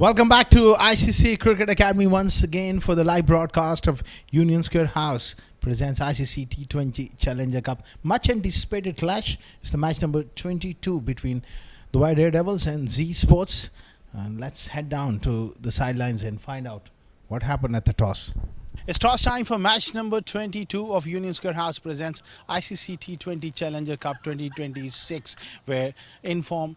Welcome back to ICCA Cricket Academy once again for the live broadcast of Union Square House presents ICC T20 Challenger Cup. Much anticipated clash. It's the match number 22 between the White Daredevils and Z Sports. And let's head down to the sidelines and find out what happened at the toss. It's toss time for match number 22 of Union Square House presents ICC T20 Challenger Cup 2026, where in form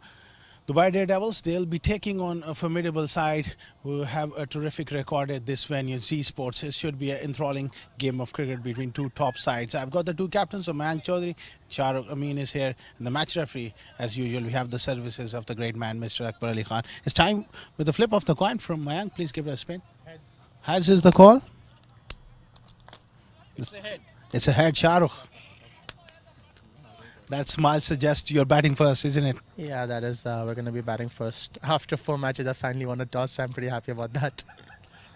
the White Daredevils, they'll be taking on a formidable side who have a terrific record at this venue, Z Sports. It should be an enthralling game of cricket between two top sides. I've got the two captains of Mayank Chaudhary. Shahrukh Amin is here, and the match referee, as usual, we have the services of the great man, Mr. Akbar Ali Khan. It's time with the flip of the coin from Mayank. Please give it a spin. Heads. Heads is the call. It's a head. It's a head, Shahrukh. That smile suggests you're batting first, isn't it? Yeah, that is. We're going to be batting first. After 4 matches, I finally won a toss, so I'm pretty happy about that.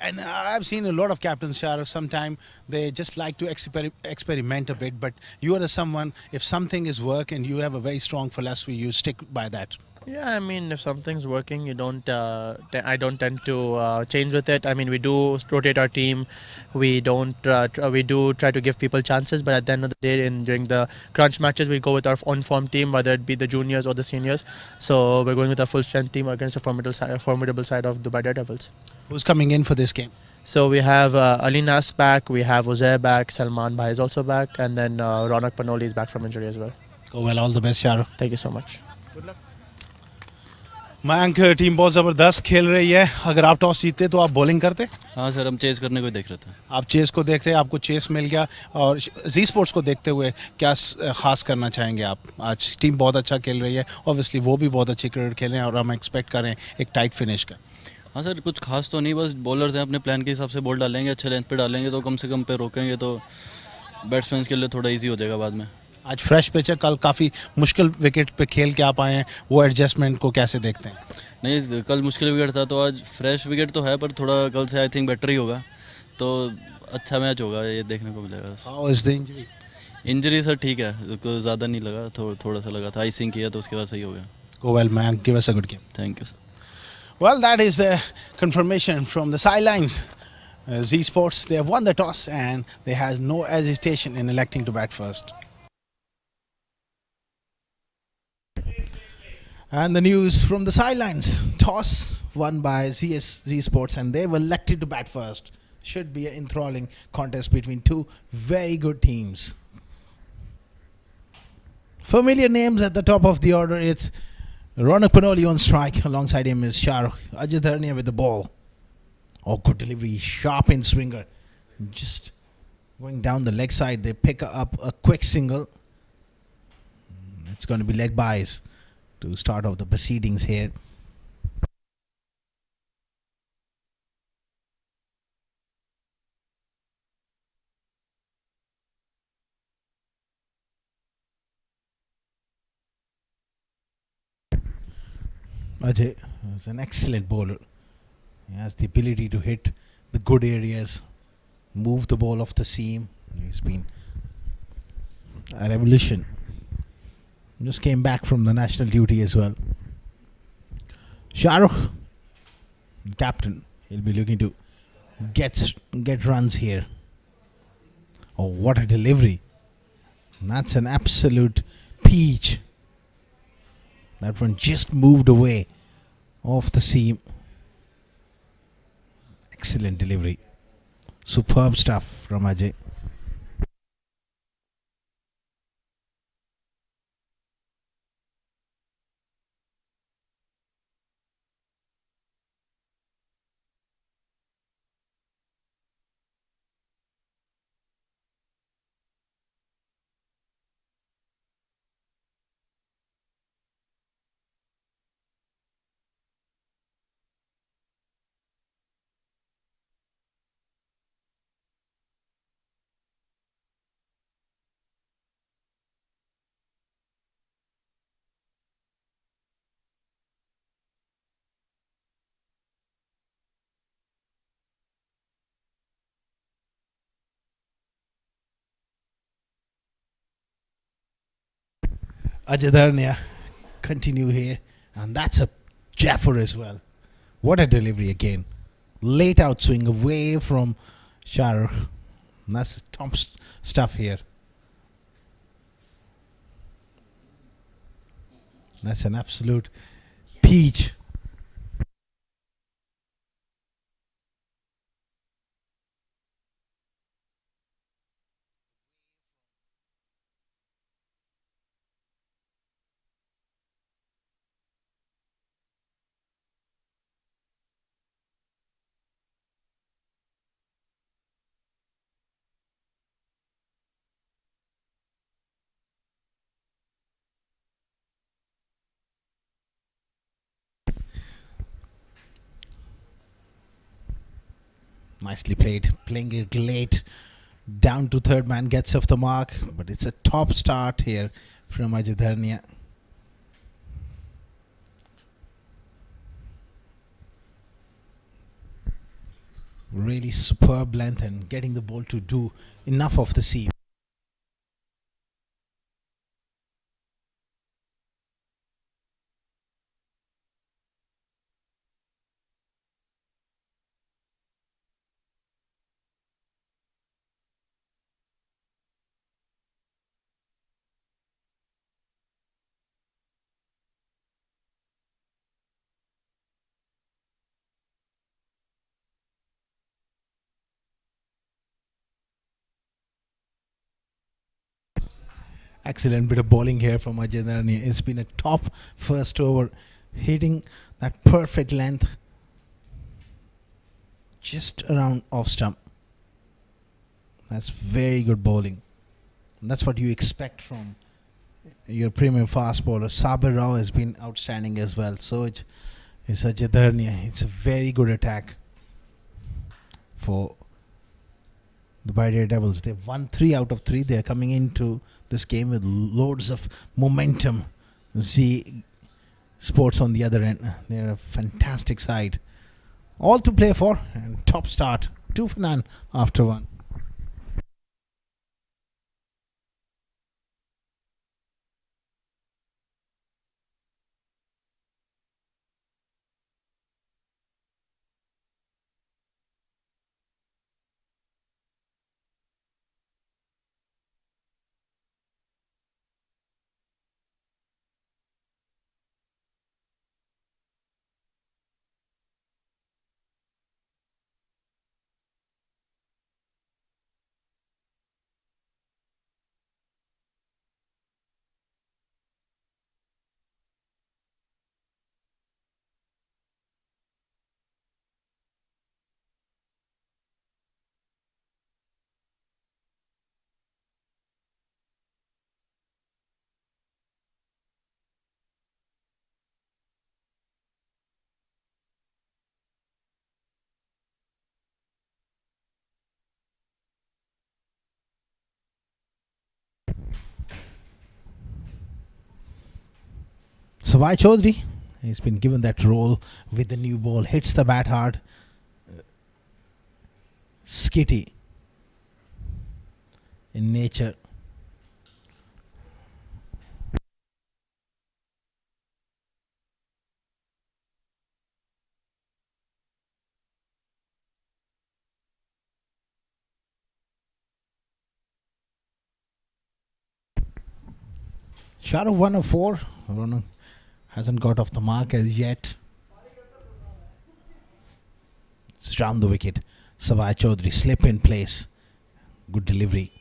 And I've seen a lot of captains, Shahrukh. Sometimes they just like to experiment a bit. But you are someone, if something is work and you have a very strong philosophy, you stick by that. Yeah, I mean, if something's working, you don't. I don't tend to change with it. I mean, we do rotate our team. We don't. We do try to give people chances, but at the end of the day, during the crunch matches, we go with our on-form team, whether it be the juniors or the seniors. So we're going with a full-strength team against a formidable side of Dubai Daredevils. Who's coming in for this game? So we have Ali Nas back, we have Uzair back, Salman Bhai is also back, and then Ronak Panoli is back from injury as well. Go well, all the best, Shahrukh. Thank you so much. Good luck. Mayank team बहुत ज़बरदस्त खेल रही है. अगर आप toss जीतते तो आप बॉलिंग करते? हाँ सर, हम चेस करने को देख रहे थे. आप चेस को देख रहे हैं, आपको चेस मिल गया. और जी स्पोर्ट्स को देखते हुए क्या खास करना चाहेंगे आप? आज टीम बहुत अच्छा खेल रही है, ऑब्वियसली वो भी बहुत अच्छी क्रिकेट खेल रहे हैं और हम एक्सपेक्ट करें एक टाइट फिनिश का. हाँ सर, कुछ खास तो नहीं, बस बॉलर्स हैं, अपने प्लान के हिसाब से बॉल डालेंगे, अच्छे लेंथ पे डालेंगे तो कम से कम पे रोकेंगे तो बैट्समैन के लिए थोड़ा ईजी हो जाएगा बाद में. आज फ्रेश पिच है, कल काफ़ी मुश्किल विकेट पे खेल के आप आए हैं, वो एडजस्टमेंट को कैसे देखते हैं? नहीं, कल मुश्किल विकेट था तो आज फ्रेश विकेट तो है, पर थोड़ा कल से आई थिंक बेटर ही होगा, तो अच्छा मैच होगा, ये देखने को मिलेगा. How is the injury? Injury sir ठीक है, कोई ज़्यादा नहीं लगा, थोड़ा सा लगा था, आइसिंग किया तो उसके बाद सही हो गया. Go well, man. Give us a good game. Thank you sir. Well, that is the confirmation from the sidelines. Z Sports, they have won the toss and they have no hesitation in electing to bat first. And the news from the sidelines. Toss won by Z Sports and they were elected to bat first. Should be an enthralling contest between two very good teams. Familiar names at the top of the order. It's Ronak Panoli on strike. Alongside him is Shahrukh. Ajit Dharnia with the ball. Oh, good delivery. Sharp in swinger. Just going down the leg side. They pick up a quick single. It's going to be leg byes to start off the proceedings here. Ajay is an excellent bowler. He has the ability to hit the good areas, move the ball off the seam. He's been a revolution. Just came back from the national duty as well. Shahrukh, captain, he'll be looking to get runs here. Oh, what a delivery. That's an absolute peach. That one just moved away off the seam. Excellent delivery. Superb stuff from Ajay. Ajay Dharnia continue here, and that's a Jaffer as well. What a delivery again. Late outswing away from Shahrukh. That's top stuff here. That's an absolute peach. Nicely played. Playing it late. Down to third man, gets off the mark. But it's a top start here from Ajay Dharnia. Really superb length and getting the ball to do enough of the seam. Excellent bit of bowling here from Ajay Dharnia. It's been a top first over, hitting that perfect length just around off stump. That's very good bowling. And that's what you expect from your premium fast bowler. Sabir Rao has been outstanding as well. So it's Ajay Dharnia. It's a very good attack for the Dubai Devils. They've won 3 out of 3. They're coming into this game with loads of momentum. Z Sports on the other end. They're a fantastic side. All to play for, and top start. 2 for none after 1. Savai Chaudhary, he's been given that role with the new ball. Hits the bat hard. Skitty in nature. Shot of 104. Ronan hasn't got off the mark as yet. It's round the wicket. Savai Chaudhary slip in place. Good delivery.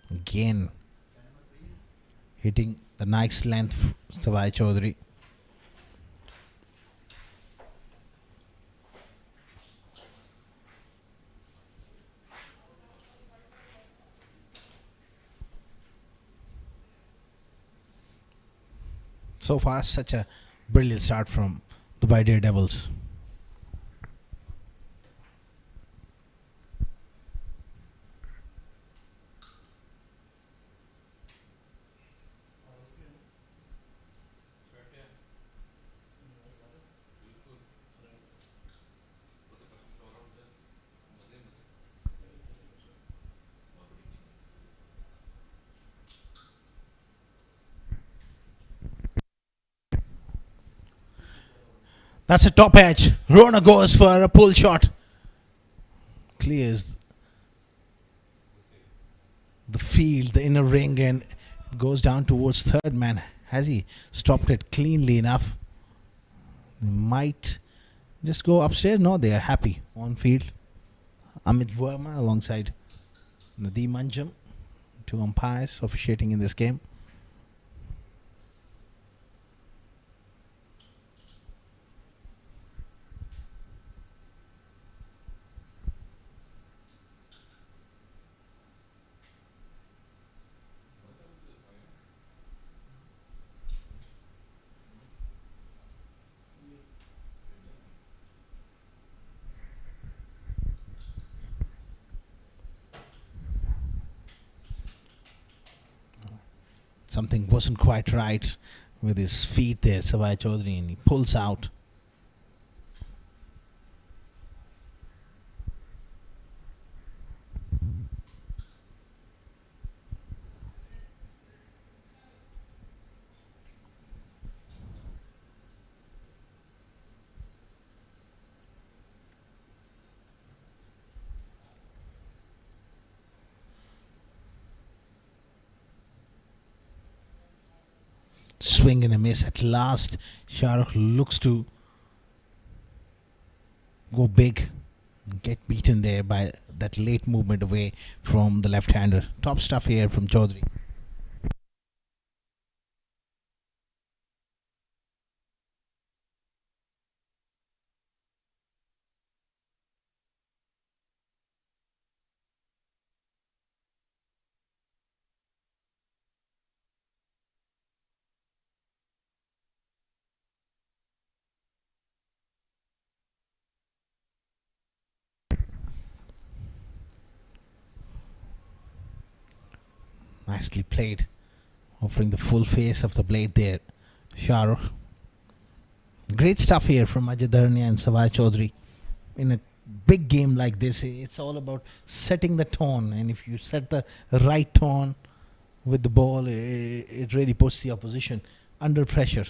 Again hitting the nice length. Savai Chaudhary. So far, such a brilliant start from the Dubai Daredevils. That's a top edge. Rona goes for a pull shot. Clears the field, the inner ring, and goes down towards third man. Has he stopped it cleanly enough? They might just go upstairs. No, they are happy on field. Amit Verma alongside Nadeem Anjum, two umpires officiating in this game. Something wasn't quite right with his feet there, Savai Chaudhary, and he pulls out. Swing and a miss at last. Shahrukh looks to go big and get beaten there by that late movement away from the left-hander. Top stuff here from Chaudhary. Nicely played, offering the full face of the blade there, Shahrukh. Great stuff here from Ajay Dharnia and Savai Chaudhary. In a big game like this, it's all about setting the tone, and if you set the right tone with the ball, it really puts the opposition under pressure.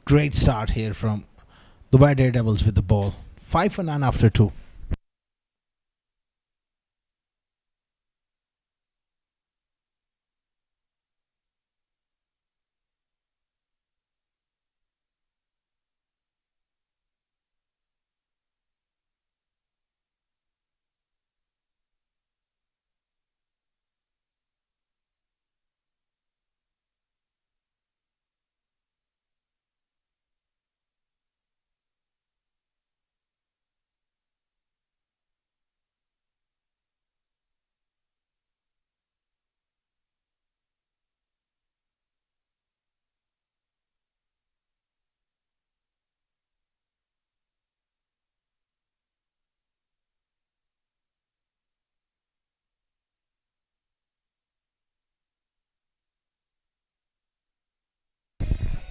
Great start here from Dubai Daredevils with the ball. 5 for none after 2.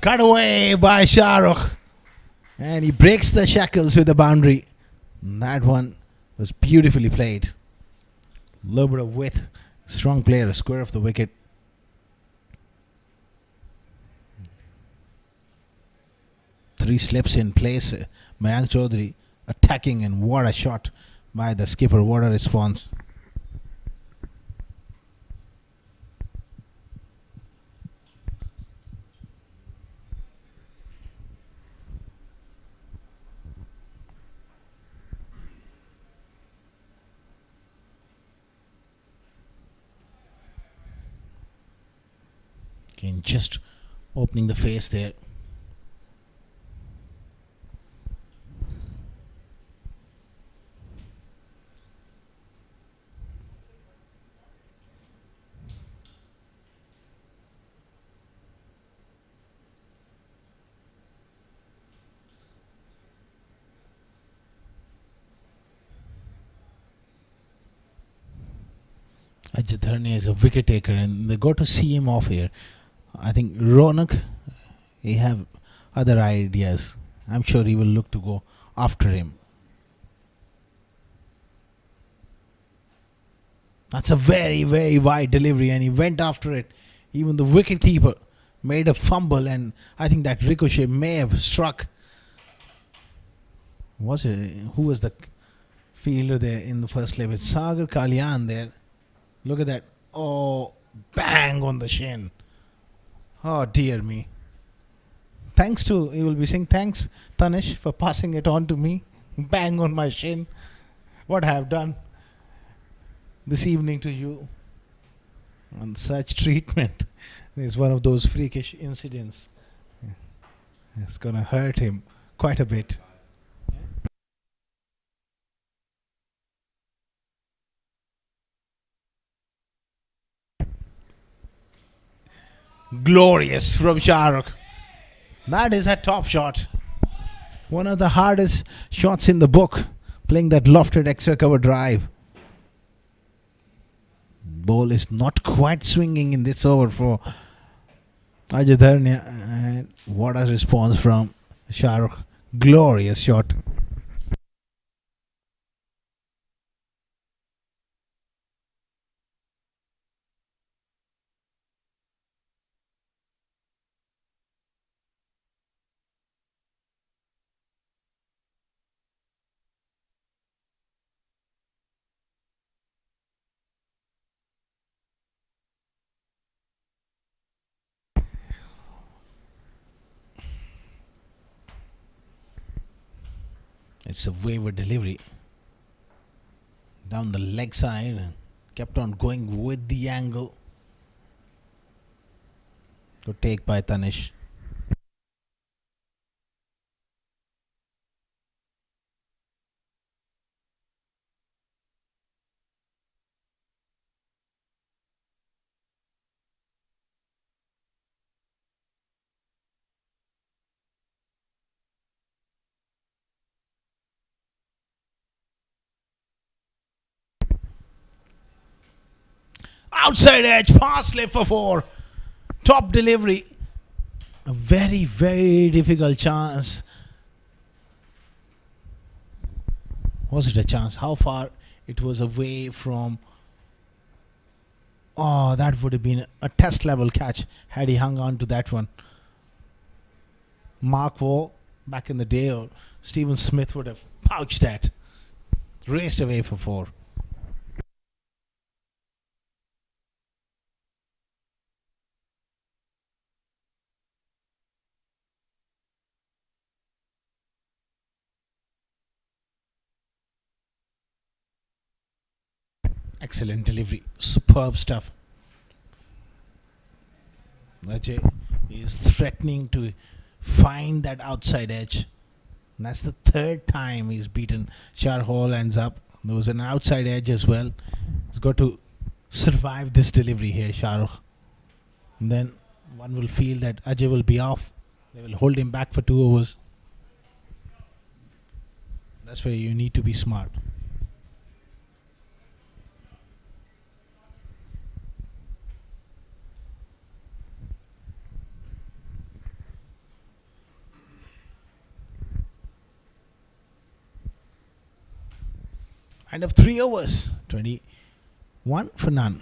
Cut away by Shahrukh. And he breaks the shackles with the boundary. That one was beautifully played. A little bit of width. Strong player, a square of the wicket. Three slips in place. Mayank Chaudhary attacking, and what a shot by the skipper. What a response. Again, just opening the face there. Ajay is a wicket taker, and they got to see him off here. I think Ronak, he have other ideas. I'm sure he will look to go after him. That's a very, very wide delivery, and he went after it. Even the wicket keeper made a fumble, and I think that ricochet may have struck. Was it? Who was the fielder there in the first level? Sagar Kalyan there. Look at that. Oh, bang on the shin. Oh, dear me. Thanks to, you will be saying, thanks, Tanish, for passing it on to me. Bang on my shin. What I have done this evening to you. And such treatment is one of those freakish incidents. It's going to hurt him quite a bit. Glorious from Shahrukh. That is a top shot. One of the hardest shots in the book. Playing that lofted extra cover drive. Ball is not quite swinging in this over for Ajay Dharnia. And what a response from Shahrukh. Glorious shot. It's a wayward delivery. Down the leg side. Kept on going with the angle. Good take by Tanish. Outside edge, pass left for 4. Top delivery. A very, very difficult chance. Was it a chance? How far it was away from... Oh, that would have been a test level catch had he hung on to that one. Mark Waugh, back in the day, or Stephen Smith would have pouched that. Raced away for 4. Excellent delivery. Superb stuff. Ajay is threatening to find that outside edge. And that's the third time he's beaten. Char Hall ends up. There was an outside edge as well. He's got to survive this delivery here, Shahrukh. And then one will feel that Ajay will be off. They will hold him back for 2 overs. That's where you need to be smart. End of 3 overs. 21 for none.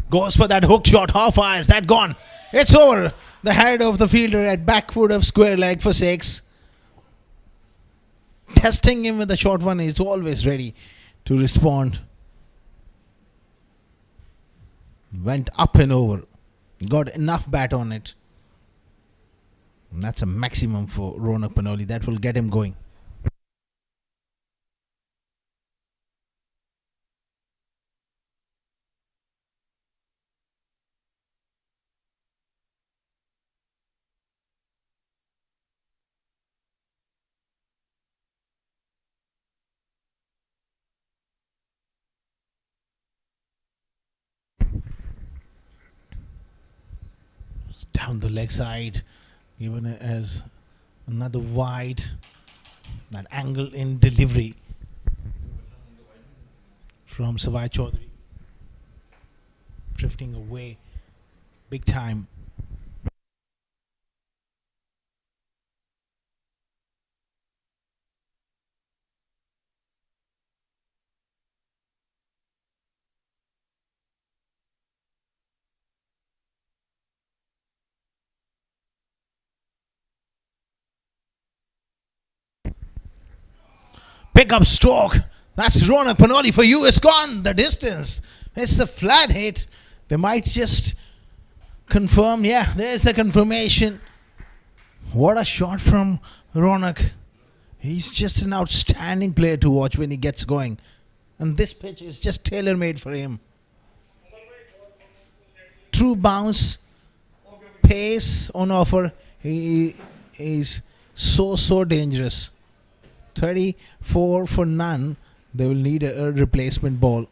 Goes for that hook shot. How far is that gone? It's over the head of the fielder at backward of square leg for 6. Testing him with the short one. He's always ready to respond. Went up and over. Got enough bat on it. And that's a maximum for Ronak Panoli. That will get him going. Down the leg side, given it as another wide. That angle in delivery from Savai Chaudhary, drifting away big time. Pick up stroke. That's Ronak Panoli for you. It's gone the distance. It's a flat hit. They might just confirm. Yeah, there's the confirmation. What a shot from Ronak. He's just an outstanding player to watch when he gets going. And this pitch is just tailor-made for him. True bounce, pace on offer. He is so dangerous. 34 for none. They will need a replacement ball.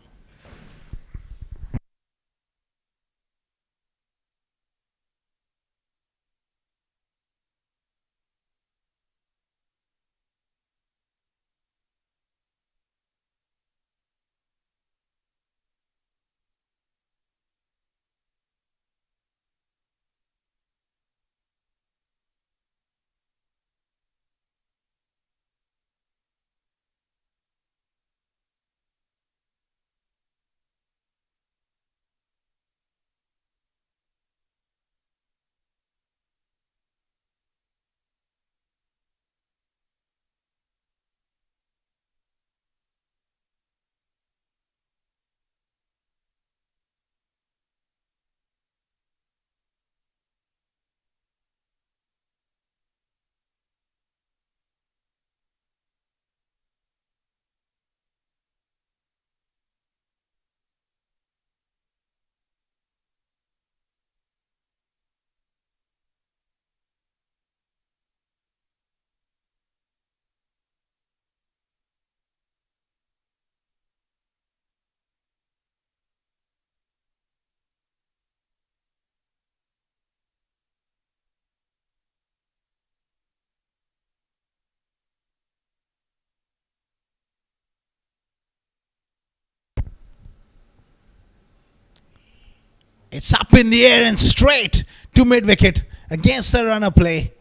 It's up in the air and straight to mid wicket against the runner play.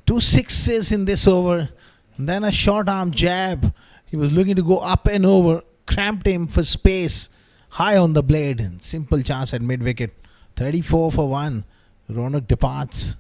2 sixes in this over. And then a short arm jab. He was looking to go up and over. Cramped him for space. High on the blade. Simple chance at mid wicket. 34 for 1. Ronak departs.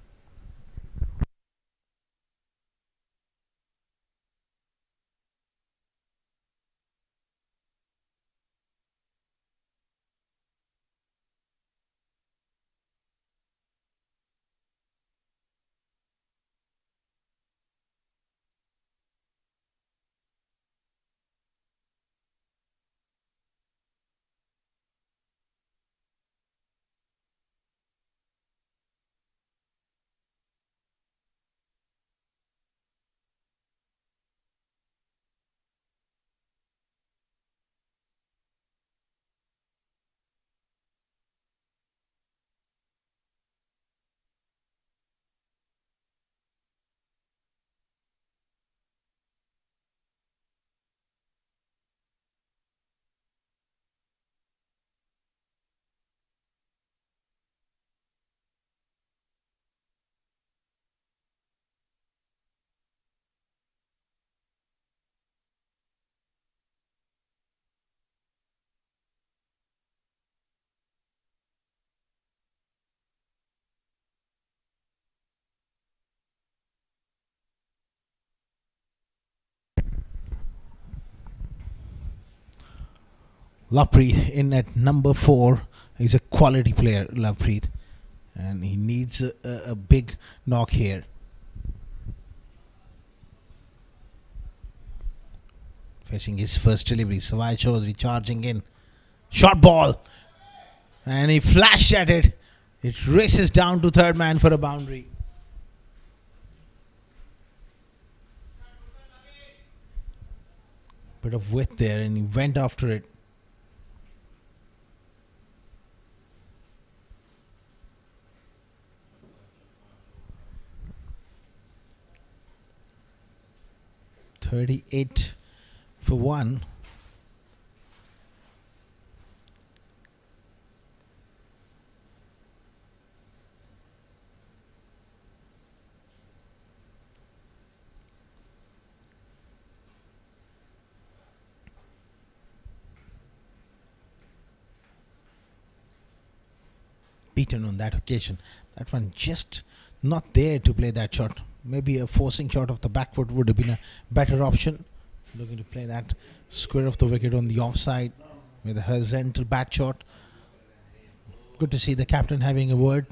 Lovepreet in at number 4. He's a quality player, Lovepreet, and he needs a big knock here. Facing his first delivery, Savai Chaudhary charging in. Short ball, and he flashed at it. It races down to third man for a boundary. Bit of width there, and he went after it. $38 for 1. Beaten on that occasion. That one just not there to play that shot. Maybe a forcing shot of the back foot would have been a better option. Looking to play that square of the wicket on the offside with a horizontal bat shot. Good to see the captain having a word.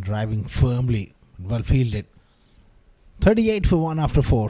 Driving firmly, well fielded. 38 for 1 after 4.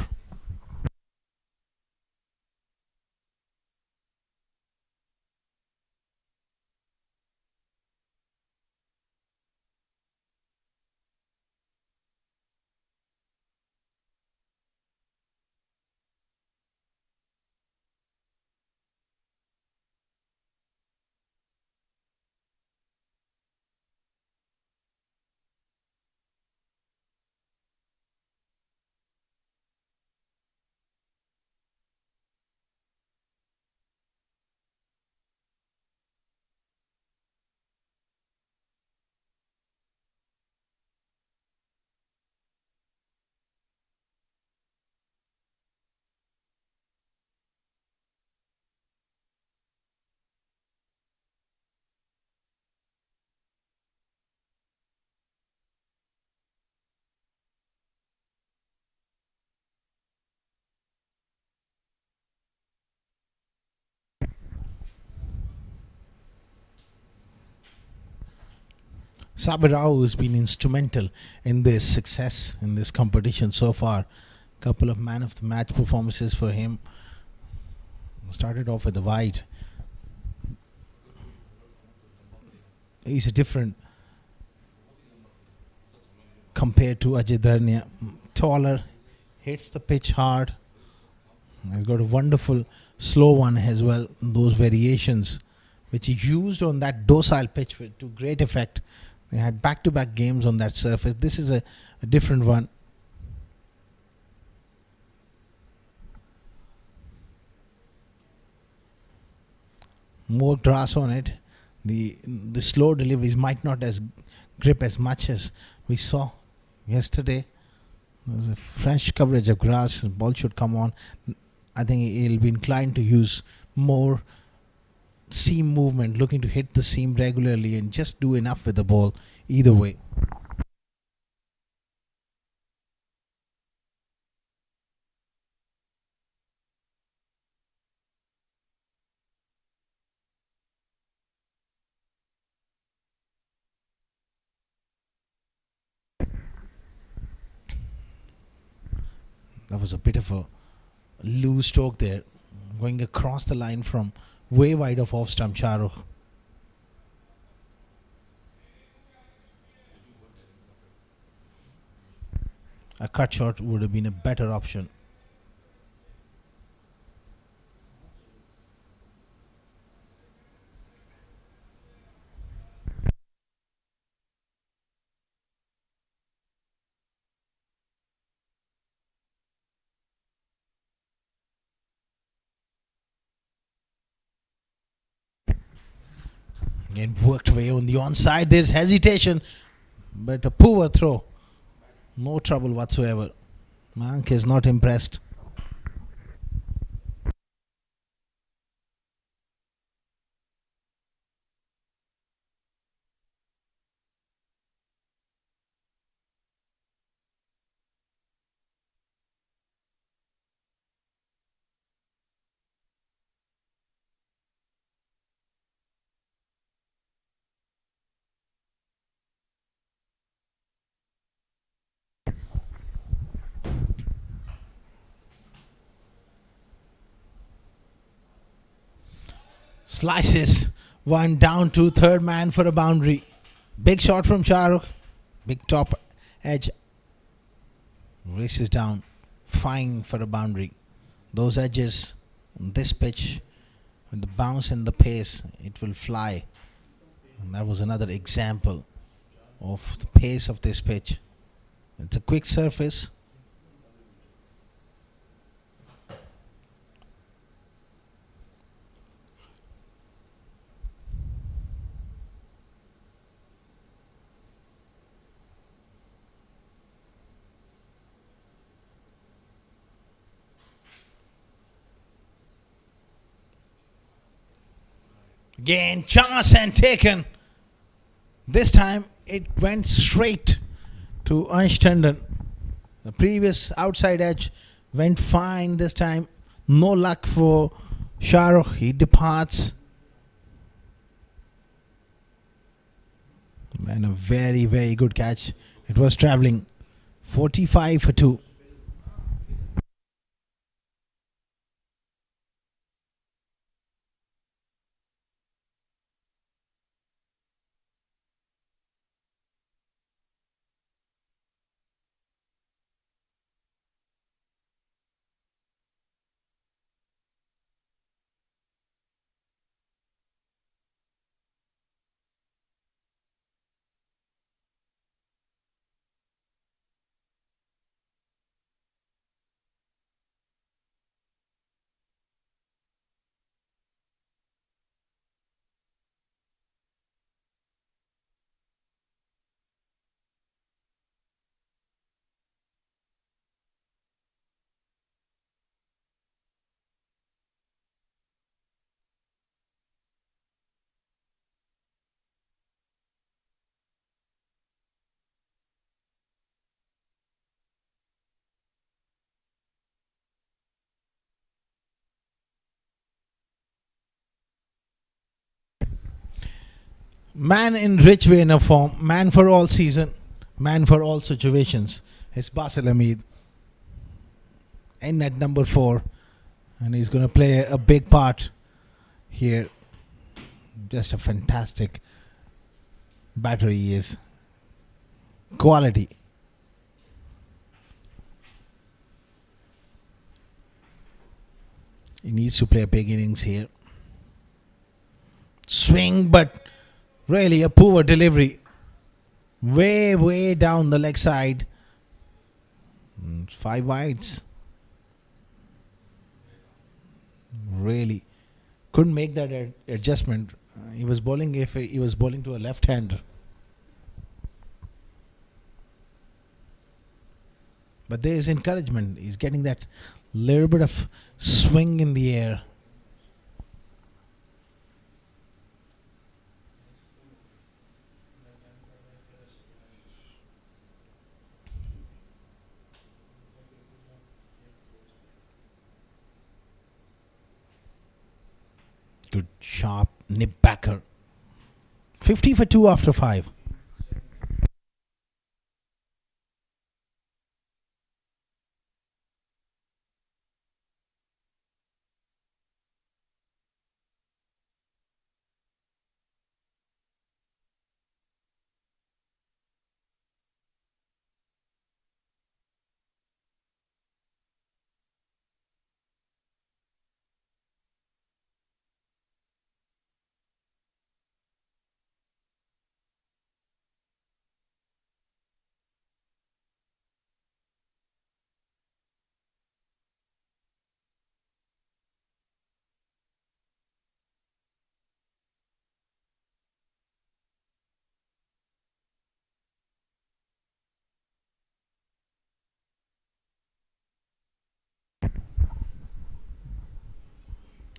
Sabir Rao has been instrumental in this success in this competition so far. Couple of man of the match performances for him. Started off with a wide. He's a different compared to Ajay Dharnia. Taller, hits the pitch hard. He's got a wonderful slow one as well. Those variations which he used on that docile pitch to great effect. They had back-to-back games on that surface. This is a different one. More grass on it. The slow deliveries might not as grip as much as we saw yesterday. There's a fresh coverage of grass. The ball should come on. I think he'll be inclined to use more seam movement, looking to hit the seam regularly and just do enough with the ball either way. That was a bit of a loose stroke there, going across the line from way wide of off stump Shahrukh. A cut shot would have been a better option. And worked away on the onside. There's hesitation, but a poor throw. No trouble whatsoever. Mank is not impressed. Slices one down to third man for a boundary. Big shot from Shahrukh. Big top edge. Races down. Fine for a boundary. Those edges on this pitch, with the bounce and the pace, it will fly. And that was another example of the pace of this pitch. It's a quick surface. Again, chance and taken. This time it went straight to Ansh Tandon. The previous outside edge went fine this time. No luck for Shahrukh. He departs. And a very, very good catch. It was travelling. 45 for 2. Man in rich vein of form, man for all season, man for all situations. It's Basil Hamid in at number 4, and he's going to play a big part here. Just a fantastic batter he is. Quality. He needs to play a big innings here. Swing, but really a poor delivery. Way down the leg side. 5 wides. Really couldn't make that adjustment. He was bowling to a left hander. But there is encouragement. He's getting that little bit of swing in the air. Good sharp nip backer. 50 for 2 after 5.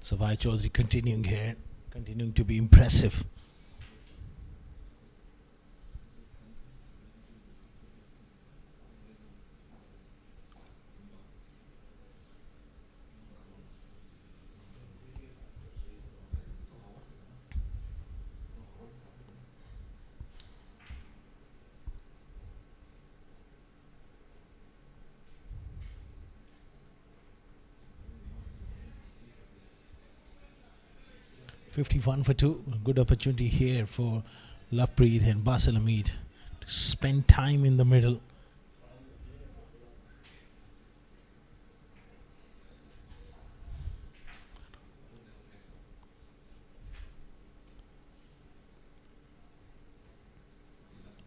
Savai Chaudhary continuing here, continuing to be impressive. $51 for 2. Good opportunity here for Lovepreet and Basil Hamid to spend time in the middle.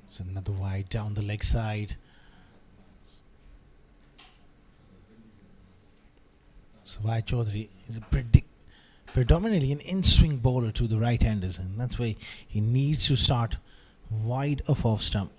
It's another wide down the leg side. Savai Chaudhary is predominantly an in-swing bowler to the right-handers, and that's why he needs to start wide of off stump.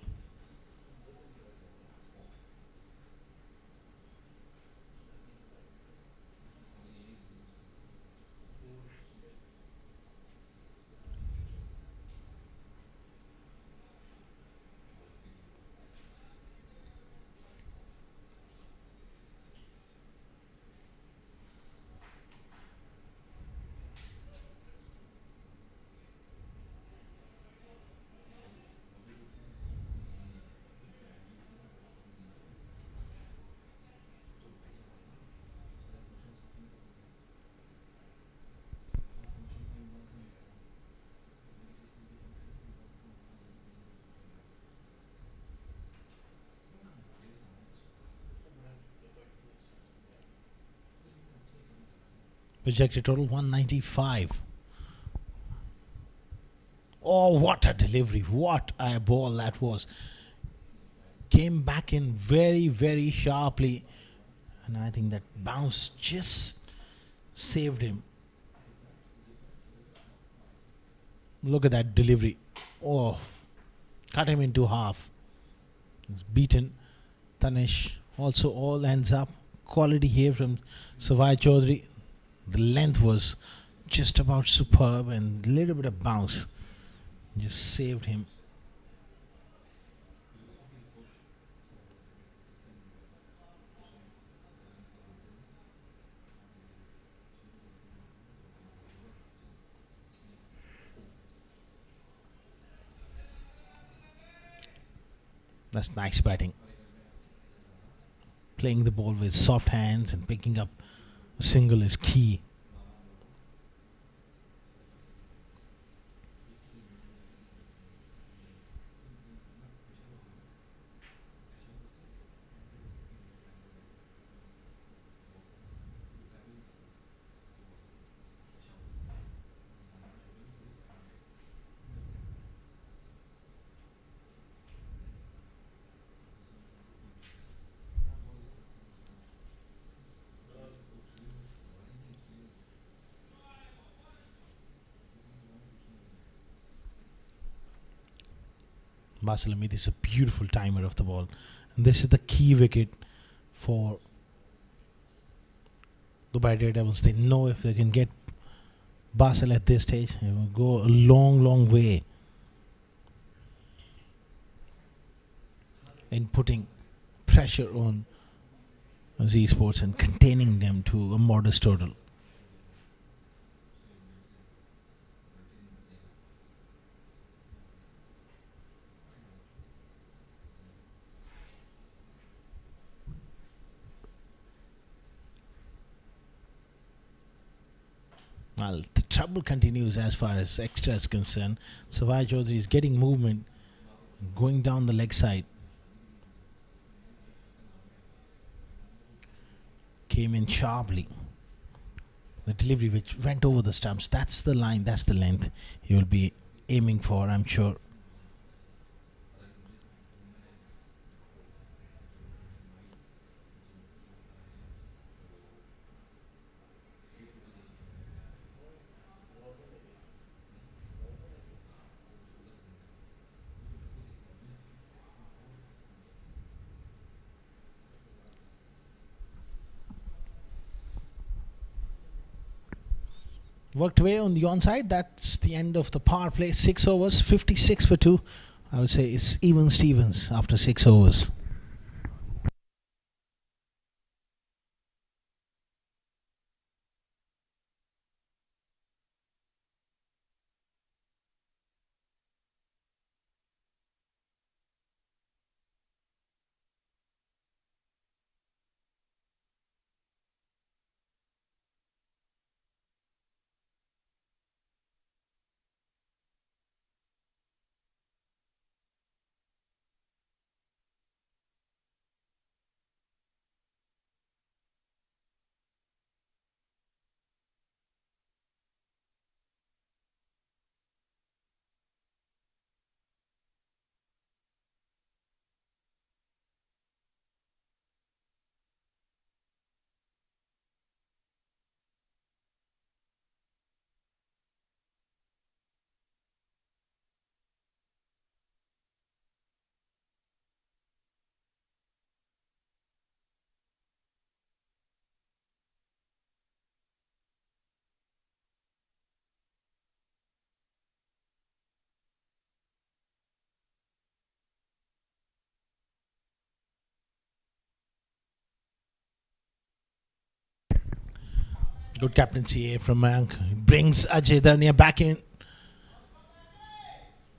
Projected total 195. Oh, what a delivery. What a ball that was. Came back in very, very sharply. And I think that bounce just saved him. Look at that delivery. Oh, cut him into half. He's beaten. Tanish also all ends up. Quality here from Savai Chaudhary. The length was just about superb, and a little bit of bounce just saved him. That's nice batting. Playing the ball with soft hands and picking up a single is key. Basil Hamid is a beautiful timer of the ball, and this is the key wicket for Dubai Daredevils. They know if they can get Basil at this stage, it will go a long, long way in putting pressure on Z Sports and containing them to a modest total. Well, the trouble continues as far as extra is concerned. Savai Chaudhary is getting movement, going down the leg side. Came in sharply. The delivery which went over the stumps, that's the line, that's the length he will be aiming for, I'm sure. worked away on the onside. That's the end of the power play. 6 overs, 56 for 2. I would say it's even Stevens after 6 overs. Good captaincy here from Mayank. Brings Ajay Darnia back in.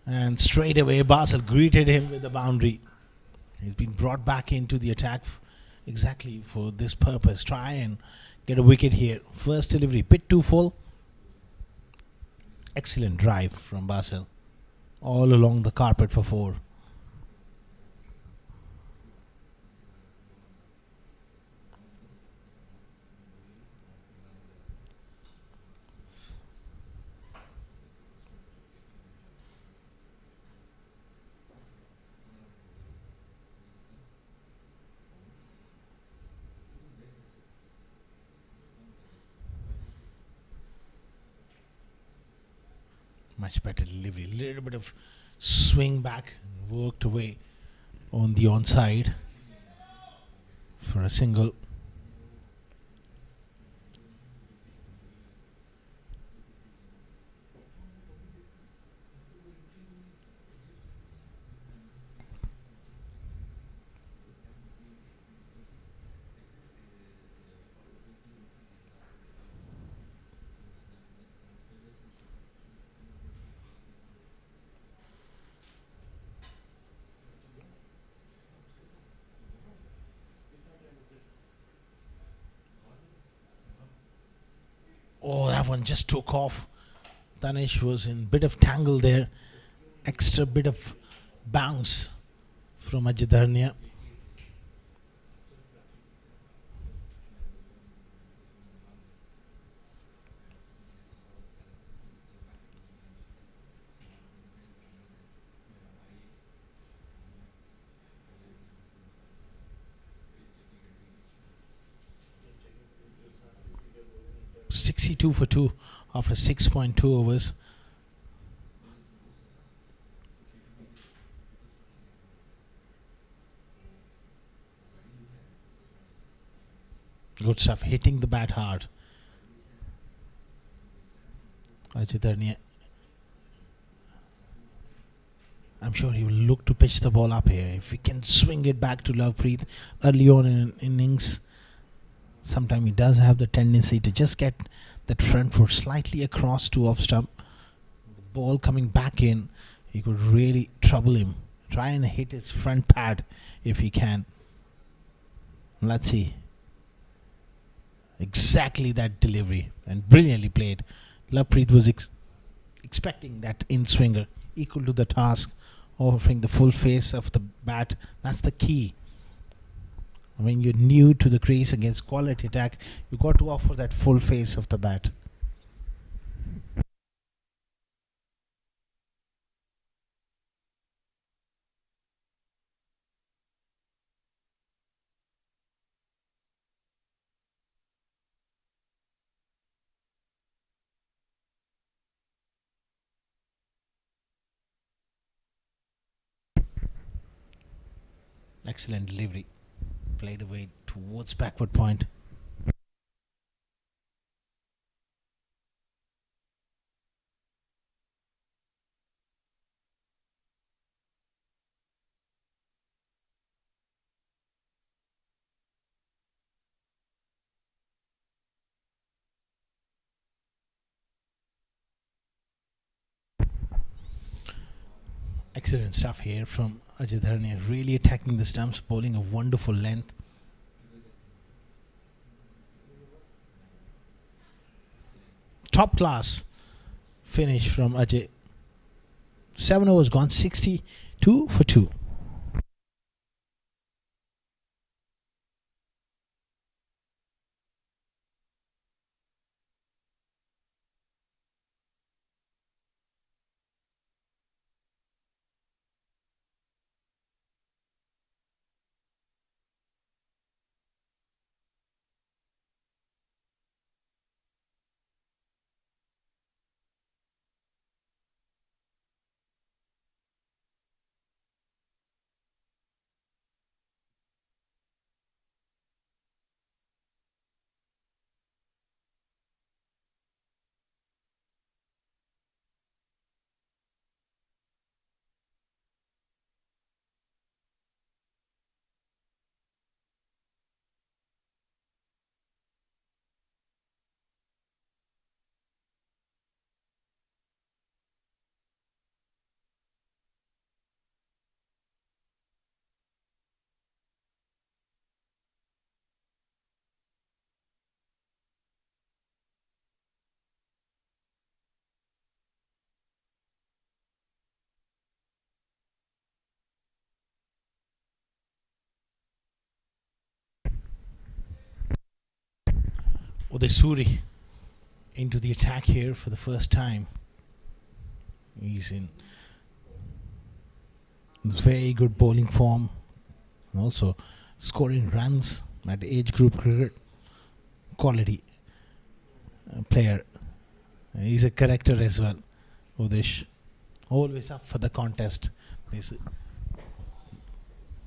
And straight away, Basel greeted him with a boundary. He's been brought back into the attack exactly for this purpose. Try and get a wicket here. First delivery, bit too full. Excellent drive from Basel. All along the carpet for 4. Much better delivery. Little bit of swing back. Worked away on the onside for a single. Oh, that one just took off. Danish was in bit of tangle there. Extra bit of bounce from Ajay Darnia. $62 for 2 after 6.2 overs. Good stuff, hitting the bat hard. Ajay Darnia. I'm sure he will look to pitch the ball up here. If he can swing it back to Lovepreet early on in an innings, sometimes he does have the tendency to just get that front foot slightly across to off stump. The ball coming back in, he could really trouble him. Try and hit his front pad if he can. Let's see. Exactly that delivery and brilliantly played. Lovepreet was expecting that in swinger, equal to the task, offering the full face of the bat. That's the key. When you're new to the crease against quality attack, you got to offer that full face of the bat. Excellent delivery. Played away towards backward point. Excellent stuff here from Ajay Dharnia, really attacking the stumps, bowling a wonderful length. Top class finish from Ajay. 7 overs gone, 62 for 2. Suri into the attack here for the first time. He's in very good bowling form and also scoring runs at age group cricket. Quality player. He's a character as well. Udesh, always up for the contest. There's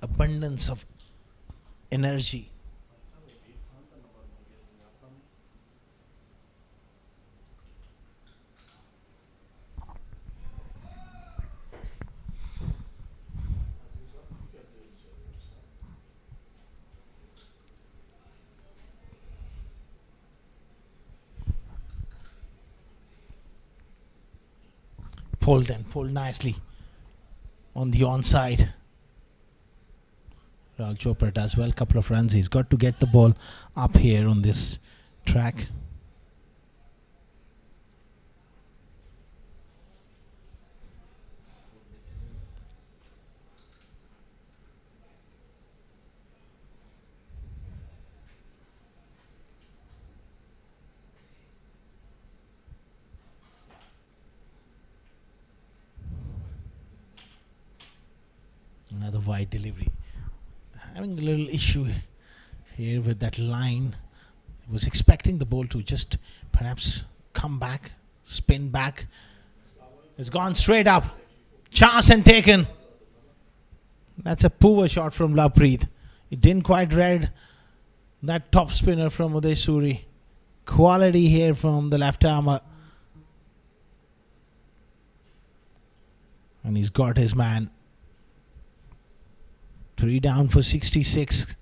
abundance of energy. Pulled nicely on the onside. Rahul Chopra does well, couple of runs. He's got to get the ball up here on this track. Another wide delivery. Having a little issue here with that line. Was expecting the ball to just perhaps come back, spin back. It's gone straight up. Chance and taken. That's a poor shot from Lovepreet. It didn't quite read that top spinner from Uday Suri. Quality here from the left armer. And he's got his man. 3 down for 66.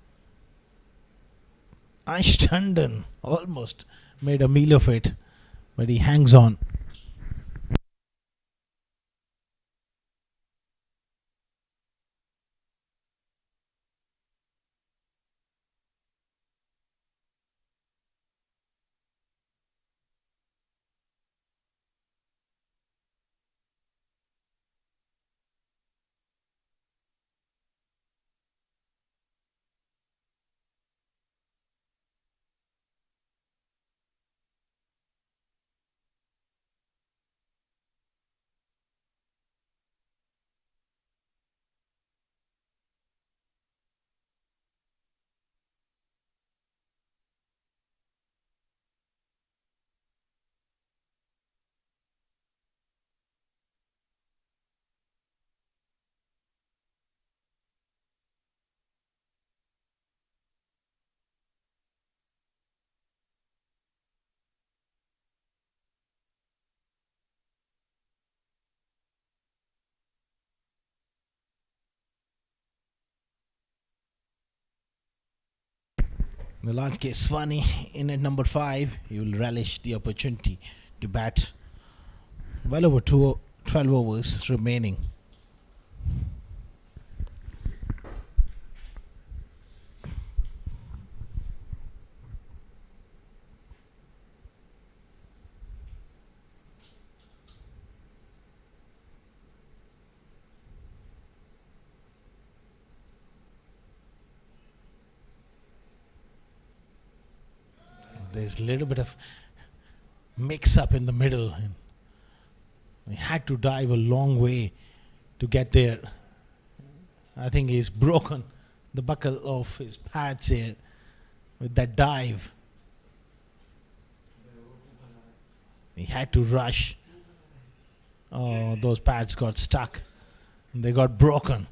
Aish Tandon almost made a meal of it, but he hangs on. Milan Keswani in at number 5. He will relish the opportunity to bat well over 12 overs remaining. there's a little bit of mix up in the middle. And he had to dive a long way to get there. I think he's broken the buckle of his pads here with that dive. He had to rush. Oh, those pads got stuck and they got broken.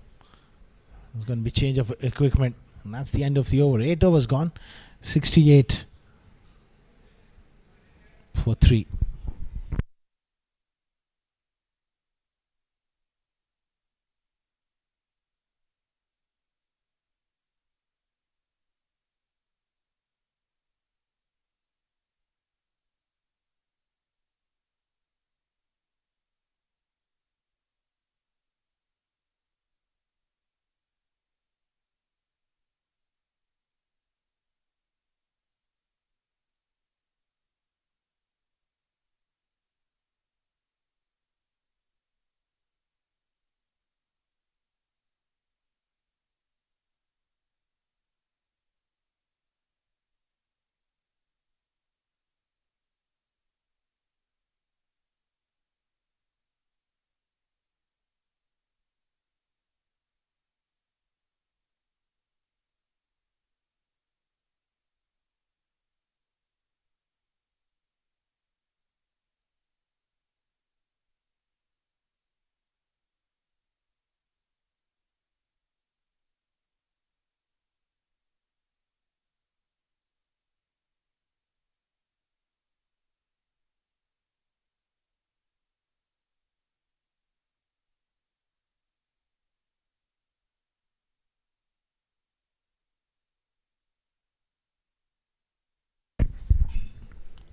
There's going to be change of equipment. And that's the end of the over. 8 overs gone. 68 for 3.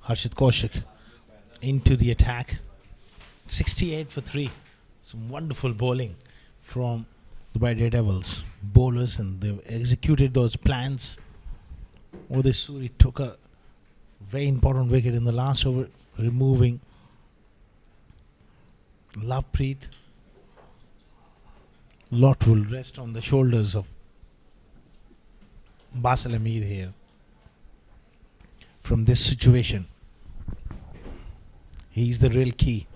Harshit Kaushik into the attack. 68 for 3. Some wonderful bowling from the Daredevils bowlers, and they've executed those plans. Uday Suri took a very important wicket in the last over, removing Lovepreet. Lot will rest on the shoulders of Basil Ahmed here from this situation. He's the real key.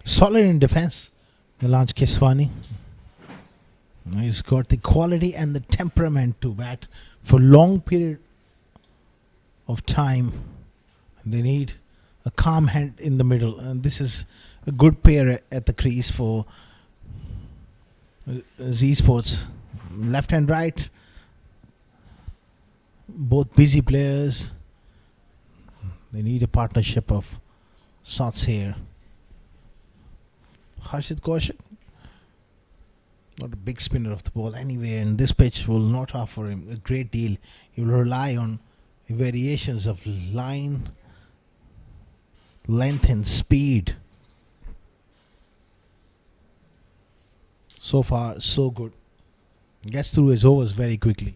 Solid in defense, Nilanj Keswani. He's got the quality and the temperament to bat for long period of time. They need a calm hand in the middle, and this is a good pair at the crease for Z Sports. Left and right, both busy players. They need a partnership of sorts here. Harshit Kaushik, not a big spinner of the ball anyway, and this pitch will not offer him a great deal. He will rely on variations of line, length and speed. So far, so good. Gets through his overs very quickly.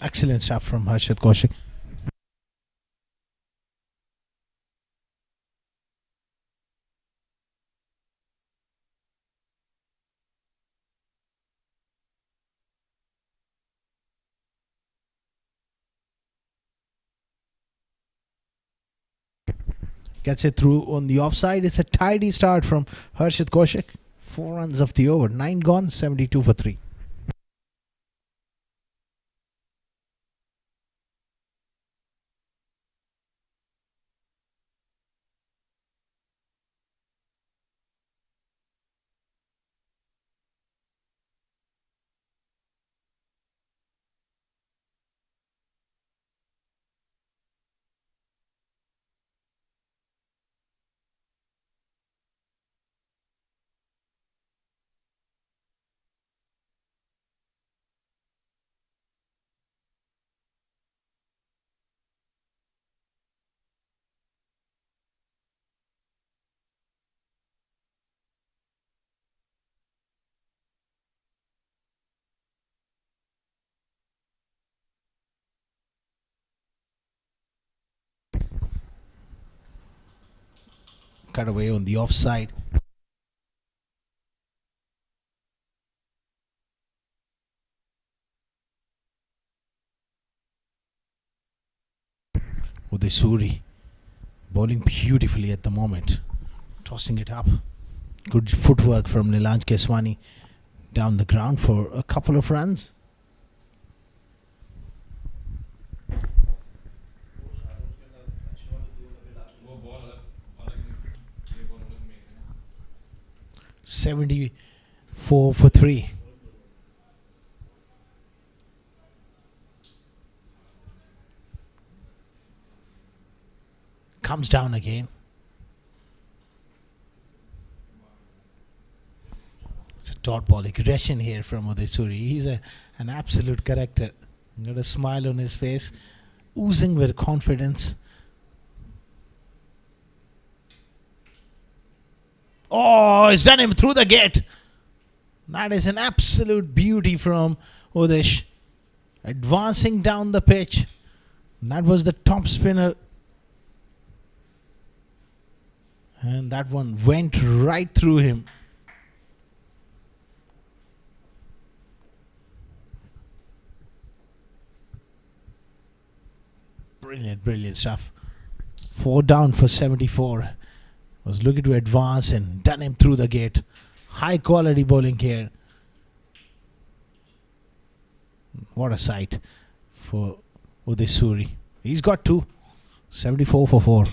Excellent stuff from Harshit Kaushik. Gets it through on the offside. It's a tidy start from Harshit Kaushik. 4 runs of the over. 9 gone, 72 for 3. cut away on the offside. Udesuri bowling beautifully at the moment, tossing it up. Good footwork from Nilanj Keswani down the ground for a couple of runs. "74 for 3." Comes down again. It's a dot ball aggression here from Udesuri. He's an absolute character. Got a smile on his face, oozing with confidence. Oh, it's done him through the gate. That is an absolute beauty from Udesh. Advancing down the pitch. That was the top spinner. And that one went right through him. Brilliant stuff. 4 down for 74. Was looking to advance and done him through the gate. High quality bowling here. What a sight for Udesuri. He's got 2. 74 for 4.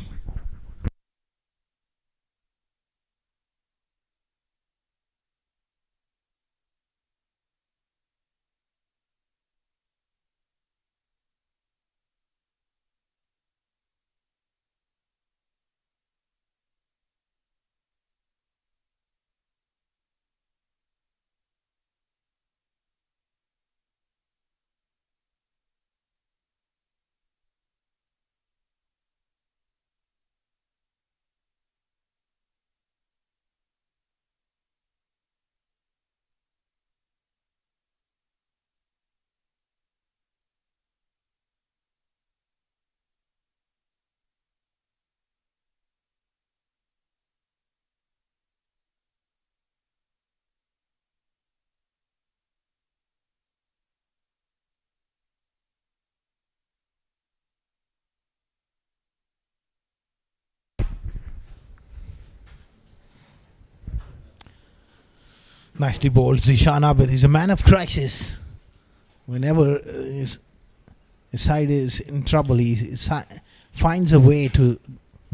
Nicely bowled, Zishan Abid. He's a man of crisis. Whenever his side is in trouble, he finds a way to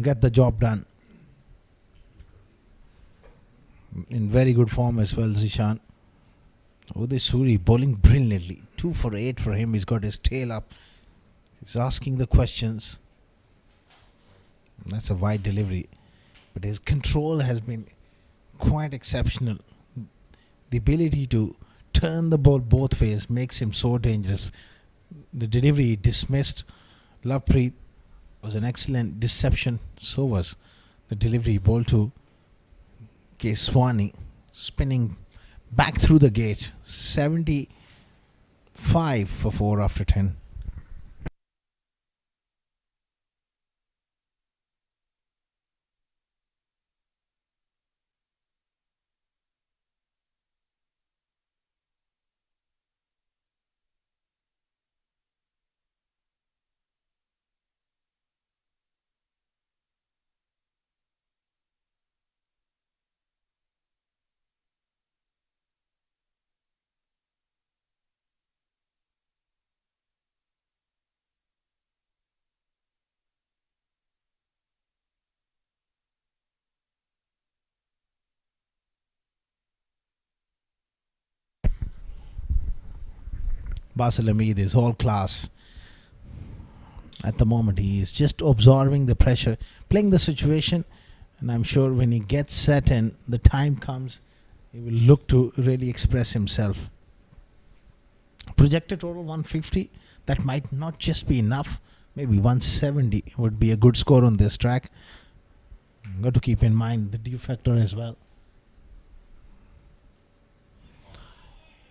get the job done. In very good form as well, Zishan. Udesuri bowling brilliantly. 2 for 8 for him. He's got his tail up. He's asking the questions. That's a wide delivery. But his control has been quite exceptional. The ability to turn the ball both ways makes him so dangerous. The delivery dismissed. Lovepreet was an excellent deception. So was the delivery ball to Keswani, spinning back through the gate. 75 for 4 after 10. Basil Hamid is all class. At the moment, he is just absorbing the pressure, playing the situation, and I'm sure when he gets set and the time comes, he will look to really express himself. Projected total 150. That might not just be enough. Maybe 170 would be a good score on this track. Got to keep in mind the dew factor as well.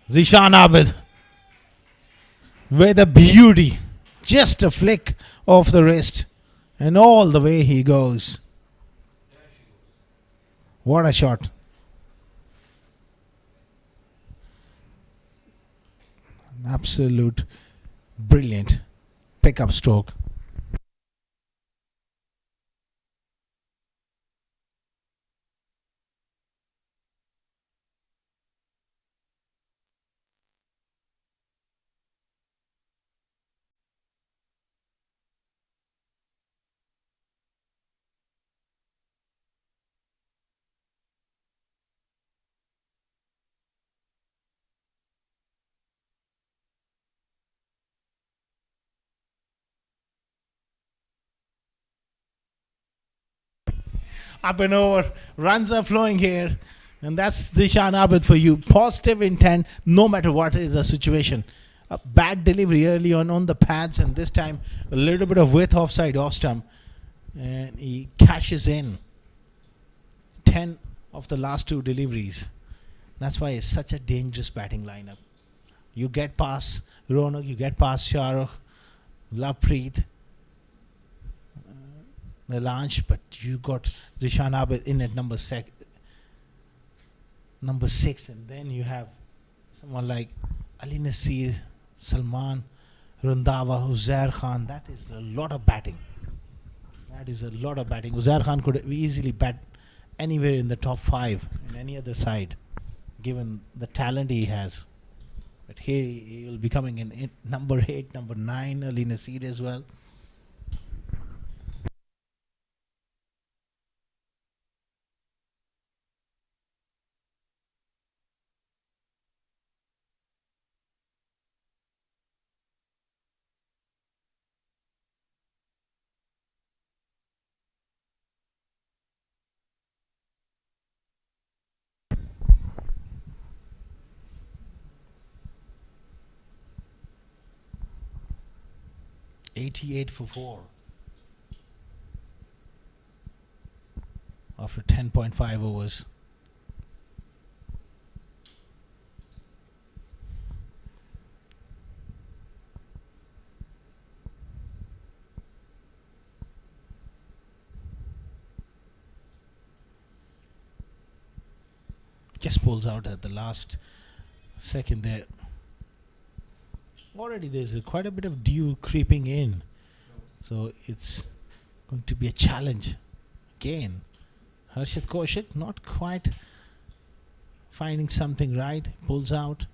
Zishan Abid with a beauty, just a flick of the wrist, and all the way he goes. What a shot. An absolute brilliant pickup stroke. Up and over. Runs are flowing here. And that's Zishan Abid for you. Positive intent, no matter what is the situation. A bad delivery early on the pads, and this time a little bit of width offside off stump. And he cashes in 10 of the last 2 deliveries. That's why it's such a dangerous batting lineup. You get past Ronak, you get past Shahrukh, Lovepreet, Nilansh, but you got Zishan Abid in at number 6, and then you have someone like Ali Nasir, Salman, Randhawa, Uzair Khan. That is a lot of batting. Uzair Khan could easily bat anywhere in the top 5 in any other side, given the talent he has. But here he will be coming in number 8, number 9, Ali Nasir as well. $88 for 4 after 10.5 overs. Just pulls out at the last second there. Already there's quite a bit of dew creeping in, so it's going to be a challenge again. Harshit Kaushik not quite finding something right, pulls out.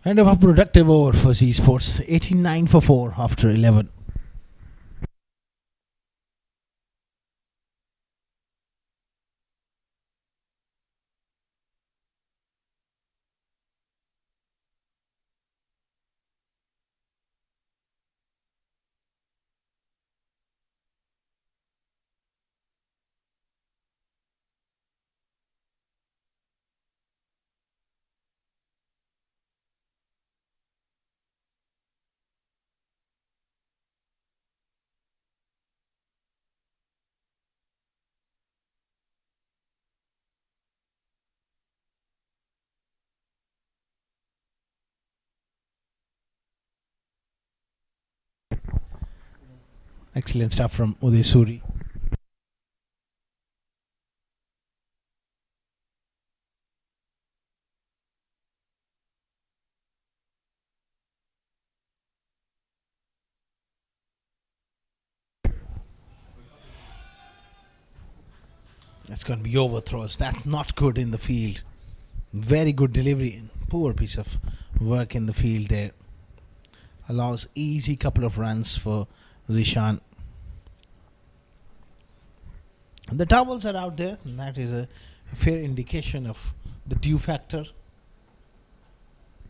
End of a productive over for Z Sports. 89 for 4 after 11. Excellent stuff from Uday Suri. That's going to be overthrows. That's not good in the field. Very good delivery. Poor piece of work in the field there. Allows easy couple of runs for Zishan. The towels are out there, and that is a fair indication of the dew factor.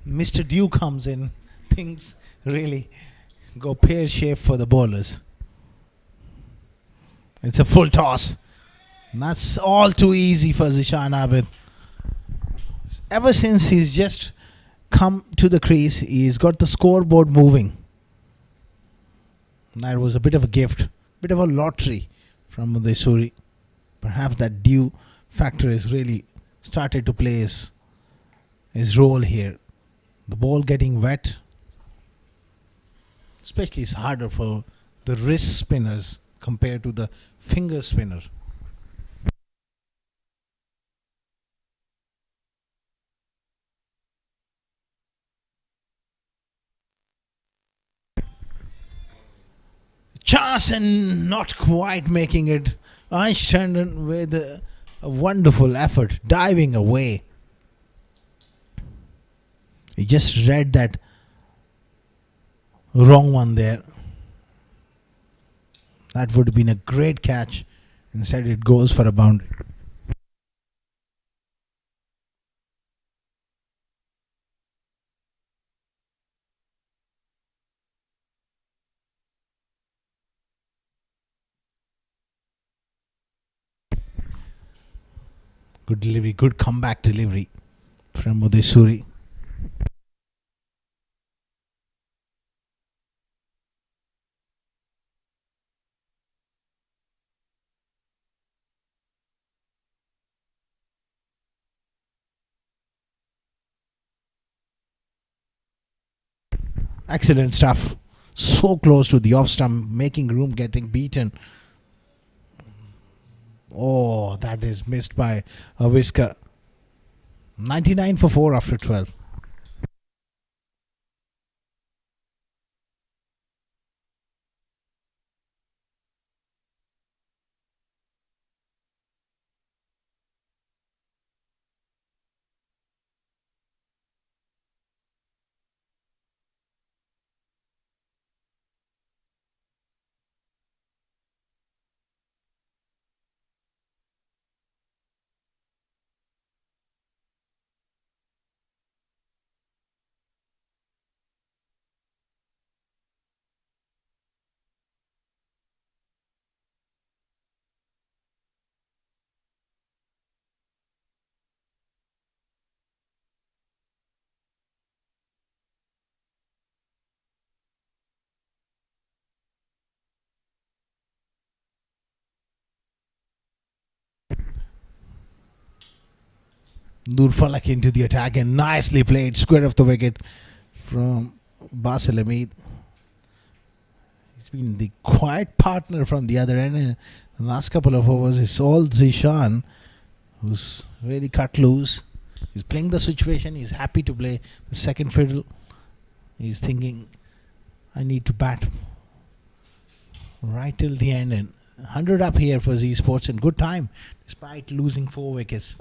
Mr. Dew comes in, things really go pear-shaped for the bowlers. It's a full toss. And that's all too easy for Zishan Abid. Ever since he's just come to the crease, he's got the scoreboard moving. That was a bit of a gift, bit of a lottery from Udaysuri. Perhaps that dew factor is really started to play his role here. The ball getting wet, especially is harder for the wrist spinners compared to the finger spinner. Chance and not quite making it. Einstein with a wonderful effort, diving away. He just read that wrong one there. That would have been a great catch. Instead, it goes for a boundary. Good delivery, good comeback delivery from Udaysuri. Excellent stuff. So close to the off stump, making room, getting beaten. Oh, that is missed by a whisker. 99 for 4 after 12. Nur Falak into the attack and nicely played. Square of the wicket from Basil Hamid. He's been the quiet partner from the other end. The last couple of overs is all Zishan, who's really cut loose. He's playing the situation. He's happy to play the second fiddle. He's thinking, I need to bat right till the end. And 100 up here for Z Sports in good time, despite losing 4 wickets.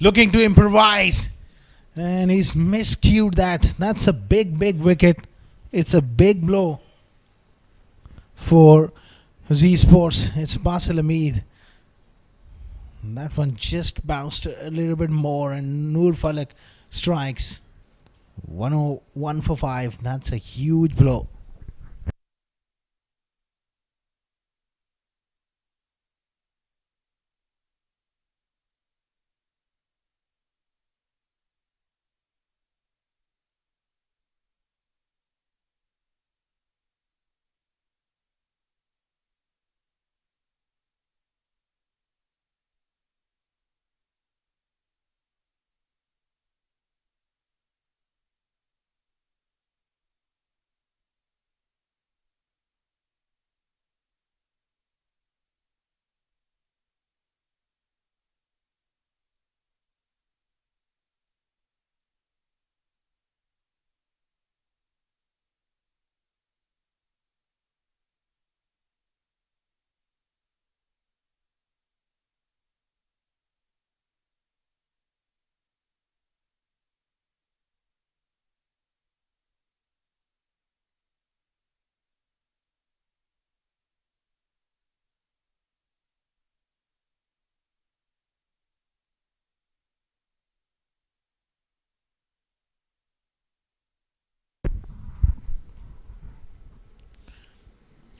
Looking to improvise, and he's miscued that. That's a big wicket. It's a big blow for Z Sports. It's Basil Hamid. That one just bounced a little bit more, and Nur Falak strikes. 101 for 5. That's a huge blow.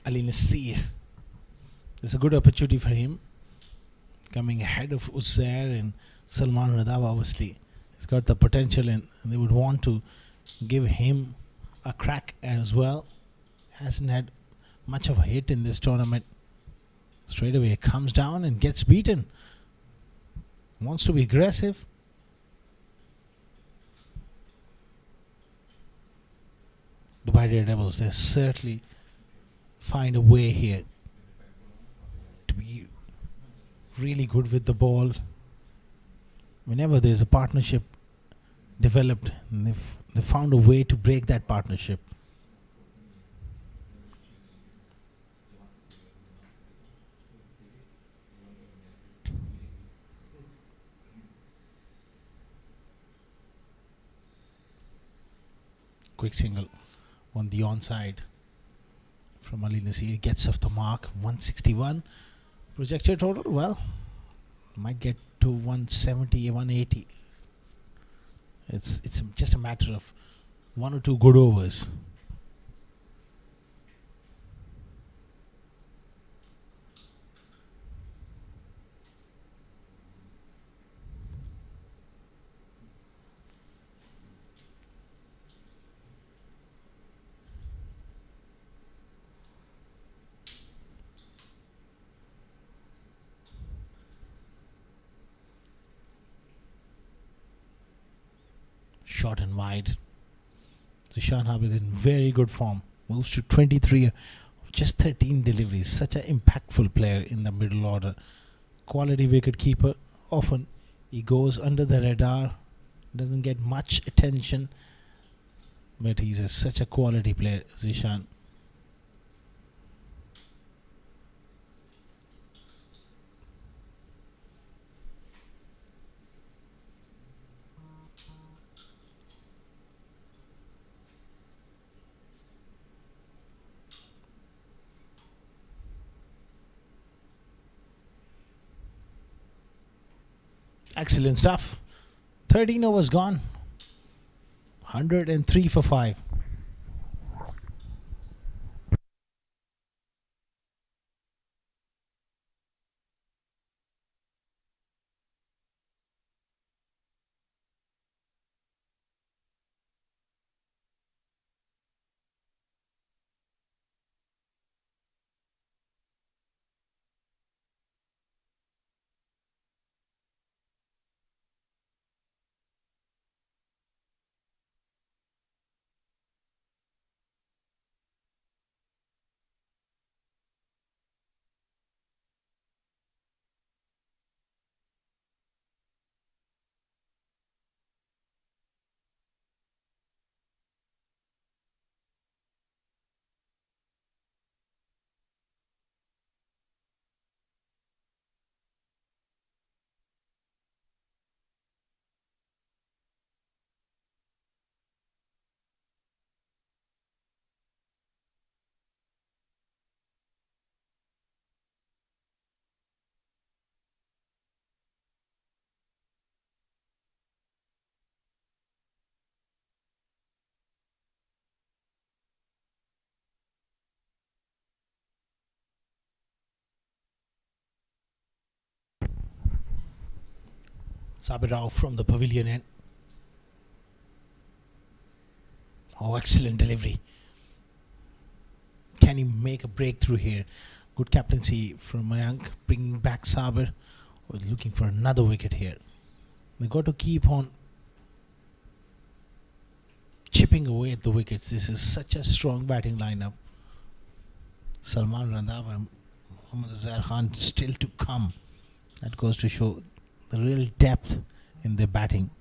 Ali Nasir. It's a good opportunity for him. Coming ahead of Uzair and Salman Randhawa, obviously. He's got the potential and they would want to give him a crack as well. Hasn't had much of a hit in this tournament. Straight away comes down and gets beaten. Wants to be aggressive. Dubai Daredevils, they certainly find a way here to be really good with the ball. Whenever there's a partnership developed, they found a way to break that partnership. Quick single on the onside from Ali Nasir. Gets off the mark. 161. Projected total, well, might get to 170, 180. It's just a matter of one or two good overs. Short and wide. Zishan Habib in very good form. Moves to 23, just 13 deliveries. Such an impactful player in the middle order. Quality wicket keeper. Often he goes under the radar. Doesn't get much attention. But he's such a quality player, Zishan. Excellent stuff. 13 overs gone. 103 for 5. Sabir Rao from the pavilion end. Oh, excellent delivery. Can he make a breakthrough here? Good captaincy from Mayank, bringing back Sabir. We're looking for another wicket here. We got to keep on chipping away at the wickets. This is such a strong batting lineup. Salman Randhawa and Mohammad Uzair Khan still to come. That goes to show the real depth in their batting.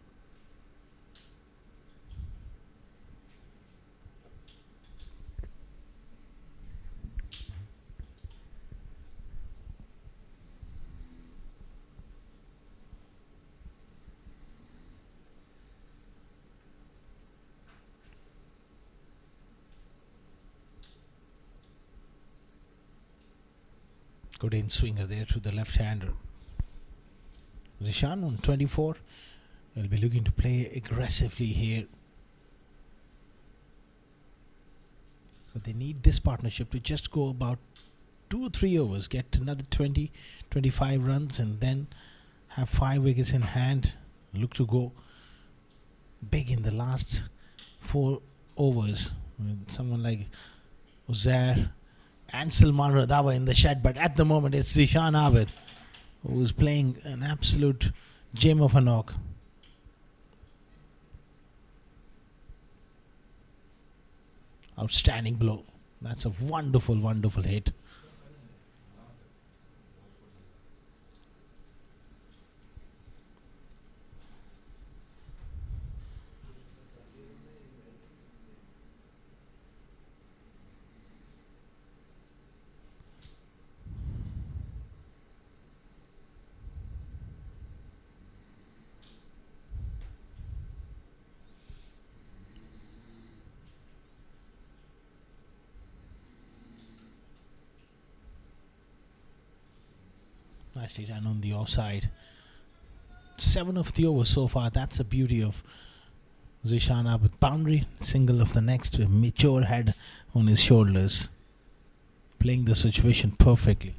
Good in swinger there to the left hander. Zishan on 24 will be looking to play aggressively here. But they need this partnership to just go about 2 or 3 overs, get another 20, 25 runs, and then have 5 wickets in hand. Look to go big in the last 4 overs. With someone like Uzair and Salman Radawa in the shed, but at the moment it's Zishan Abid who is playing an absolute gem of a knock. Outstanding blow. That's a wonderful, wonderful hit. Nicely done on the offside. 7 of the over so far. That's the beauty of Zishan Abid. Boundary, single of the next, with mature head on his shoulders. Playing the situation perfectly.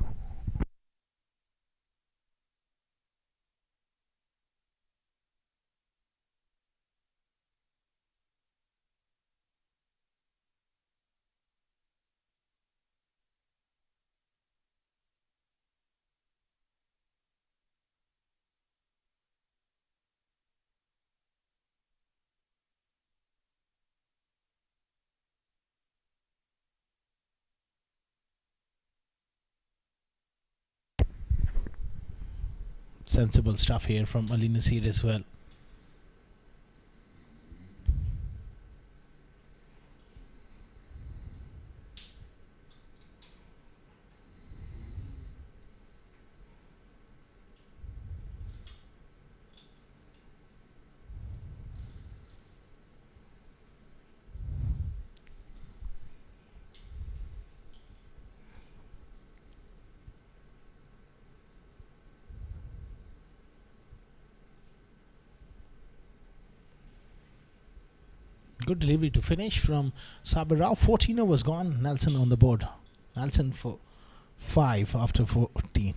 Sensible stuff here from Ali Nasir as well. Good delivery to finish from Sabir Rao. 14 overs gone. Nelson on the board. Nelson for 5 after 14.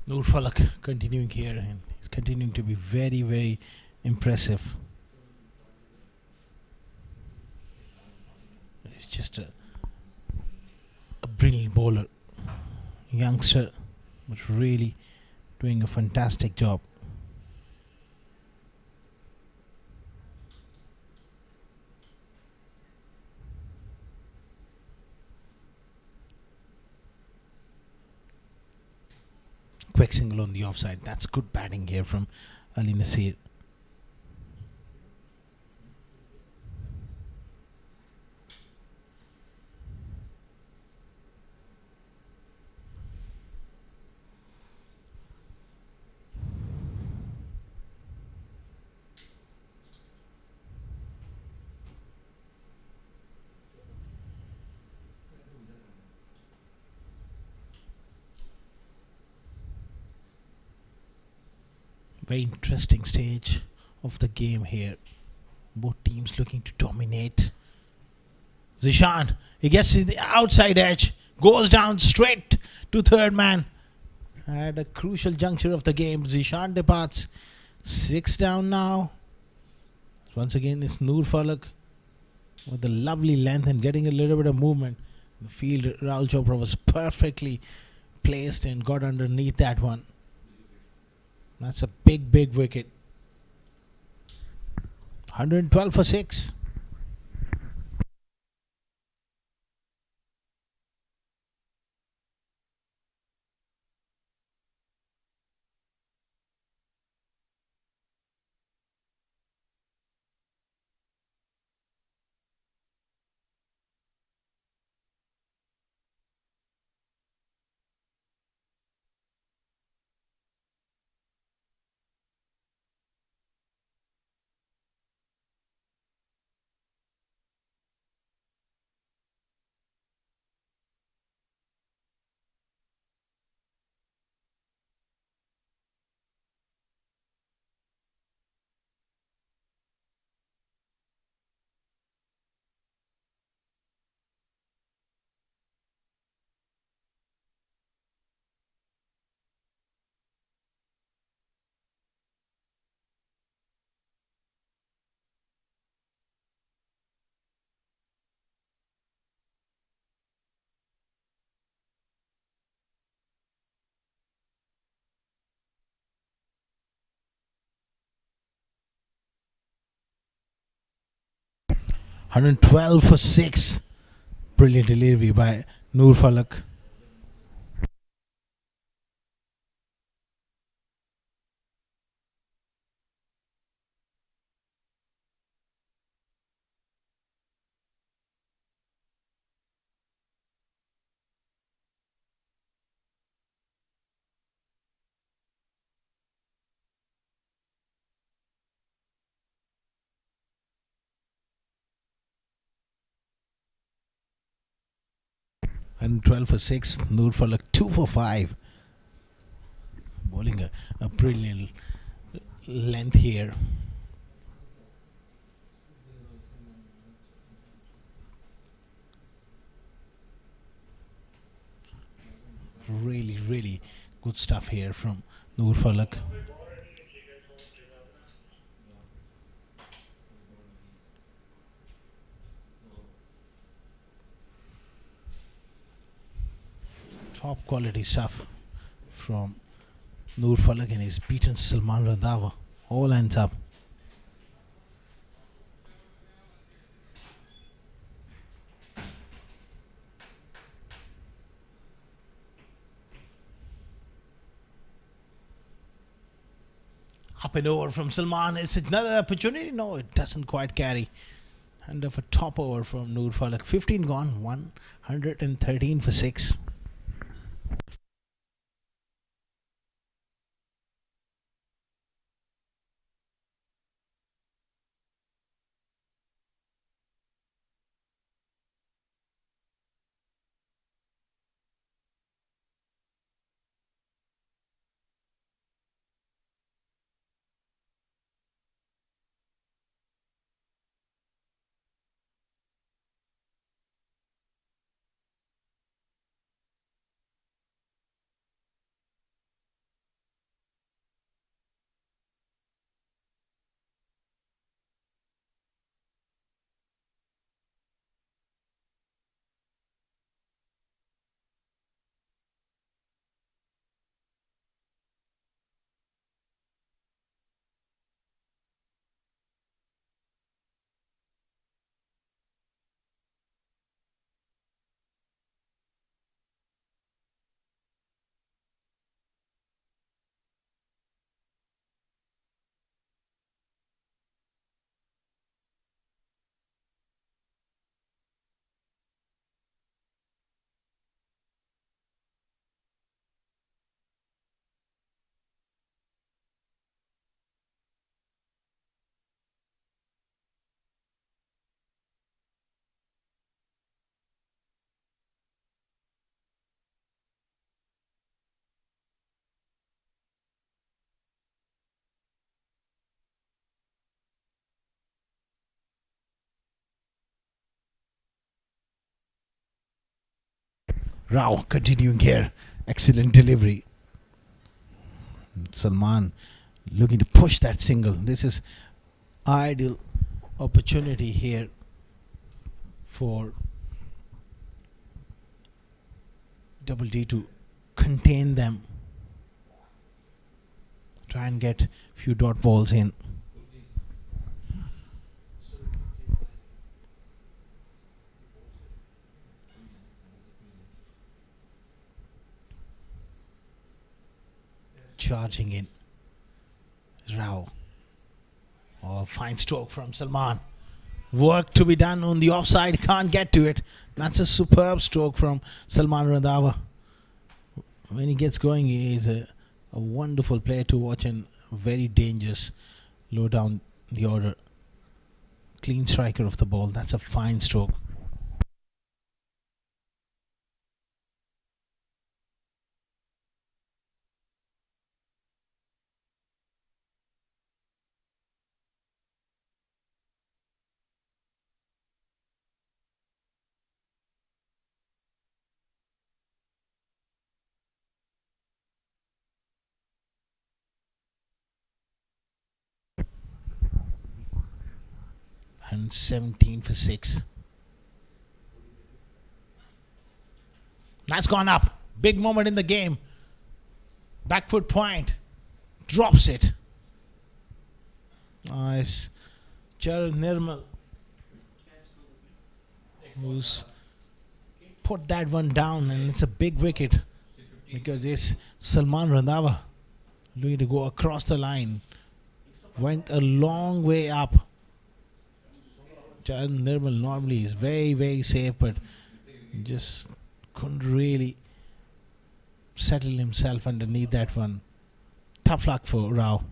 Noor Falak continuing here, and he's continuing to be very, very impressive. He's just a brilliant bowler, youngster, but really doing a fantastic job. Quick single on the offside. That's good batting here from Ali Nasir. Very interesting stage of the game here. Both teams looking to dominate. Zishan, he gets in the outside edge, goes down straight to third man. At a crucial juncture of the game, Zishan departs. 6 down now. Once again, it's Noor Falak with a lovely length and getting a little bit of movement. The field, Rahul Chopra was perfectly placed and got underneath that one. That's a big, big wicket. 112 for 6. $112 for 6. Brilliant delivery by Noor Falak. And 12 for 6. Noor Falak 2 for 5. Bowling a brilliant length here. Really good stuff here from Noor Falak. Top quality stuff from Noor Falak, and he's beaten Salman Randhawa. All ends up. Up and over from Salman. Is it another opportunity? No, it doesn't quite carry. And of a top over from Noor Falak. 15 gone. 113 for 6. Rao continuing here. Excellent delivery. Salman looking to push that single. This is ideal opportunity here for Double D to contain them. Try and get few dot balls in. charging in. Rao. Oh, fine stroke from Salman. Work to be done on the offside. Can't get to it. That's a superb stroke from Salman Randhawa. When he gets going, he is a wonderful player to watch and very dangerous. Low down the order. Clean striker of the ball. That's a fine stroke. And 17 for 6. That's gone up. Big moment in the game. Back foot point. Drops it. Nice. Charan Nirmal, who's put that one down, and it's a big wicket because it's Salman Randhawa looking to go across the line. Went a long way up. Charan Nirmal normally is very, very safe, but just couldn't really settle himself underneath that one. Tough luck for Rao.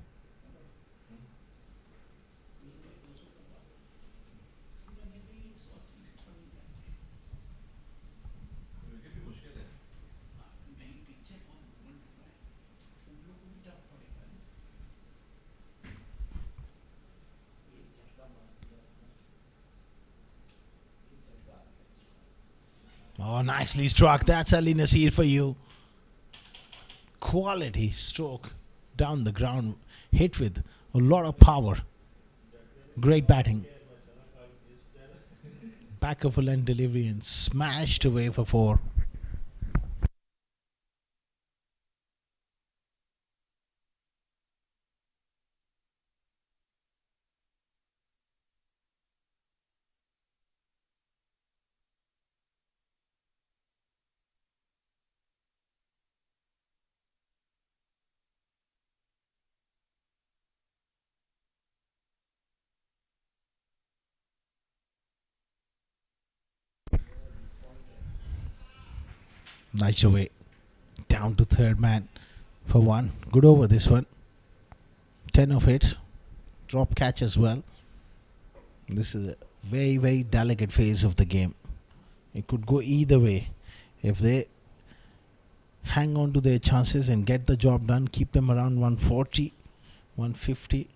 Oh, nicely struck. That's Ali Nasir for you. Quality stroke down the ground. Hit with a lot of power. Great batting. Back of a length delivery and smashed away for 4. Nice away. Down to third man for 1. Good over this one. 10 of it. Drop catch as well. This is a very, very delicate phase of the game. It could go either way. If they hang on to their chances and get the job done, keep them around 140, 150,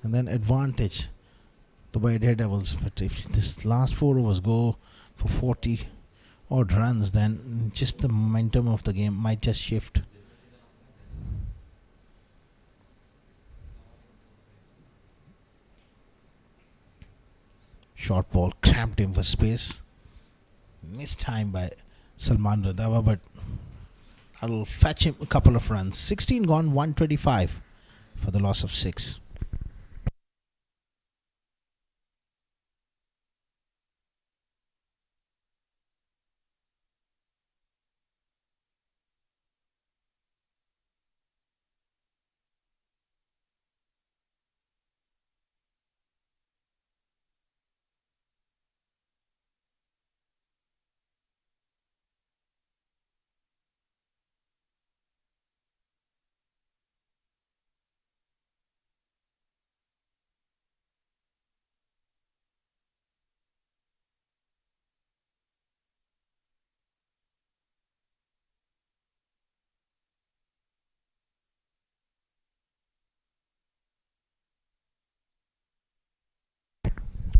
and then advantage the White Devils. But if this last 4 overs go for 40 odd runs, then just the momentum of the game might just shift. Short ball cramped him for space. Missed time by Salman Randhawa, but that'll fetch him a couple of runs. 16 gone, 125 for the loss of 6.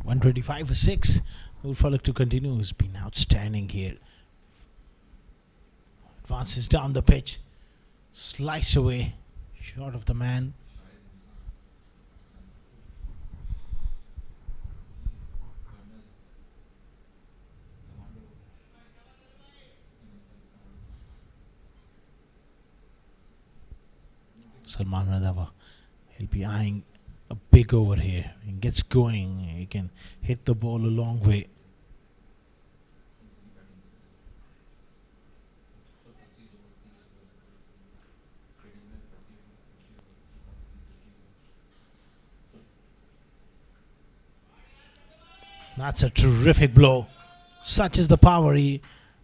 .125 for 6. Ulfaluk to continue. Has been outstanding here. Advances down the pitch. Slice away. Short of the man. Salman Randhawa. He'll be eyeing a big over here. He gets going. He can hit the ball a long way. That's a terrific blow. Such is the power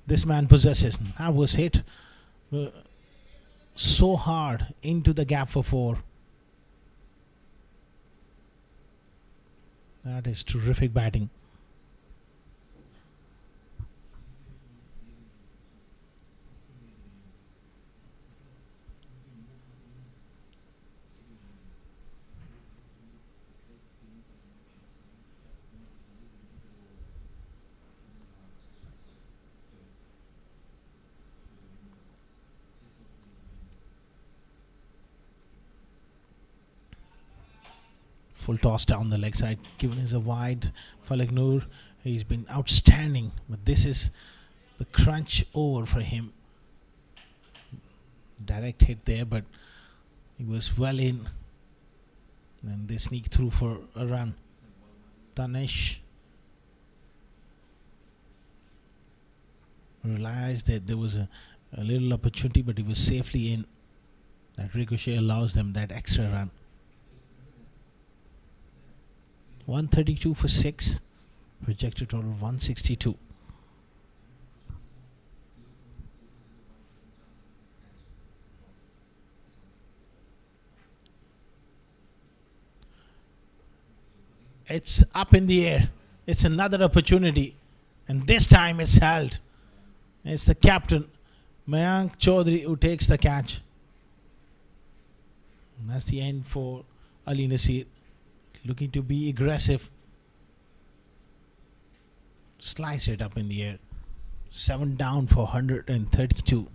this man possesses. That was hit so hard into the gap for 4. That is terrific batting. Full toss down the leg side, given as a wide. Falak Noor, he's been outstanding, but this is the crunch over for him. Direct hit there, but he was well in, and they sneak through for a run. Tanesh realized that there was a little opportunity, but he was safely in. That ricochet allows them that extra run. 132 for 6, projected total 162. It's up in the air. It's another opportunity, and this time it's held. It's the captain, Mayank Chaudhary, who takes the catch. And that's the end for Ali Nasir. Looking to be aggressive. Slice it up in the air. 7 down for 132.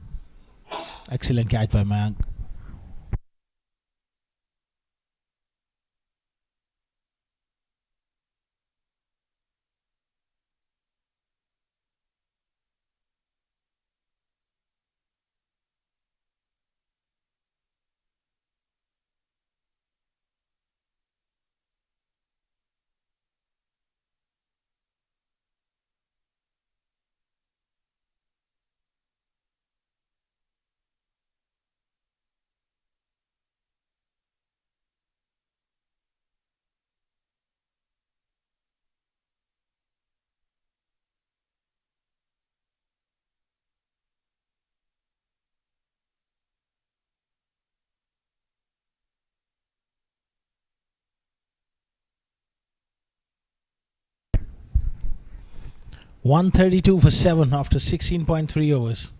Excellent catch by Mayank. $132 for 7 after 16.3 overs.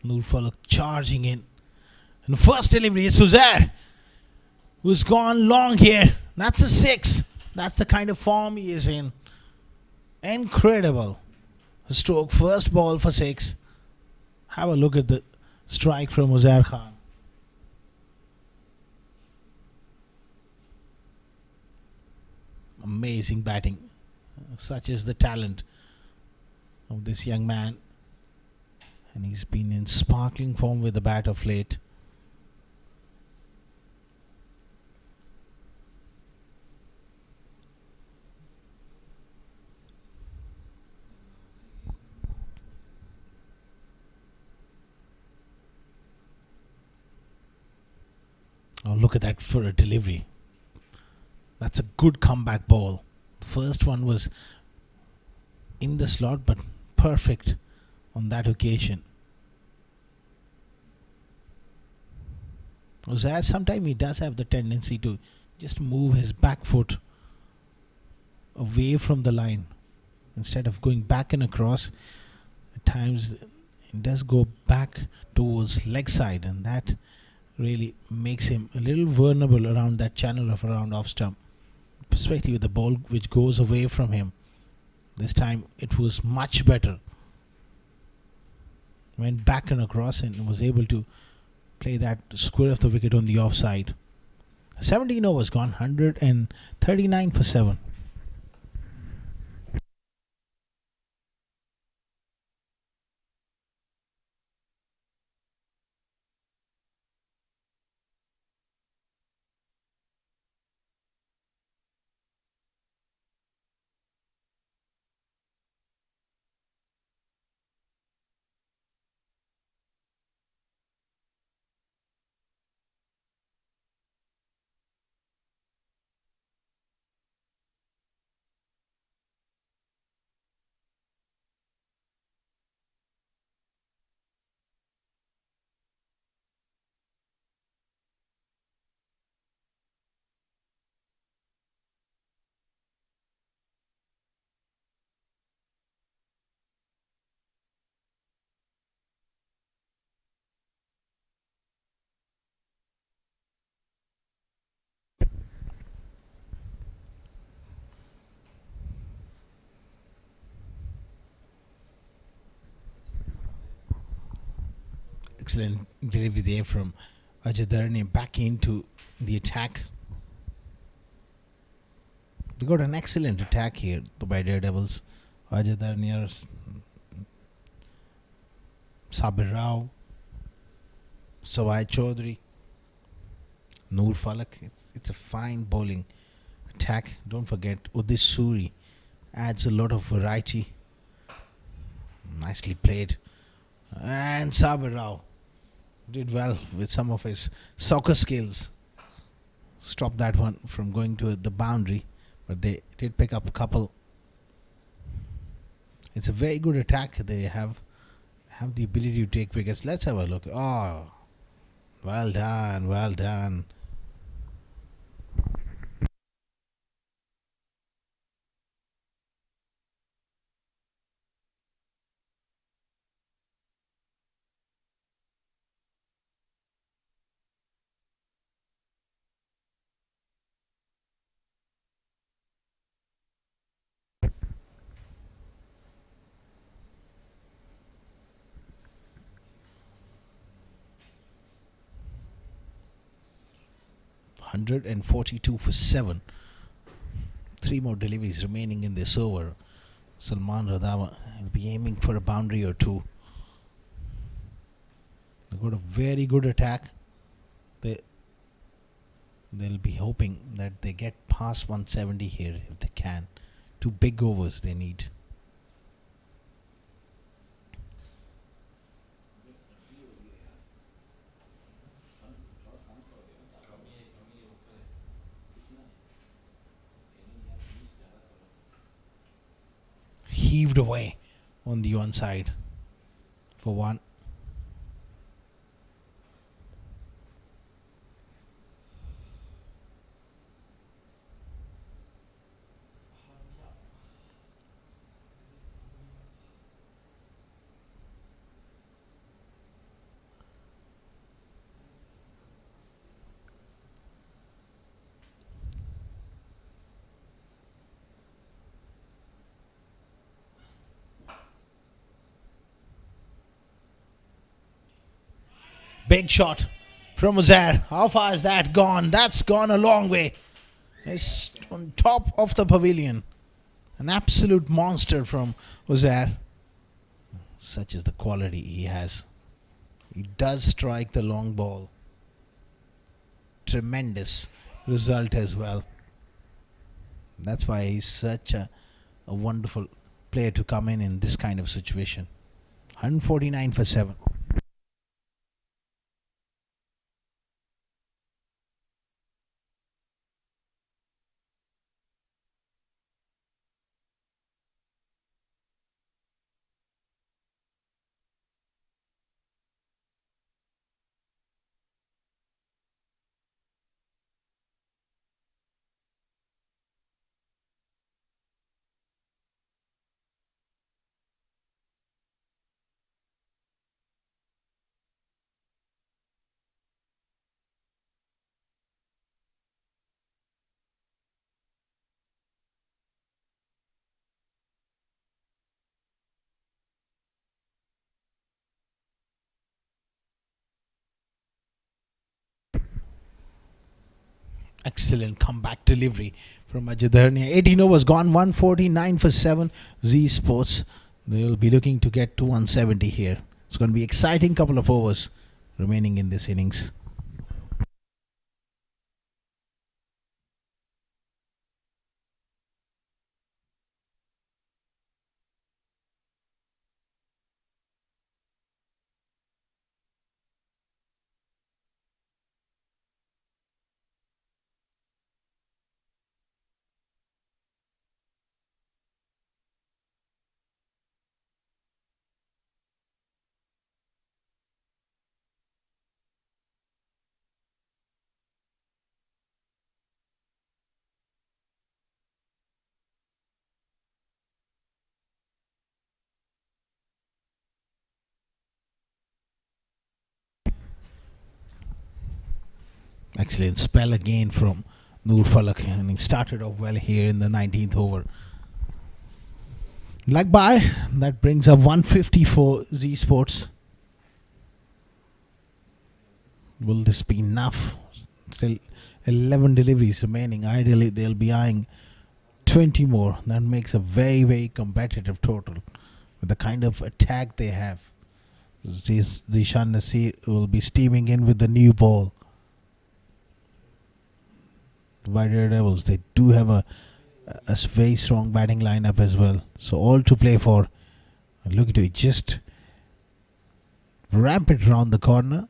Noor Falak charging in. And first delivery is Suzair, who's gone long here. That's a 6. That's the kind of form he is in. Incredible. Stroke, first ball for 6. Have a look at the strike from Uzair Khan. Amazing batting. Such is the talent of this young man. And he's been in sparkling form with the bat of late. Oh, look at that for a delivery. That's a good comeback ball. The first one was in the slot, but perfect on that occasion. Uzair, sometimes he does have the tendency to just move his back foot away from the line instead of going back and across. At times it does go back towards leg side, and that really makes him a little vulnerable around that channel of around off stump, especially with the ball which goes away from him. This time it was much better. Went back and across and was able to play that square of the wicket on the offside. 17 overs gone, 139 for 7. Excellent delivery there from Ajay Dharani back into the attack. We got an excellent attack here by Daredevils. Ajay Dharani, Sabir Rao, Sawai Chaudhary, Noor Falak. It's a fine bowling attack. Don't forget Udis Suri adds a lot of variety. Nicely played. And Sabir Rao did well with some of his soccer skills. Stopped that one from going to the boundary, but they did pick up a couple. It's a very good attack. They have the ability to take wickets. Let's have a look. Oh, well done, well done. $142 for 7. 3 more deliveries remaining in this over. Salman Radhawa will be aiming for a boundary or 2. They've got a very good attack. They'll be hoping that they get past 170 here if they can. 2 big overs they need. Heaved away on the onside for 1. Big shot from Uzair. How far is that gone? That's gone a long way. It's on top of the pavilion. An absolute monster from Uzair. Such is the quality he has. He does strike the long ball. Tremendous result as well. That's why he's such a wonderful player to come in this kind of situation. 149 for 7. Excellent comeback delivery from Ajay Dharnia. 18 overs gone, 149 for 7. Z Sports, they will be looking to get to 170 here. It's going to be exciting couple of overs remaining in this innings. Excellent spell again from Noor Falak, and he started off well here in the 19th over. Leg by, that brings up 150 for Z Sports. Will this be enough? Still 11 deliveries remaining. Ideally, they'll be eyeing 20 more. That makes a very, very competitive total with the kind of attack they have. Zishan Nasir will be steaming in with the new ball. The White Devils, they do have a very strong batting lineup as well. So all to play for. Look at it, just ramp it around the corner.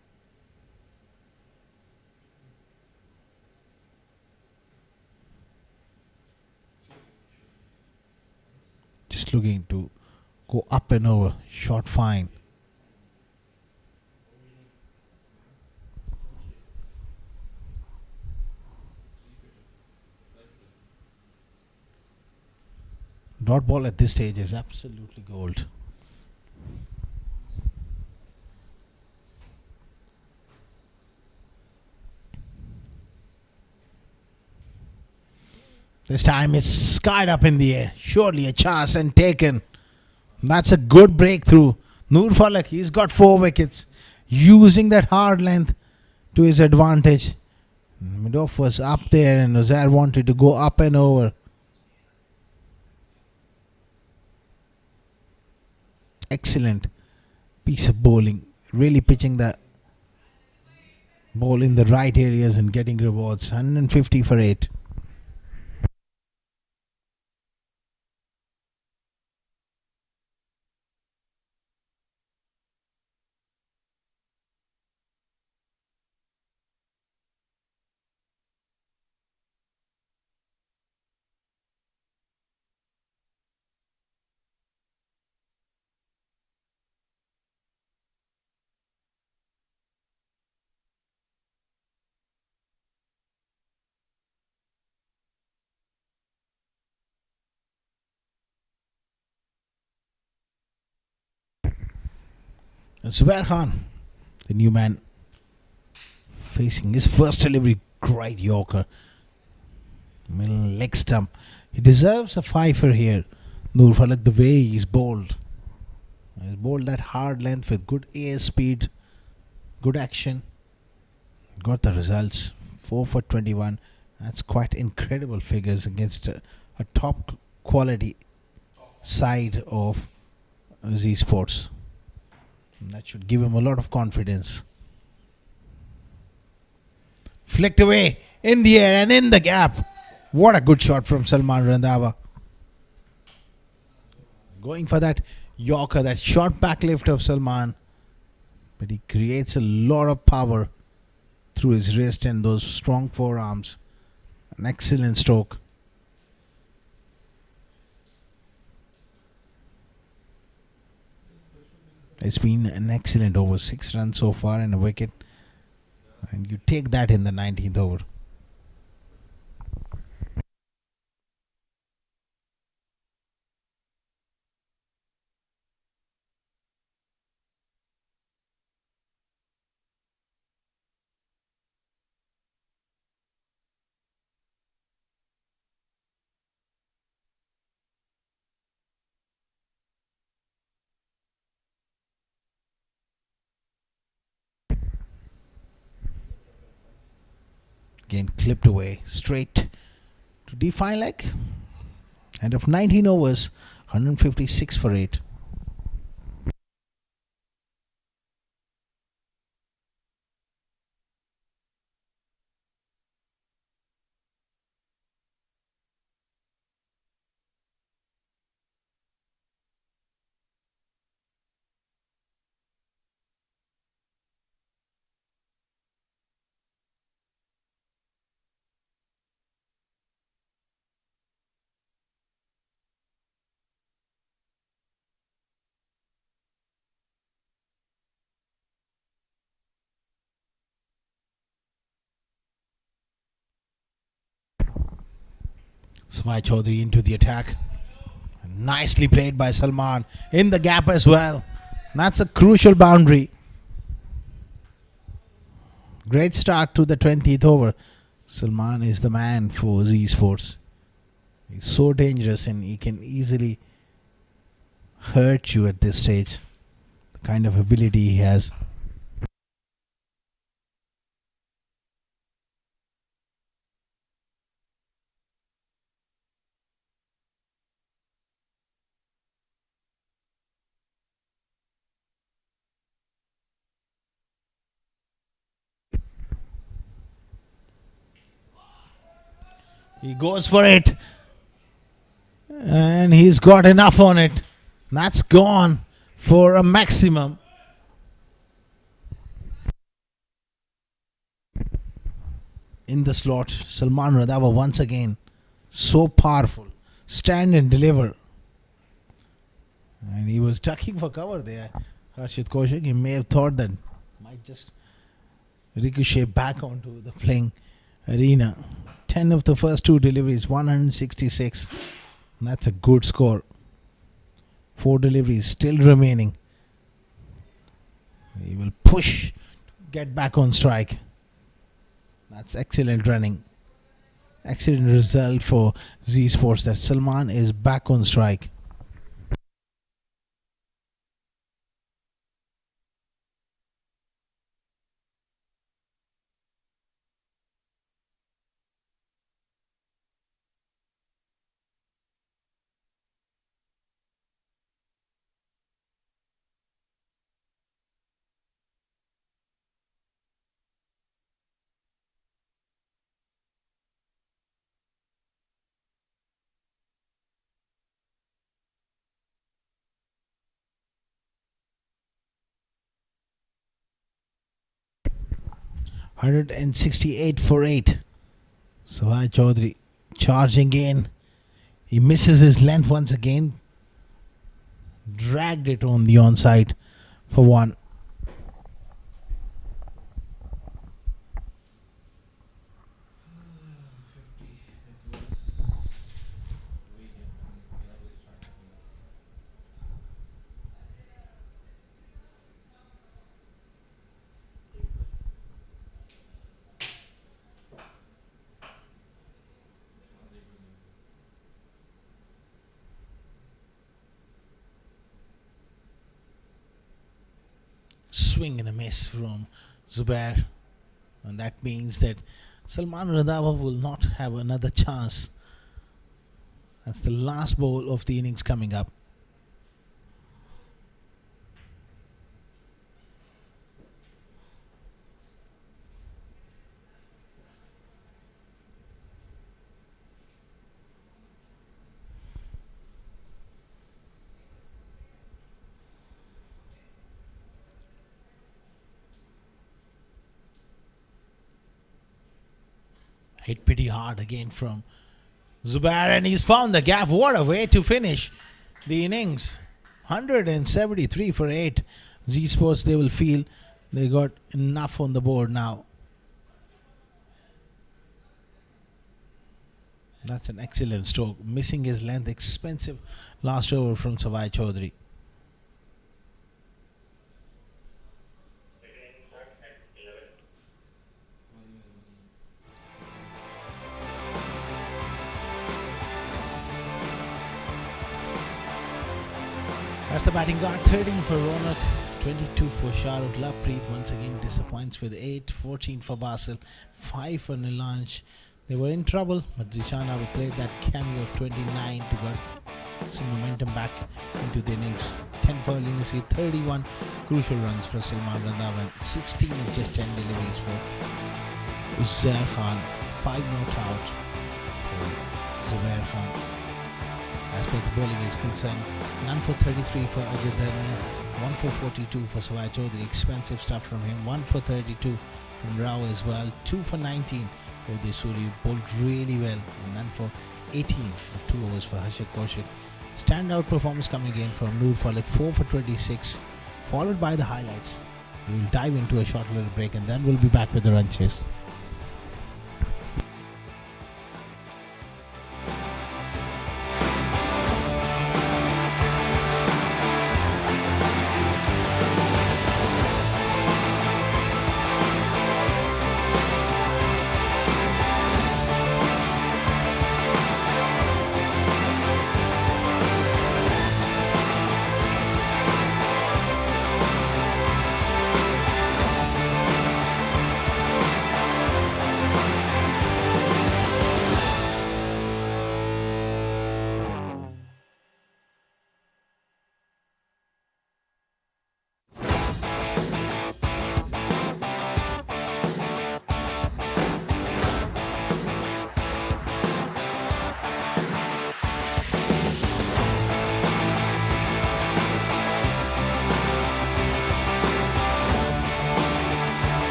Just looking to go up and over. Shot fine. Dot ball at this stage is absolutely gold. This time it's skied up in the air. Surely a chance and taken. That's a good breakthrough. Noor Falak, he's got 4 wickets. Using that hard length to his advantage. Midoff was up there and Uzair wanted to go up and over. Excellent piece of bowling. Really pitching the ball in the right areas and getting rewards. 150 for 8. Zubair Khan, the new man, facing his first delivery. Great Yorker. Middle leg stump. He deserves a fifer here. Noor Falak, the way he's bowled. He's bowled that hard length with good air speed, good action. Got the results. 4 for 21. That's quite incredible figures against a top quality side of Z Sports. That should give him a lot of confidence. Flicked away in the air and in the gap. What a good shot from Salman Randhawa. Going for that Yorker, that short back lift of Salman. But he creates a lot of power through his wrist and those strong forearms. An excellent stroke. It's been an excellent over. 6 runs so far and a wicket. And you take that in the 19th over. Again clipped away straight to define leg. End of 19 overs, 156 for 8. Svai Chaudhary into the attack. Nicely played by Salman. In the gap as well. That's a crucial boundary. Great start to the 20th over. Salman is the man for Z Sports. He's so dangerous and he can easily hurt you at this stage. The kind of ability he has. He goes for it. And he's got enough on it. That's gone for a maximum. In the slot, Salman Randhawa once again. So powerful. Stand and deliver. And he was ducking for cover there. Harshit Kaushik, he may have thought that might just ricochet back onto the playing arena. 10 of the first 2 deliveries, 166. That's a good score. 4 deliveries still remaining. He will push, get back on strike. That's excellent running. Excellent result for Z Sports that Salman is back on strike. $168 for 8. Sawai Chaudhary charging in. He misses his length once again. Dragged it on the onside for 1. Swing and a miss from Zubair, and that means that Salman Randhawa will not have another chance. That's the last ball of the innings coming up. Hit pretty hard again from Zubair, and he's found the gap. What a way to finish the innings. 173 for 8. Z Sports, they will feel they got enough on the board now. That's an excellent stroke. Missing his length. Expensive last over from Sawai Chaudhary. That's the batting guard. 13 for Ronak, 22 for Shahrukh. Lovepreet once again disappoints with 8, 14 for Basil, 5 for Nilansh. They were in trouble, but Zishana will play that cameo of 29 to get some momentum back into the innings. 10 for Lindsay, 31 crucial runs for Salman Randhawa, 16 of just 10 deliveries for Uzair Khan. 5 not out for Zubair Khan. As far as the bowling is concerned, none for 33 for Ajay Dharma, 1 for 42 for Sawai Chaudhary. Expensive stuff from him. 1 for 32 from Rao as well. 2 for 19 for Desuri. Bowled really well. And none for 18 of 2 overs for Harshit Kaushik. Standout performance coming in from Noor Falik. 4 for 26, followed by the highlights. We will dive into a short little break and then we'll be back with the run chase.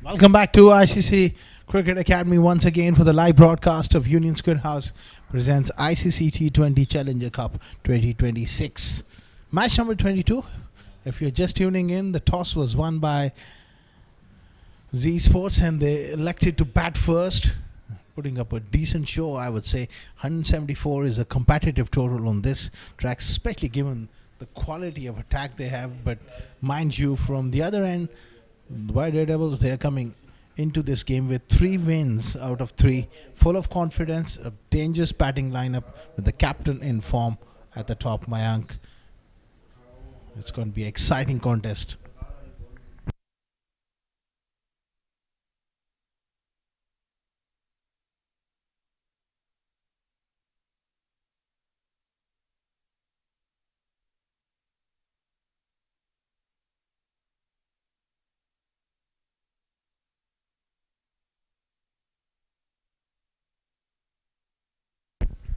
Welcome back to ICC Cricket Academy once again for the live broadcast of Union Square House presents ICC T20 Challenger Cup 2026. Match number 22. If you're just tuning in, the toss was won by Z Sports and they elected to bat first, putting up a decent show, I would say. 174 is a competitive total on this track, especially given the quality of attack they have. But mind you, from the other end, the White Devils, they are coming into this game with 3 wins out of 3, full of confidence, a dangerous batting lineup with the captain in form at the top, Mayank. It's going to be an exciting contest.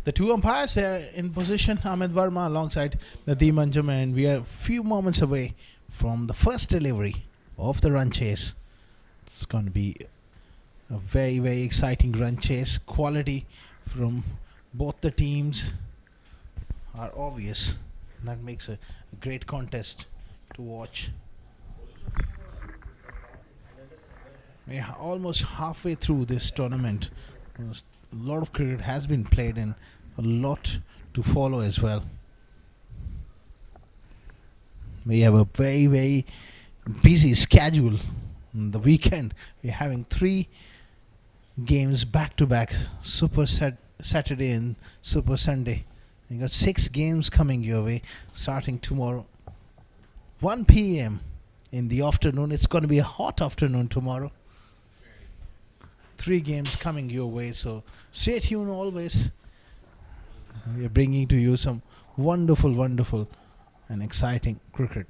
The two umpires are in position, Ahmed Verma alongside Nadeem Anjum, and we are a few moments away from the first delivery of the run chase. It's going to be a very, very exciting run chase. Quality from both the teams are obvious. That makes a great contest to watch. We are almost halfway through this tournament. A lot of cricket has been played and a lot to follow as well. We have a very, very busy schedule on the weekend. We're having 3 games back to back, Saturday and Super Sunday. You got 6 games coming your way starting tomorrow 1 p.m. in the afternoon. It's going to be a hot afternoon tomorrow. 3 games coming your way, so stay tuned always. We are bringing to you some wonderful and exciting cricket.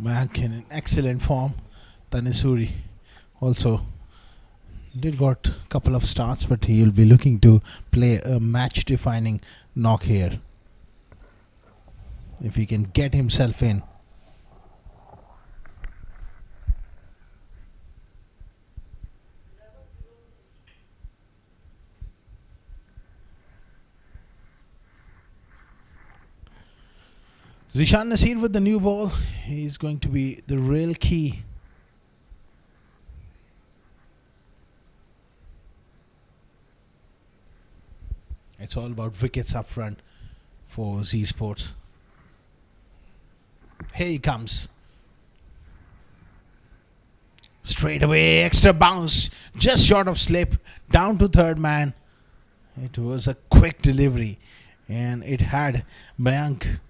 Mayank in excellent form. Tanisuri also did got a couple of starts, but he will be looking to play a match-defining knock here if he can get himself in. Zishan Nasir with the new ball. He's going to be the real key. It's all about wickets up front for Z Sports. Here he comes. Straight away, extra bounce, just short of slip, down to third man. It was a quick delivery and it had Mayank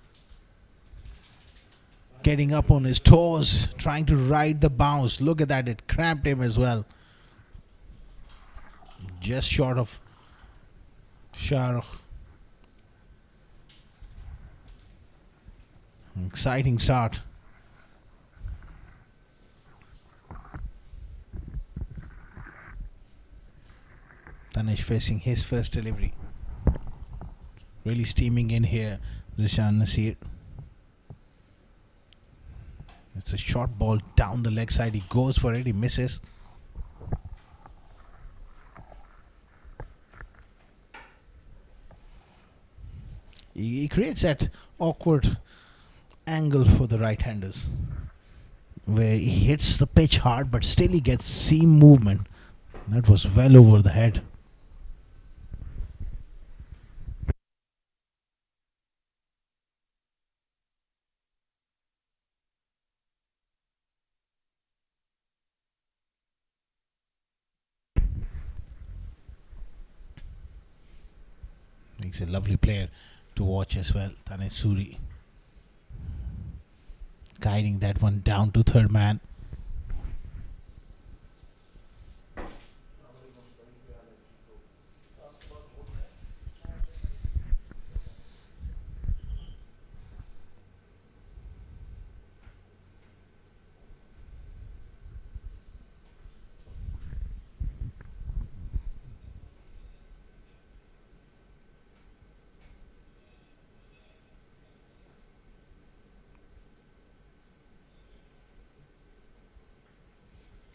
getting up on his toes, trying to ride the bounce. Look at that, it cramped him as well. Just short of Shahrukh. Exciting start. Tanesh facing his first delivery. Really steaming in here, Zishan Nasir. It's a short ball down the leg side. He goes for it. He misses. He creates that awkward angle for the right-handers where he hits the pitch hard but still he gets seam movement. That was well over the head. He's a lovely player to watch as well. Tanesuri guiding that one down to third man.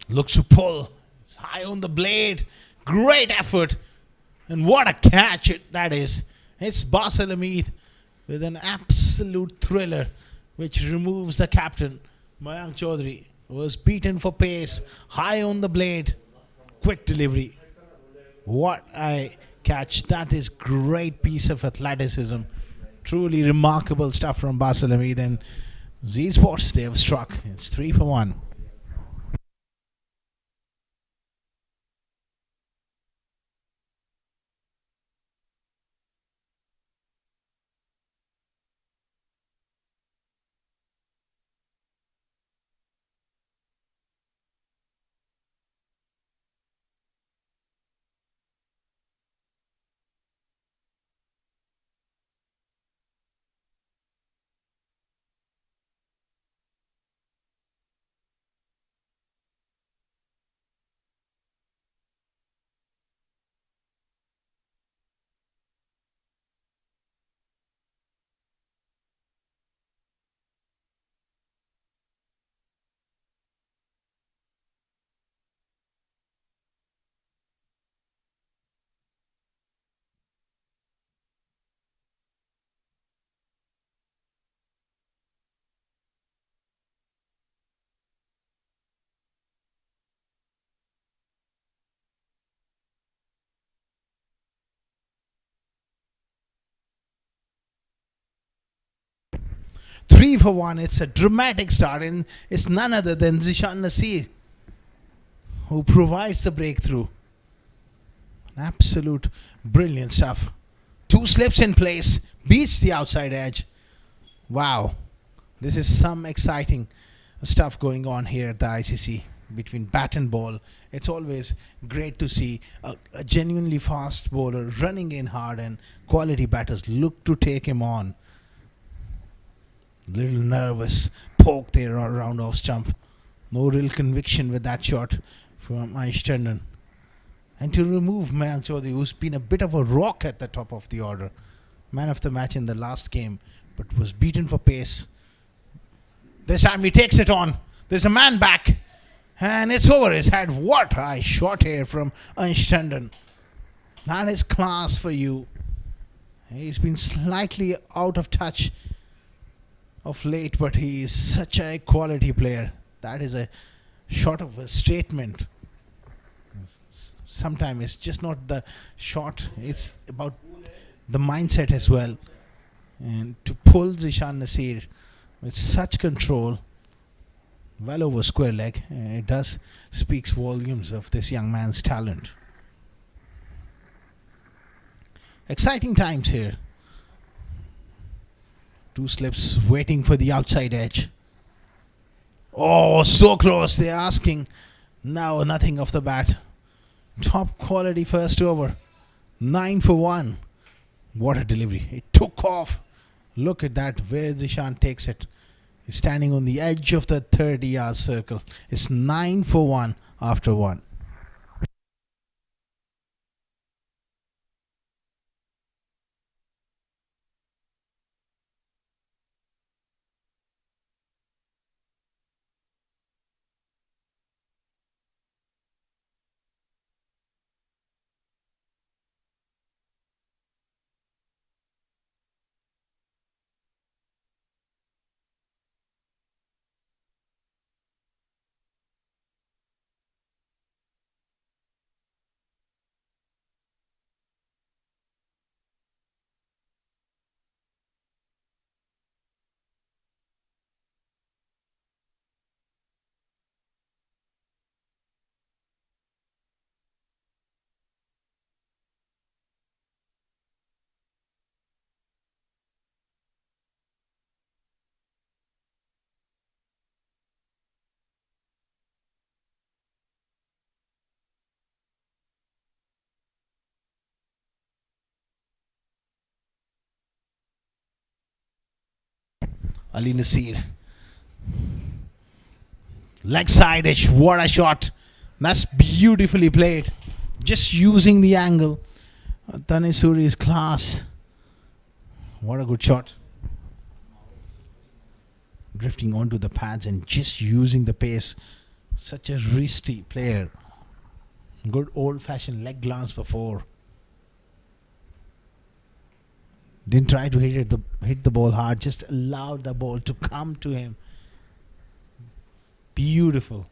Looks to pull. It's high on the blade. Great effort. And what a catch that is. It's Basel Hamid with an absolute thriller which removes the captain. Mayank Chaudhary was beaten for pace. High on the blade. Quick delivery. What a catch. That is great piece of athleticism. Truly remarkable stuff from Basel Hamid. And Z Sports, they have struck. It's 3 for 1. 3 for 1. It's a dramatic start, and it's none other than Zishan Nasir who provides the breakthrough. Absolute brilliant stuff. 2 slips in place, beats the outside edge. Wow, this is some exciting stuff going on here at the ICC between bat and ball. It's always great to see a genuinely fast bowler running in hard, and quality batters look to take him on. Little nervous poke there around off stump. No real conviction with that shot from Aish Tandon. And to remove Mayank Chaudhary, who's been a bit of a rock at the top of the order. Man of the match in the last game, but was beaten for pace. This time he takes it on. There's a man back. And it's over his head. What a shot here from Aish Tandon. That is class for you. He's been slightly out of touch of late, but he is such a quality player. That is a shot of a statement. Sometimes it's just not the shot, it's about the mindset as well. And to pull Zishan Nasir with such control, well over square leg, it does speaks volumes of this young man's talent. Exciting times here. 2 slips waiting for the outside edge. Oh, so close. They're asking. Now nothing off the bat. Top quality first over. 9 for 1. What a delivery. It took off. Look at that. Where Zishan takes it. He's standing on the edge of the 30-yard circle. It's 9 for 1 after 1. Ali Nasir. Leg side edge. What a shot. That's beautifully played. Just using the angle. Tanesuri's class. What a good shot. Drifting onto the pads and just using the pace Such a wristy player. Good old-fashioned leg glance for 4. Didn't try to hit the ball hard, just allowed the ball to come to him. Beautiful.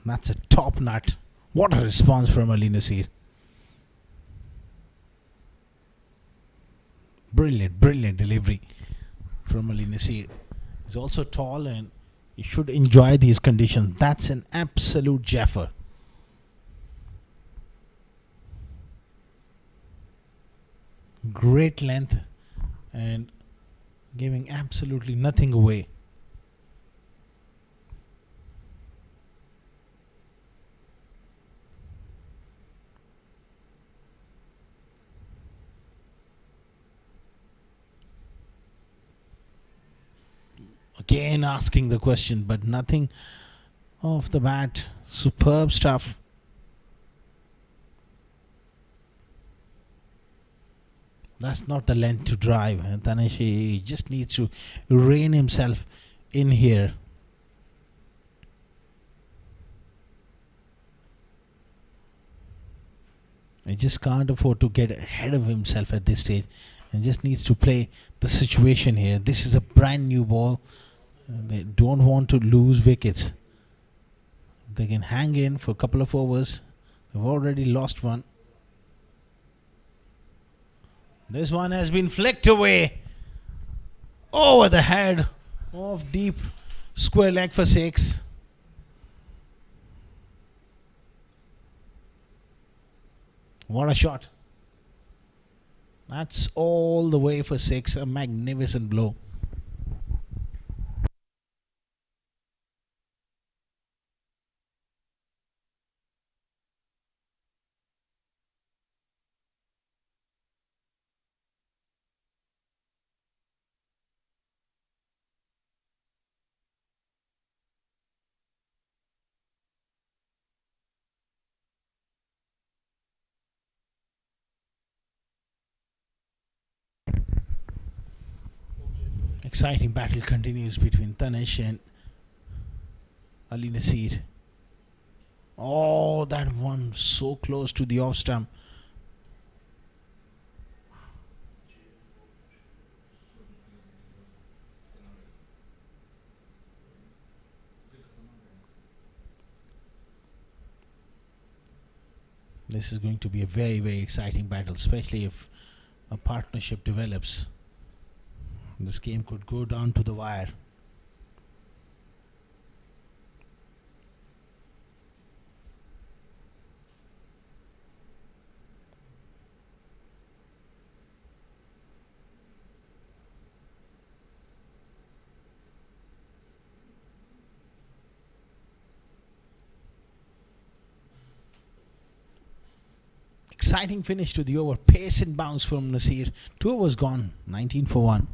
That's a top nut. What a response from Ali Nasir. Brilliant delivery from Ali Nasir. He's also tall and you should enjoy these conditions. That's an absolute jaffer. Great length and giving absolutely nothing away. Again asking the question, but nothing off the bat. Superb stuff. That's not the length to drive. Tanesh just needs to rein himself in here. He just can't afford to get ahead of himself at this stage and just needs to play the situation here. This is a brand new ball. They don't want to lose wickets. They can hang in for a couple of overs. They've already lost one. This one has been flicked away over the head of deep square leg for 6. What a shot. That's all the way for 6. A magnificent blow. Exciting battle continues between Tanesh and Ali Nasir. Oh, that one so close to the off stump. This is going to be a very exciting battle, especially if a partnership develops. This game could go down to the wire. Exciting finish to the over. Pace and bounce from Nasir. 2 overs gone. 19 for 1.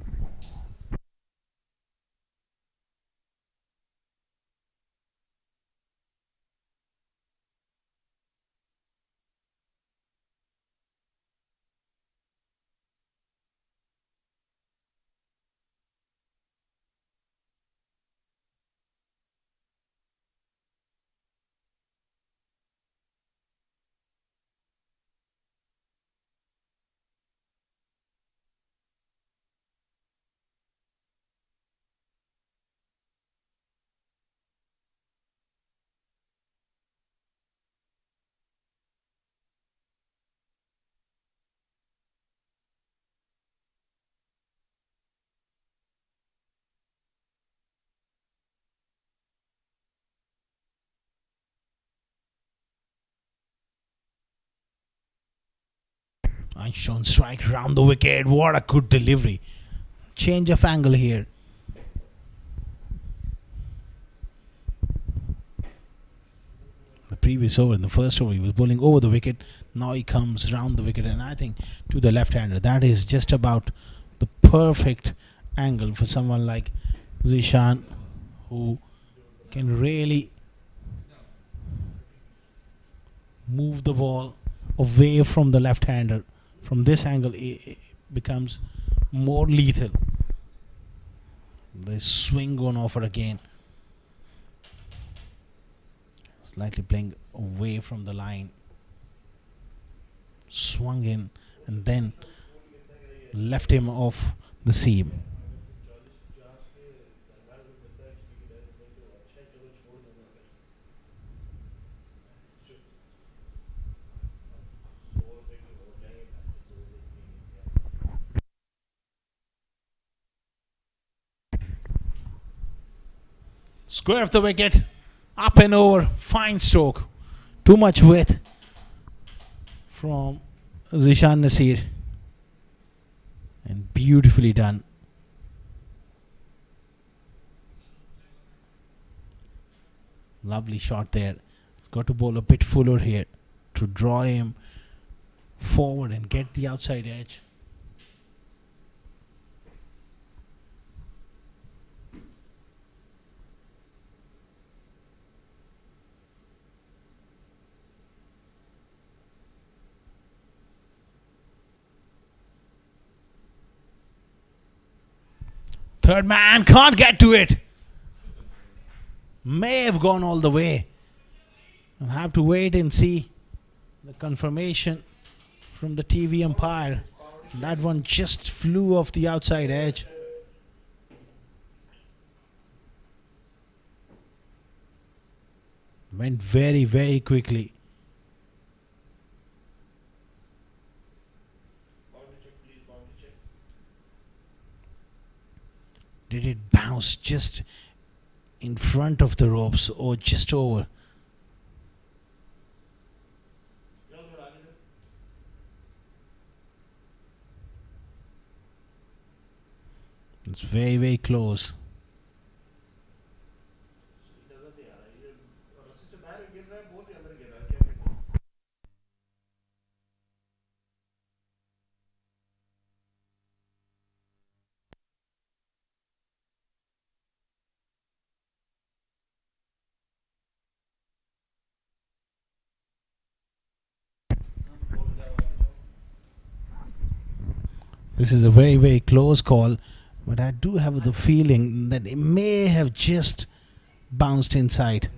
Einstein strike round the wicket. What a good delivery. Change of angle here. The previous over, in the first over, he was bowling over the wicket. Now he comes round the wicket, and I think to the left-hander. That is just about the perfect angle for someone like Zishan. who can really move the ball away from the left-hander. From this angle, it becomes more lethal. The swing on offer again. Slightly playing away from the line. Swung in and then left him off the seam. Square of the wicket, up and over, fine stroke. Too much width from Zishan Nasir. And beautifully done. Lovely shot there. He's got to bowl a bit fuller here to draw him forward and get the outside edge. Third man can't get to it. May have gone all the way. I'll have to wait and see the confirmation from the TV umpire. That one just flew off the outside edge. Went very, very quickly. Did it bounce just in front of the ropes or just over? It's very, very close. This is a very, very close call, but I do have the feeling that it may have just bounced inside.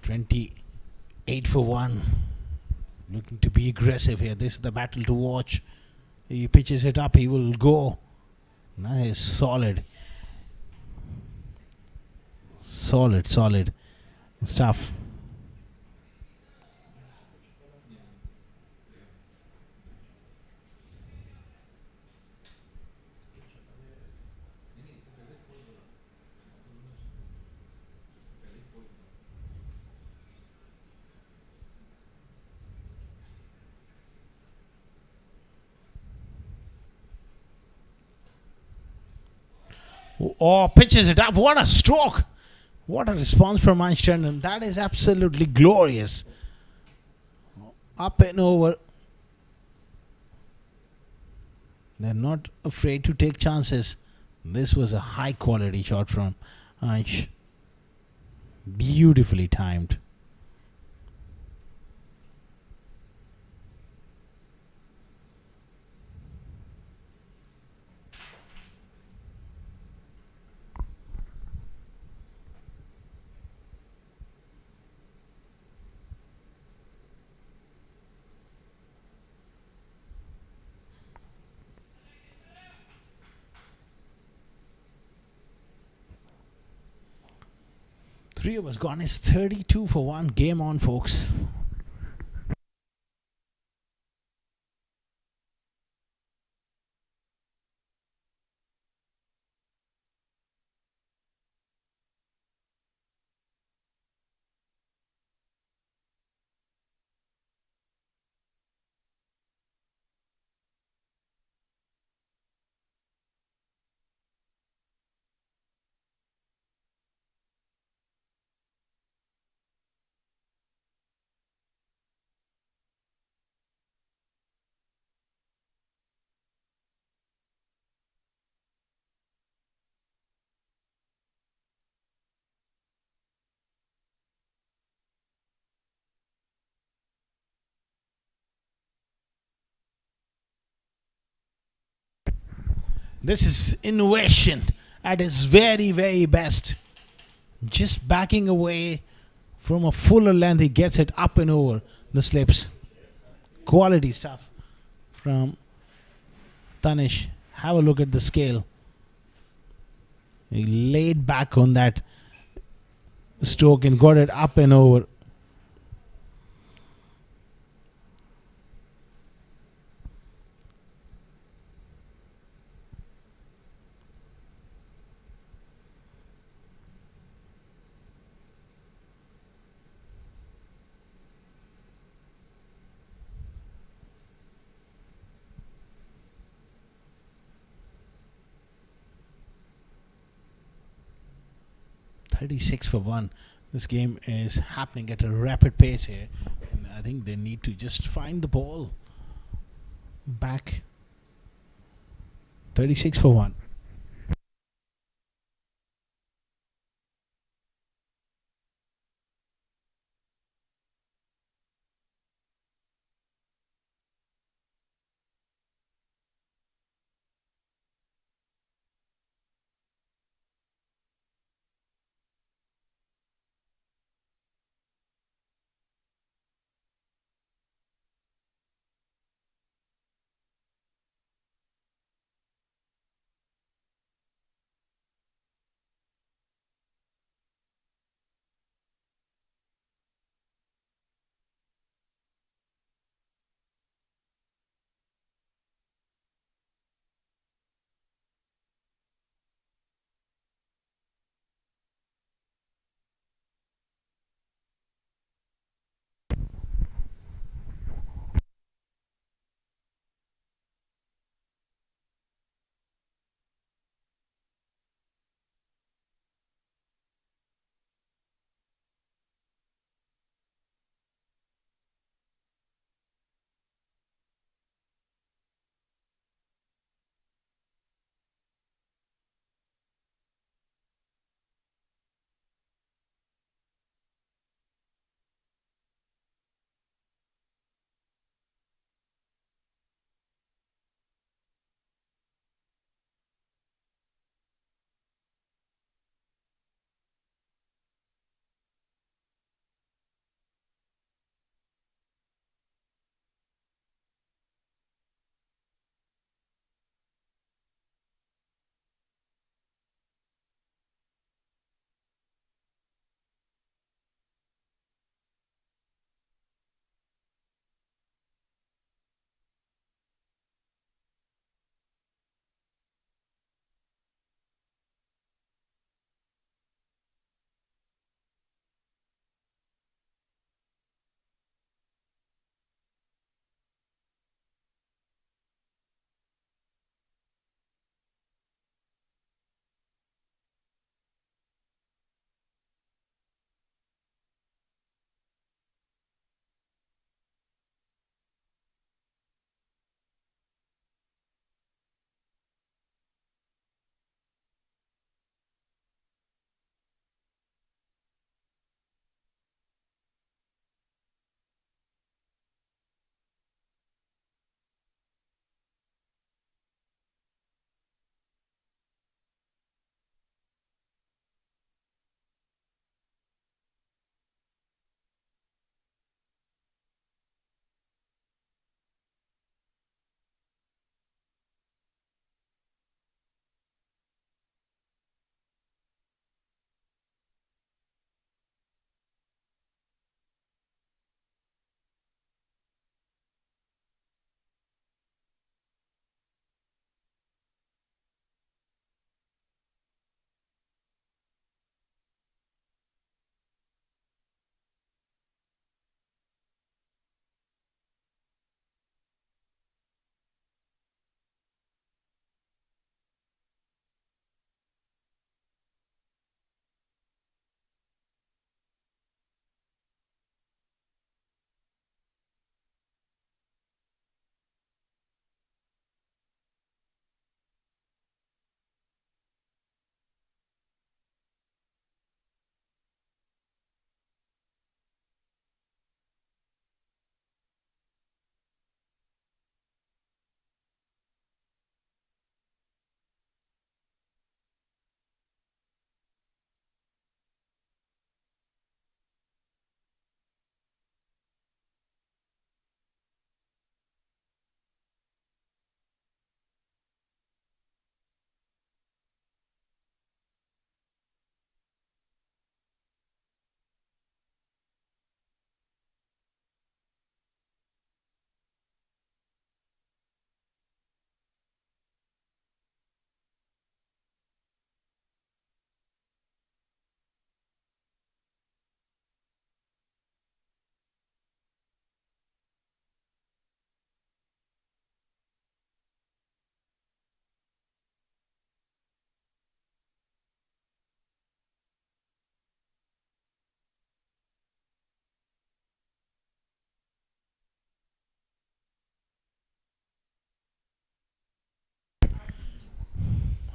$28 for 1. Looking to be aggressive here. This is the battle to watch. He pitches it up, he will go. Nice, solid. Solid stuff. Oh, pitches it up. What a stroke. What a response from Einstein. That is absolutely glorious. Up and over. They're not afraid to take chances. This was a high quality shot from Einstein. Beautifully timed. Three overs gone. It's 32 for 1. Game on, folks. This is innovation at its very, very best. Just backing away from a fuller length, he gets it up and over the slips. Quality stuff from Tanish. Have a look at the scale. He laid back on that stroke and got it up and over. "36 for 1." This game is happening at a rapid pace here. And I think they need to just find the ball back. 36 for 1.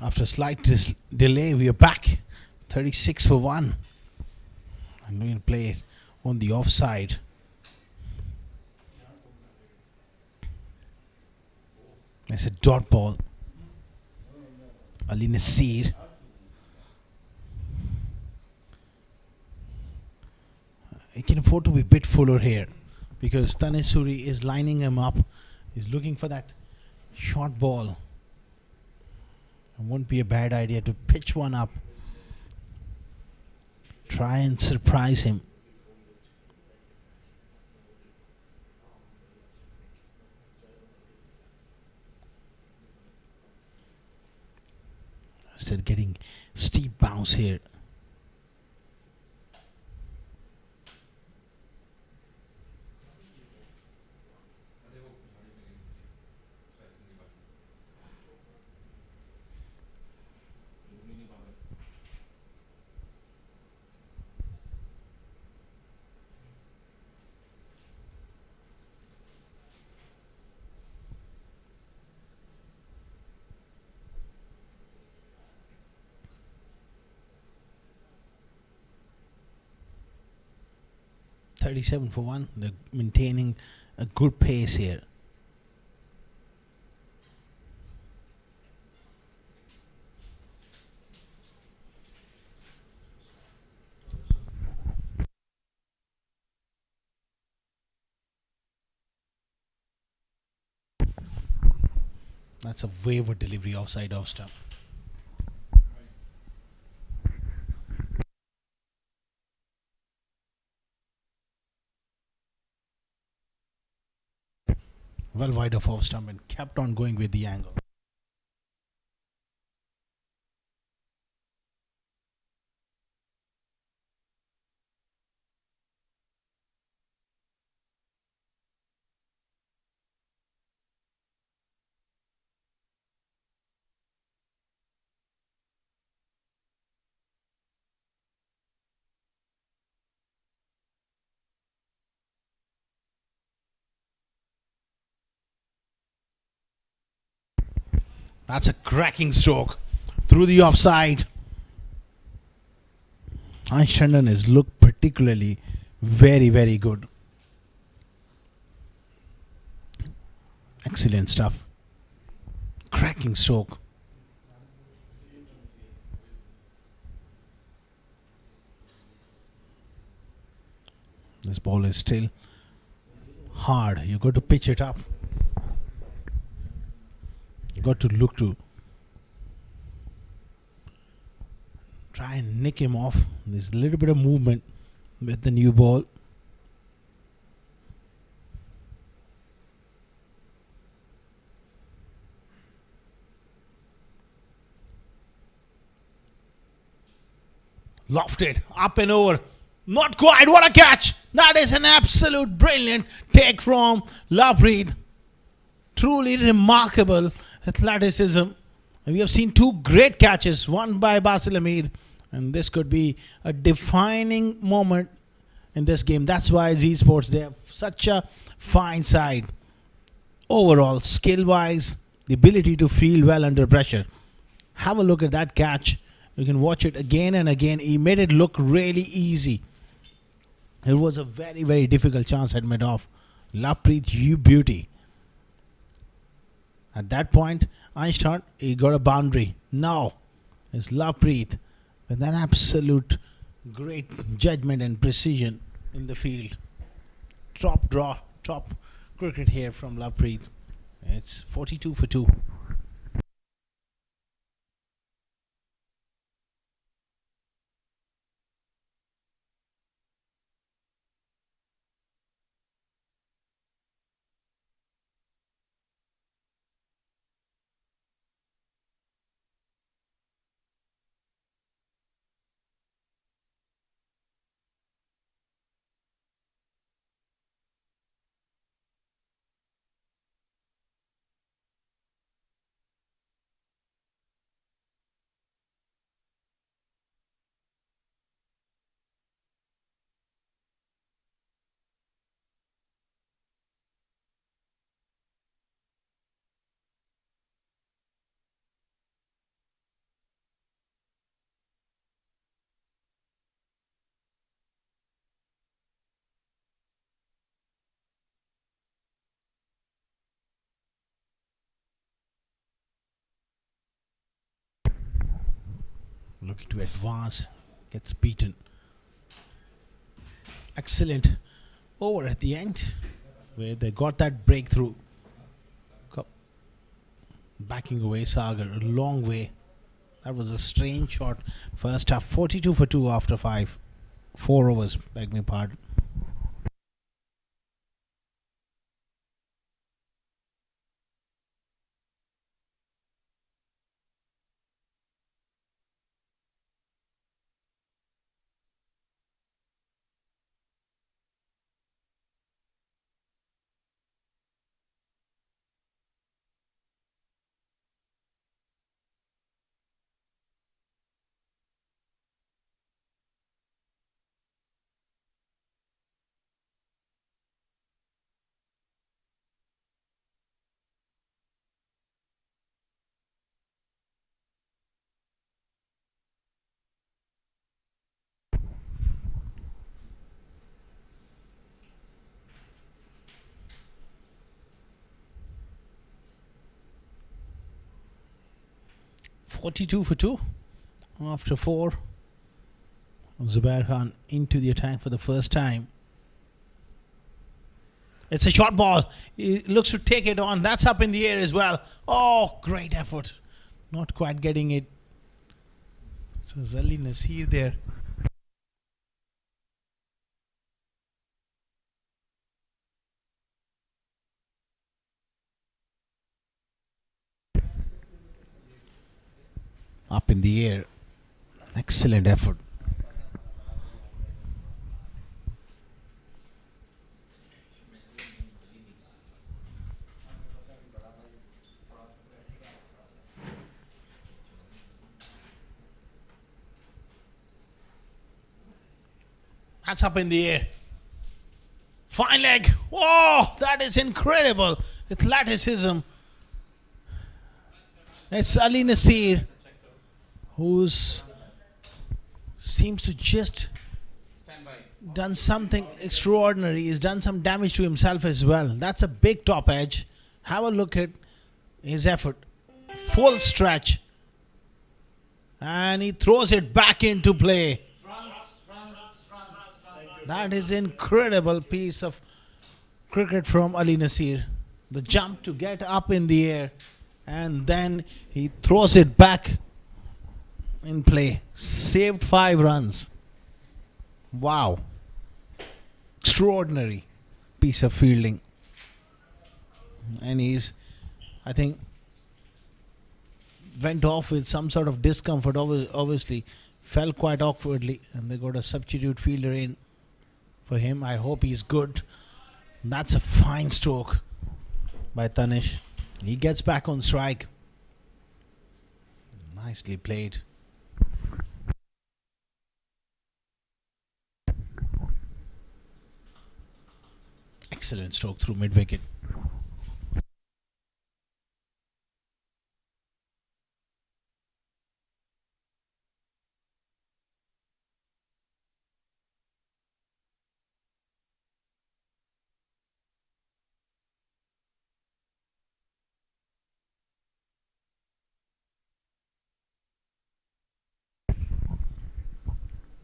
After a slight delay, we are back. 36 for 1. And we'll play it on the offside. It's a dot ball. Ali Nasir. He can afford to be a bit fuller here because Tanesuri is lining him up. He's looking for that short ball. It won't be a bad idea to pitch one up. Try and surprise him. Instead getting steep bounce here. $37 for 1. They're maintaining a good pace here. That's a wayward delivery offside off stump. Well wide of off stump and kept on going with the angle. That's a cracking stroke through the offside. Einstein has looked particularly very, very good. Excellent stuff. Cracking stroke. This ball is still hard. You got to pitch it up. You got to look to try and nick him off. There's a little bit of movement with the new ball. Lofted up and over. Not quite. What a catch! That is an absolute brilliant take from Lovepreet. Truly remarkable athleticism. We have seen two great catches, one by Basil Hamid, and this could be a defining moment in this game. That's why Z Sports, they have such a fine side. Overall, skill-wise, the ability to feel well under pressure. Have a look at that catch. You can watch it again and again. He made it look really easy. It was a very, very difficult chance at mid-off. Lovepreet, you beauty. At that point, Einstein, he got a boundary. Now, it's Lovepreet with an absolute great judgment and precision in the field. Top draw, top cricket here from Lovepreet. It's 42 for 2. looking to advance, gets beaten. Excellent over at the end where they got that breakthrough. Backing away Sagar a long way. That was a strange shot. First half 42 for 2 after 4 overs, beg me pardon. "42 for 2 after 4. Zubair Khan into the attack for the first time. It's a short ball. He looks to take it on. That's up in the air as well. Oh, great effort. Not quite getting it. So Zali Nasir there. Up in the air. Excellent effort. That's up in the air. Fine leg. Oh, that is incredible. Athleticism. It's Ali Nasir who seems to just done something extraordinary. He's done some damage to himself as well. That's a big top edge. Have a look at his effort. Full stretch. And he throws it back into play. That is incredible piece of cricket from Ali Nasir. The jump to get up in the air and then he throws it back in play. Saved 5 runs. Wow. Extraordinary piece of fielding. And he's, I think, went off with some sort of discomfort. Obviously, fell quite awkwardly, and they got a substitute fielder in for him. I hope he's good. That's a fine stroke by Tanish. He gets back on strike. Nicely played. Excellent stroke through mid-wicket.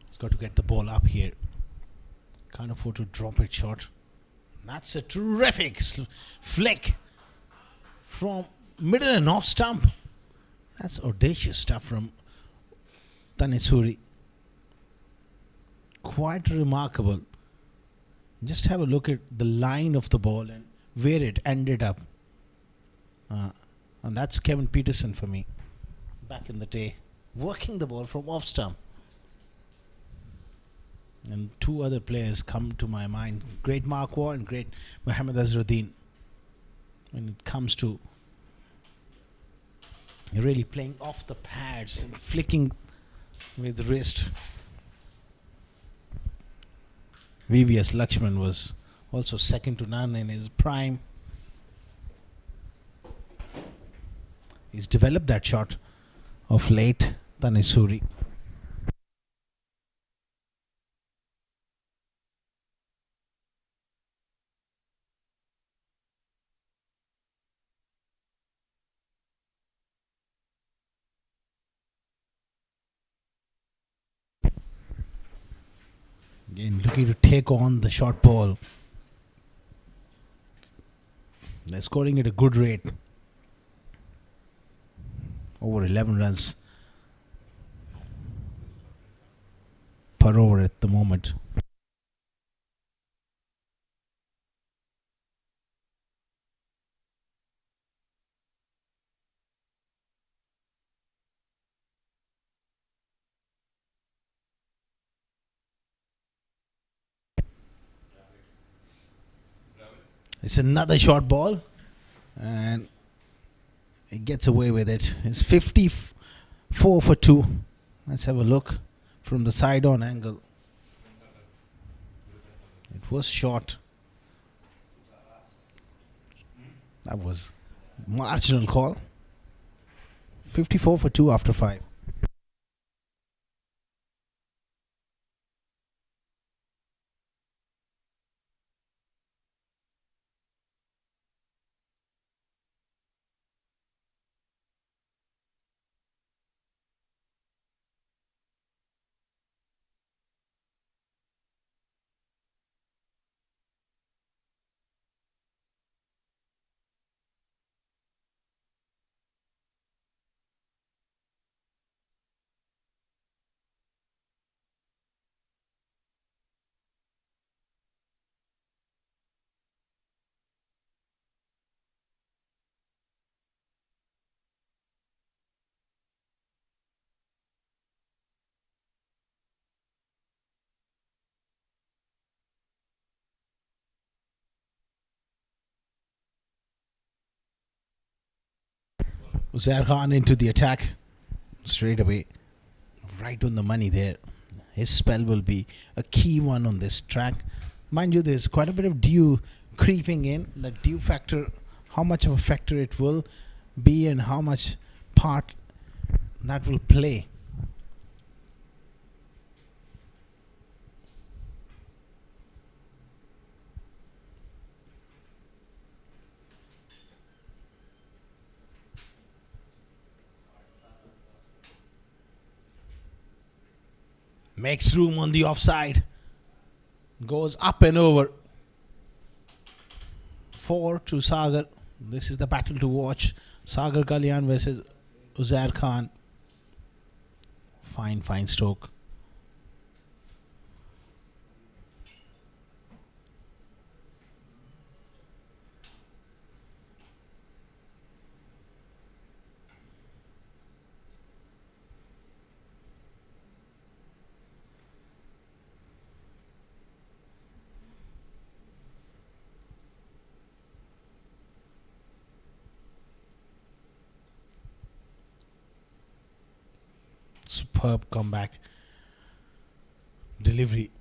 He's got to get the ball up here. Can't afford to drop it short. That's a terrific flick from middle and off stump. That's audacious stuff from Tanisuri. Quite remarkable. Just have a look at the line of the ball and where it ended up. And that's Kevin Peterson for me. Back in the day. Working the ball from off stump. And 2 other players come to my mind. Great Mark Waugh and great Mohammad Azharuddin. When it comes to really playing off the pads and flicking with wrist. VVS Lakshman was also second to none in his prime. He's developed that shot of late, Tanisuri. Again, looking to take on the short ball. They're scoring at a good rate. Over 11 runs per over at the moment. It's another short ball, and he gets away with it. It's 54 for 2. Let's have a look from the side on angle. It was short. That was marginal call. 54 for 2 after 5. Uzair Khan into the attack straight away. Right on the money there. His spell will be a key one on this track. Mind you, there's quite a bit of dew creeping in. The dew factor, how much of a factor it will be and how much part that will play. Makes room on the offside. Goes up and over. 4 to Sagar. This is the battle to watch. Sagar Kalyan versus Uzair Khan. Fine stroke. Superb comeback delivery.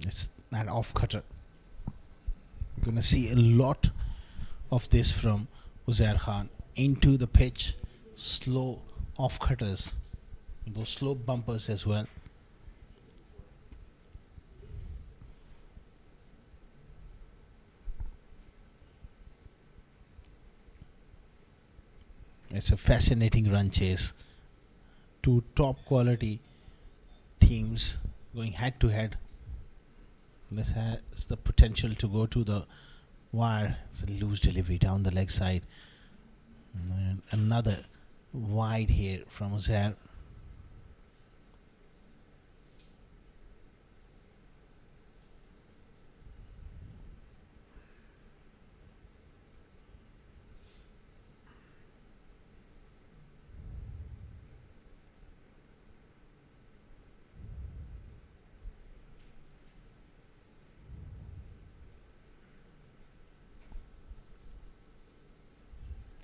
It's that off cutter. We're going to see a lot of this from Uzair Khan. Into the pitch, slow off cutters, those slow bumpers as well. It's a fascinating run chase. Two top quality teams going head to head. This has the potential to go to the wire. It's a loose delivery down the leg side. And another wide here from Uzair.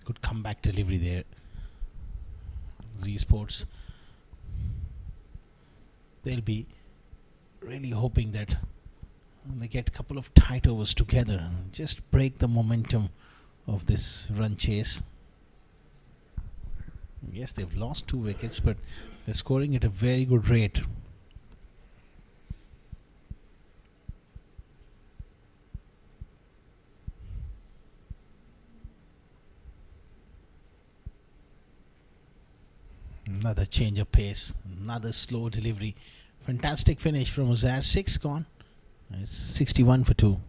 Good comeback delivery there. Z Sports, they'll be really hoping that they get a couple of tight overs together and just break the momentum of this run chase. Yes, they've lost 2 wickets, but they're scoring at a very good rate. Another change of pace, another slow delivery. Fantastic finish from Uzair. 6 gone. It's 61 for 2.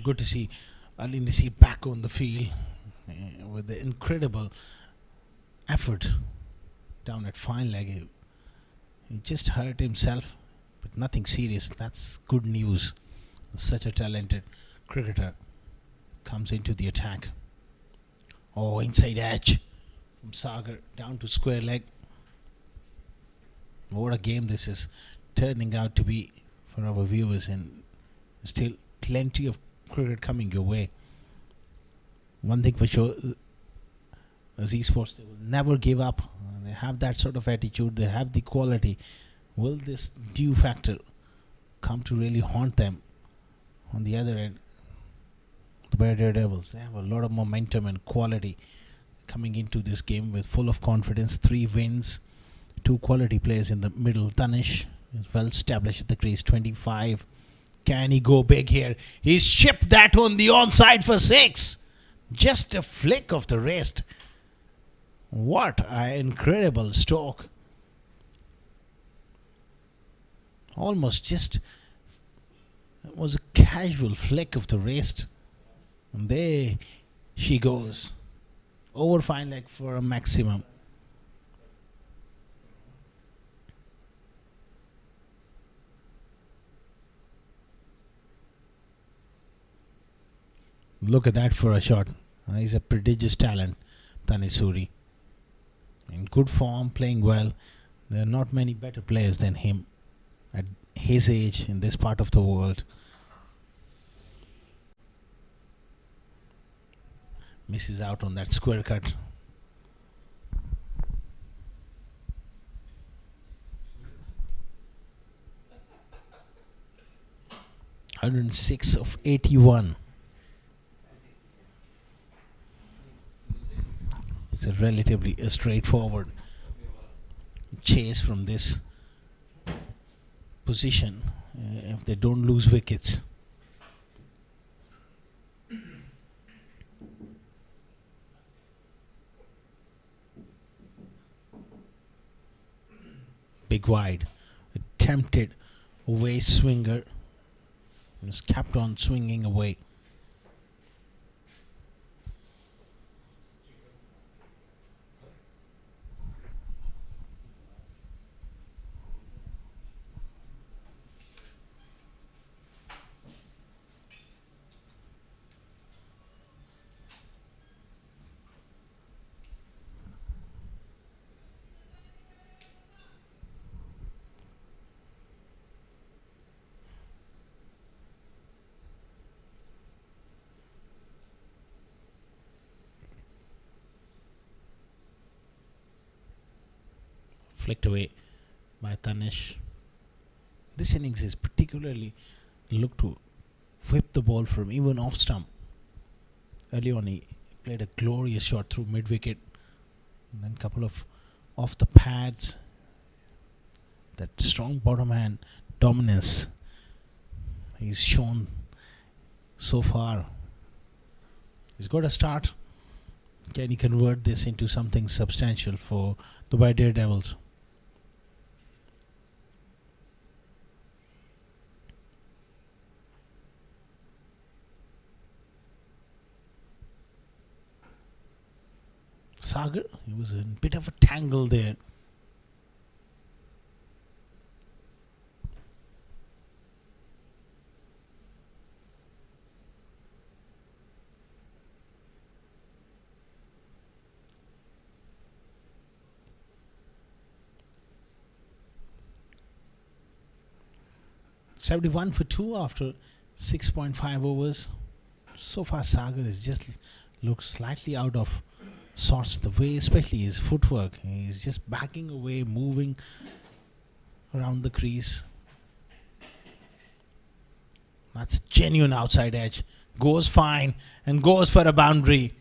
Good to see Ali Nisi back on the field with the incredible effort down at fine leg. He just hurt himself, but nothing serious. That's good news. Such a talented cricketer comes into the attack. Oh, inside edge from Sagar down to square leg. What a game this is turning out to be for our viewers, and still plenty of cricket coming your way. One thing for sure, Z Sports, they will never give up. They have that sort of attitude. They have the quality. Will this due factor come to really haunt them on the other end? The Daredevils, they have a lot of momentum and quality coming into this game with full of confidence. 3 wins, 2 quality players in the middle. Tanish is well established at the crease, 25. Can he go big here? He's chipped that on the onside for 6. Just a flick of the wrist. What an incredible stroke. Almost just, it was a casual flick of the wrist. And there she goes. Over fine leg for a maximum. Look at that for a shot. He's a prodigious talent, Tanisuri. In good form, playing well. There are not many better players than him at his age in this part of the world. Misses out on that square cut. (106 of 81). It's a relatively straightforward chase from this position if they don't lose wickets. Big wide, attempted away swinger, just kept on swinging away. Flicked away by Tanish. This innings is particularly looked to whip the ball from even off stump. Early on, he played a glorious shot through mid wicket, and then a couple of off the pads. That strong bottom hand dominance he's shown so far. He's got a start. Can he convert this into something substantial for Dubai Daredevils? Sagar, he was in a bit of a tangle there. $71 for 2 after 6.5 overs. So far, Sagar is just looks slightly out of sorts. The way, especially his footwork, he's just backing away, moving around the crease. That's a genuine outside edge. Goes fine and goes for a boundary.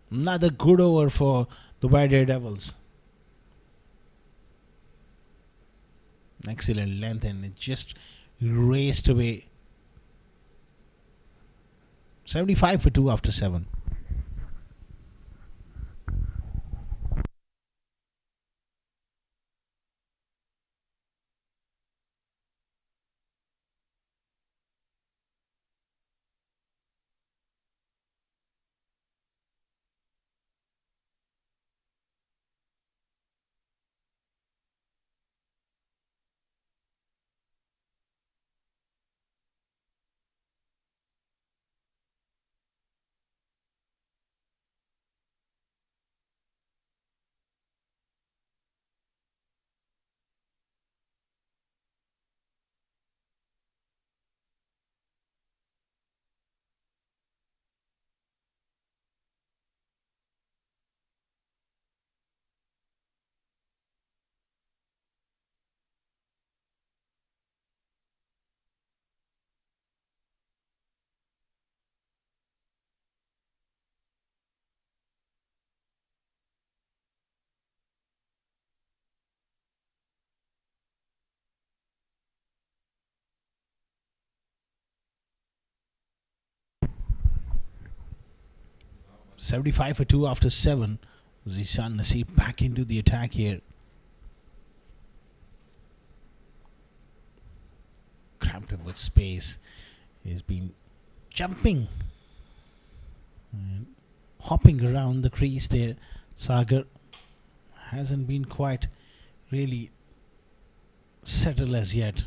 Another good over for the Dubai Daredevils. Excellent length, and it just raced away. 75 for 2 after 7. $75 for 2 after 7. Zishan Nasib back into the attack here. Cramped him with space. He's been jumping and hopping around the crease there. Sagar hasn't been quite really settled as yet.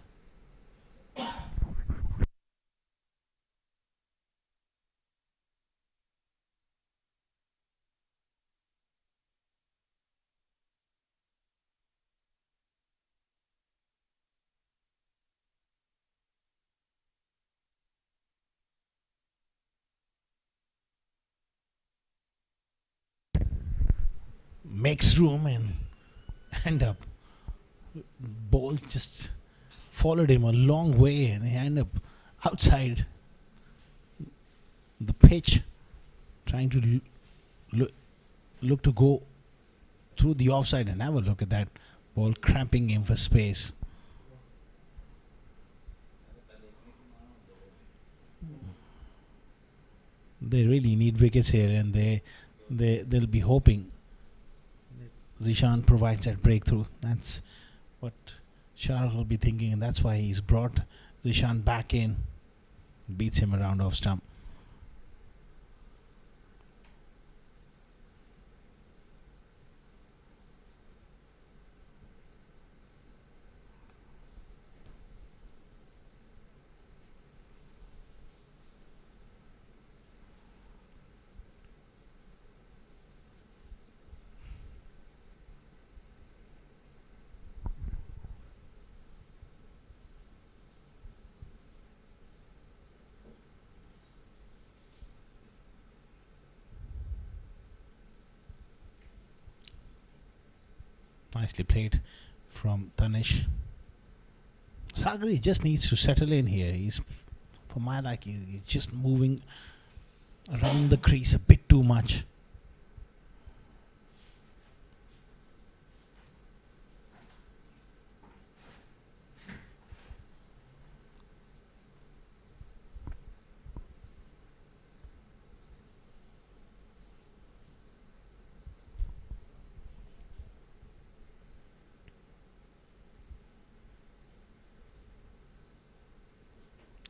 Makes room and end up ball just followed him a long way and he ended up outside the pitch, trying to look to go through the offside, and have a look at that ball cramping him for space. They really need wickets here, and they'll be hoping Zishan provides that breakthrough. That's what Shah will be thinking, and that's why he's brought Zishan back in, beats him around off stump. Nicely played from Tanish. Sagar just needs to settle in here. For my liking, he's just moving around the crease a bit too much.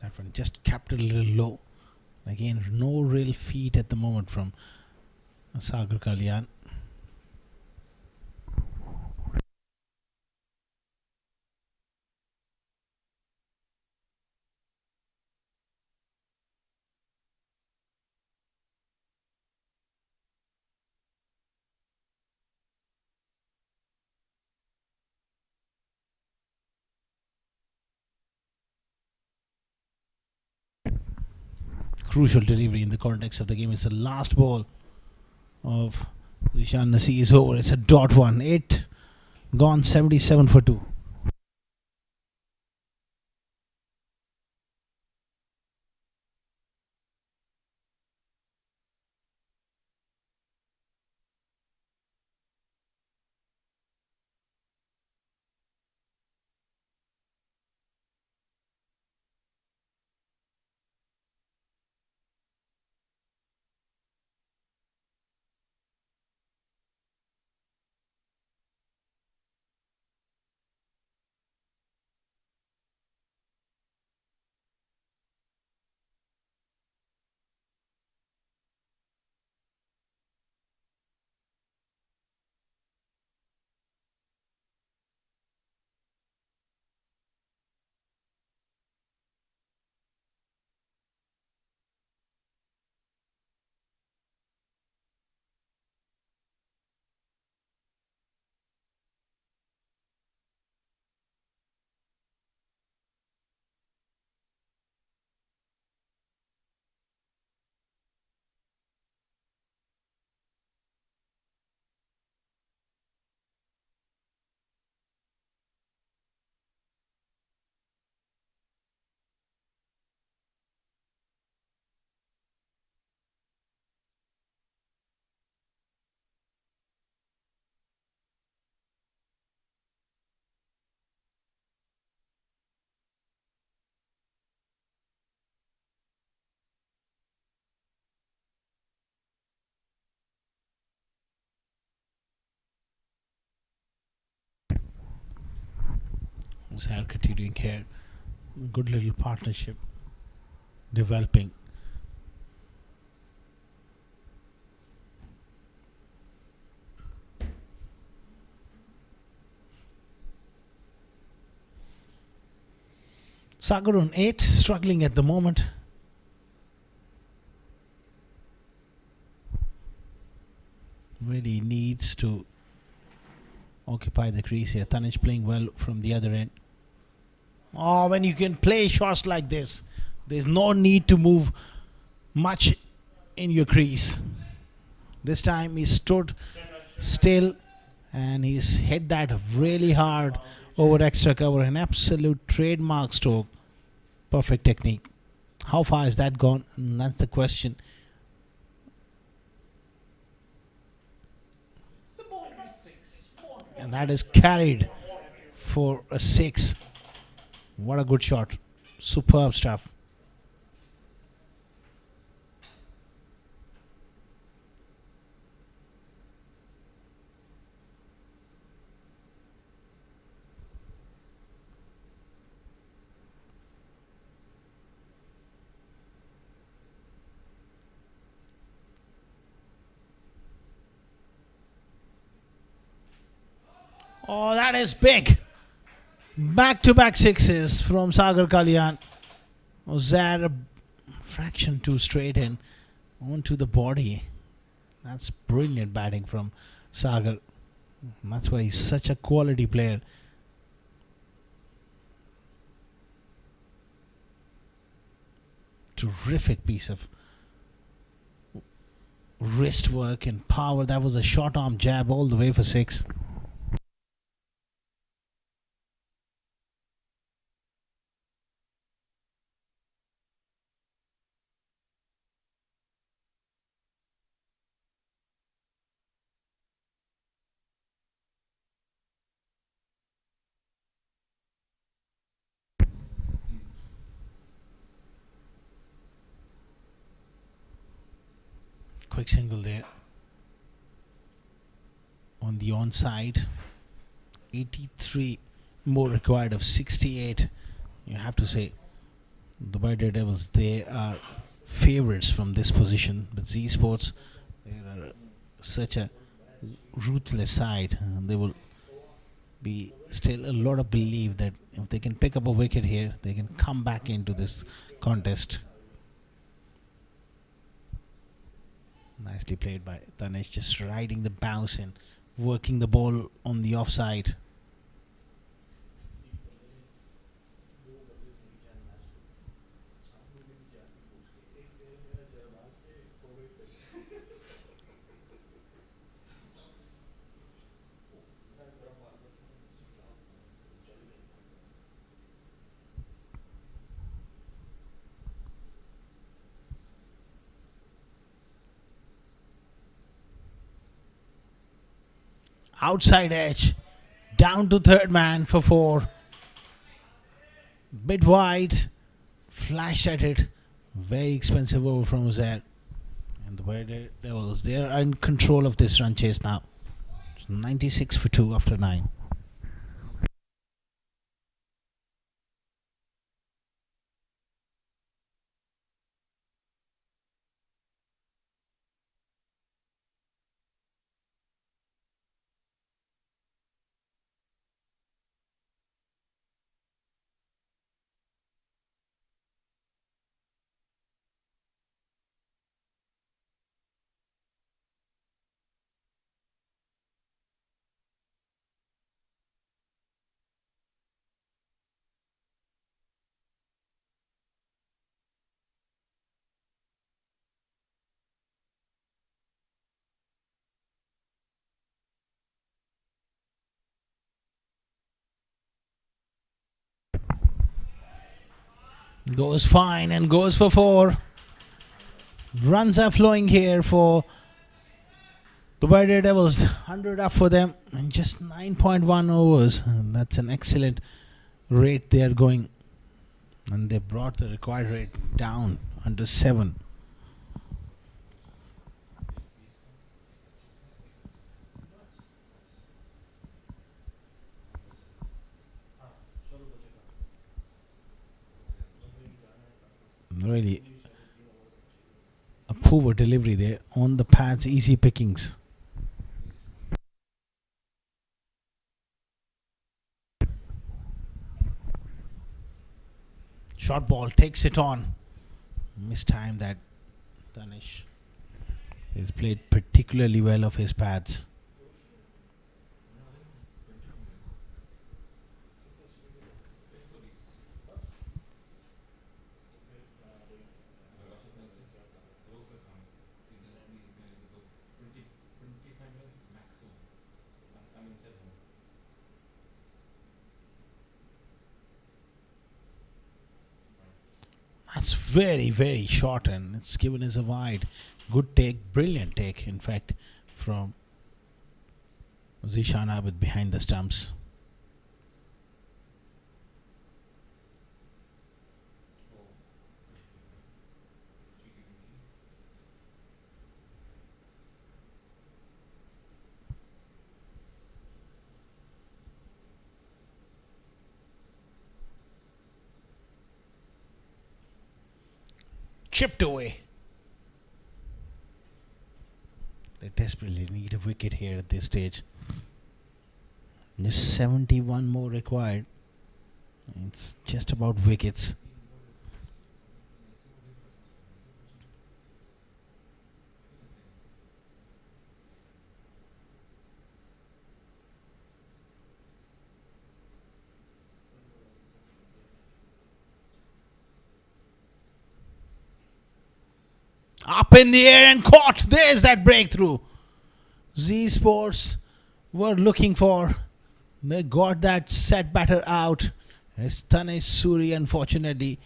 That one just kept a little low. Again, no real feet at the moment from Sagar Kalyan. Crucial delivery in the context of the game. It's the last ball of Zishan Nasi is over. It's a dot one. 8 gone, 77 for 2. Zahar continuing here. Good little partnership developing. Sagar on 8, struggling at the moment. Really needs to occupy the crease here. Tanish playing well from the other end. Oh, when you can play shots like this, there's no need to move much in your crease. This time he stood still and he's hit that really hard over extra cover. An absolute trademark stroke. Perfect technique. How far has that gone? And that's the question. And that is carried for a 6. What a good shot. Superb stuff. Oh, that is big. Back-to-back 6s from Sagar Kalyan. Was that a fraction too straight in onto the body? That's brilliant batting from Sagar. That's why he's such a quality player. Terrific piece of wrist work and power. That was a short arm jab all the way for 6. quick single there on the onside. 83 more required of 68. You have to say Dubai Daredevils, they are favorites from this position, but Z Sports, they are such a ruthless side, and they will be still a lot of belief that if they can pick up a wicket here, they can come back into this contest. Nicely played by Tanesh, just riding the bounce and working the ball on the offside. Outside edge, down to third man for 4. Bit wide, flashed at it. Very expensive over from Uzair. And the Devils, they are in control of this run chase now. It's 96 for 2 after 9. Goes fine and goes for 4. Runs are flowing here for Dubai Daredevils. 100 up for them in just 9.1 overs. And that's an excellent rate they are going. And they brought the required rate down under 7. Really a poor delivery there on the pads, easy pickings. Short ball, takes it on. Mistime that. Danish has played particularly well off his pads. That's very, very short, and it's given us a wide. Good take, brilliant take, in fact, from Zishan Abid behind the stumps. Chipped away. They desperately need a wicket here at this stage. Just 71 more required. It's just about wickets. Up in the air and caught. There's that breakthrough. Z Sports were looking for. They got that set batter out. Tanesh Suri, unfortunately,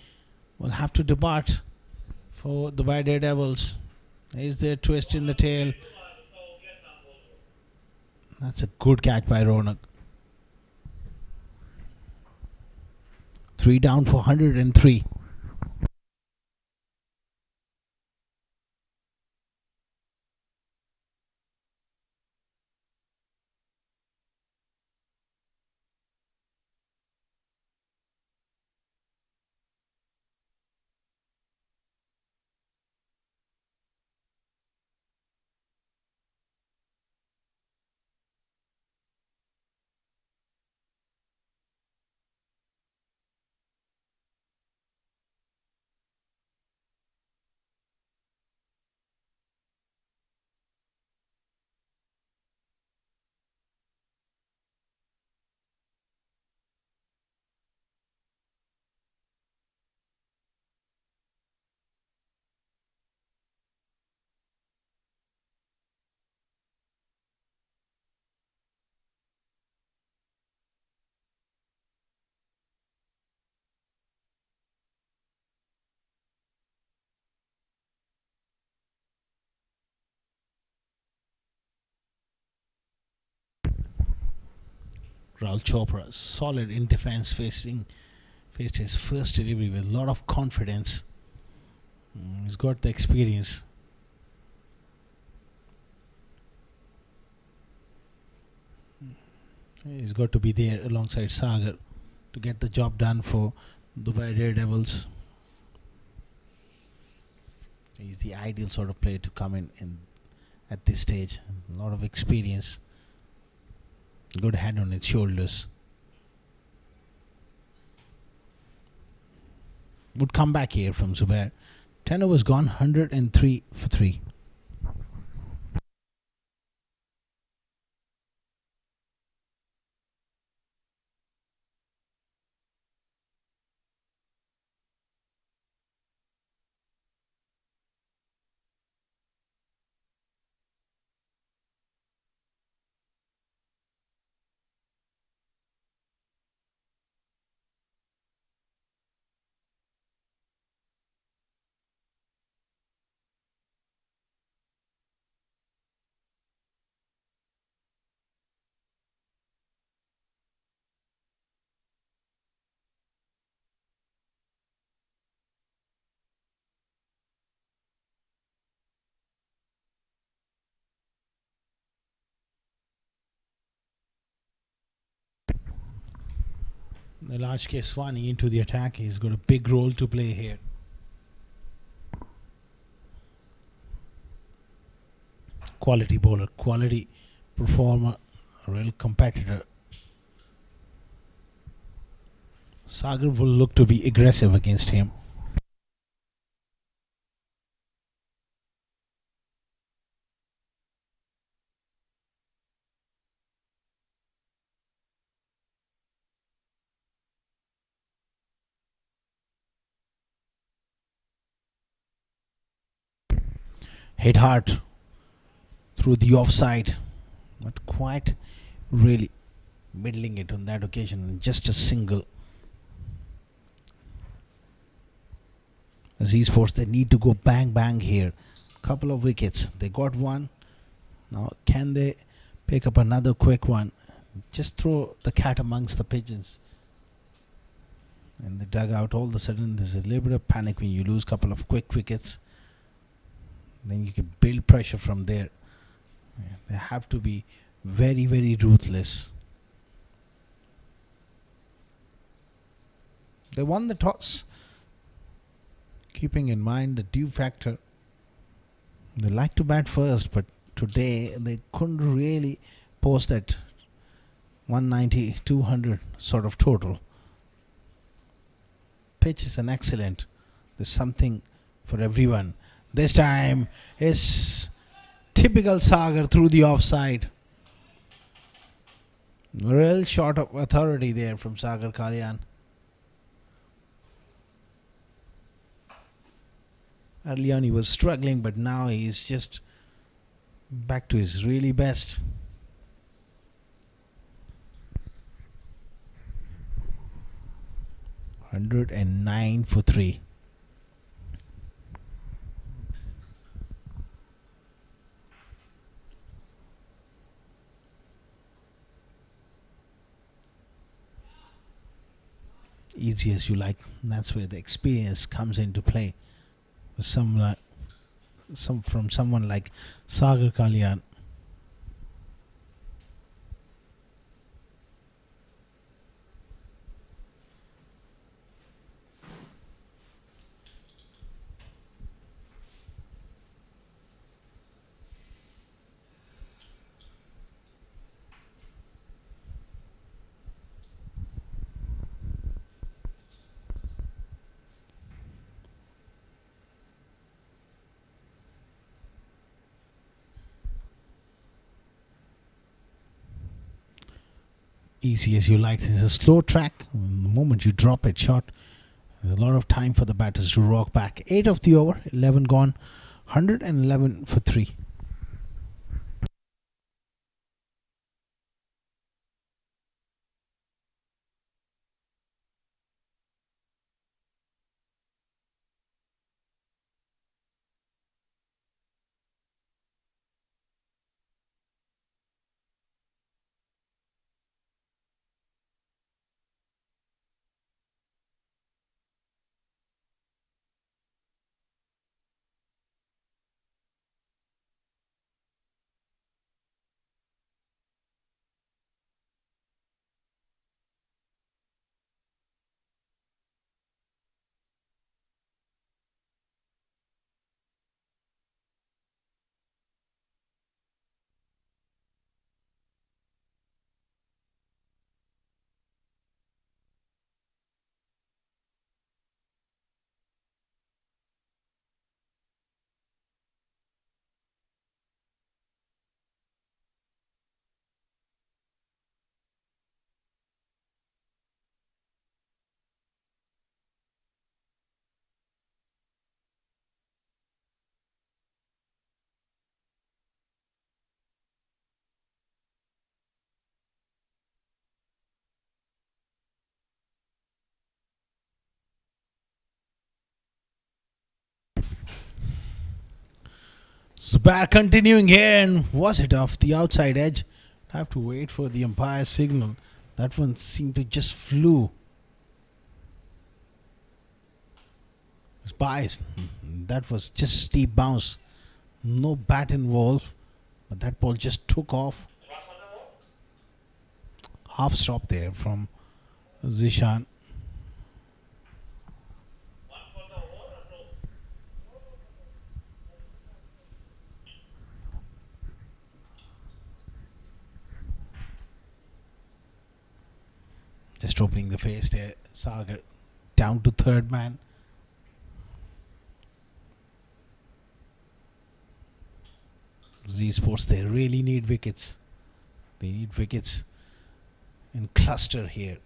will have to depart for the Daredevils. Is there a twist in the tail? That's a good catch by Ronak. 3 down for 103. Rahul Chopra, solid in defense, faced his first delivery with a lot of confidence. He's got the experience. He's got to be there alongside Sagar to get the job done for Dubai Daredevils. He's the ideal sort of player to come in at this stage. A lot of experience, good head on his shoulders. Would come back here from Zubair. 10 overs gone, 103 for 3. The large Keswani into the attack. He's got a big role to play here. Quality bowler, quality performer, a real competitor. Sagar will look to be aggressive against him. Hit hard through the offside, not quite really middling it on that occasion, just a single. Z Sports, they need to go bang bang here. Couple of wickets, they got one. Now can they pick up another quick one? Just throw the cat amongst the pigeons. And the dugout, all of a sudden there's a little bit of panic when you lose a couple of quick wickets. Then you can build pressure from there. They have to be very, very ruthless. They won the toss, keeping in mind the dew factor. They like to bat first, but today they couldn't really post that 190, 200 sort of total. Pitch is an excellent. There's something for everyone. This time is typical Sagar through the offside. Real short of authority there from Sagar Kalyan. Early on he was struggling, but now he's just back to his really best. $109 for 3. Easy as you like. That's where the experience comes into play. From someone like Sagar Kalyan. Easy as you like. This is a slow track. The moment you drop it short, there's a lot of time for the batters to rock back. 8 of the over, 11 gone, 111 for 3. Zubair continuing here, and was it off the outside edge? Have to wait for the umpire signal. That one seemed to just flew. It's biased. That was just steep bounce. No bat involved, but that ball just took off. Half stop there from Zishan. Just opening the face there. Sagar down to third man. Z Sports, they really need wickets. They need wickets in cluster here.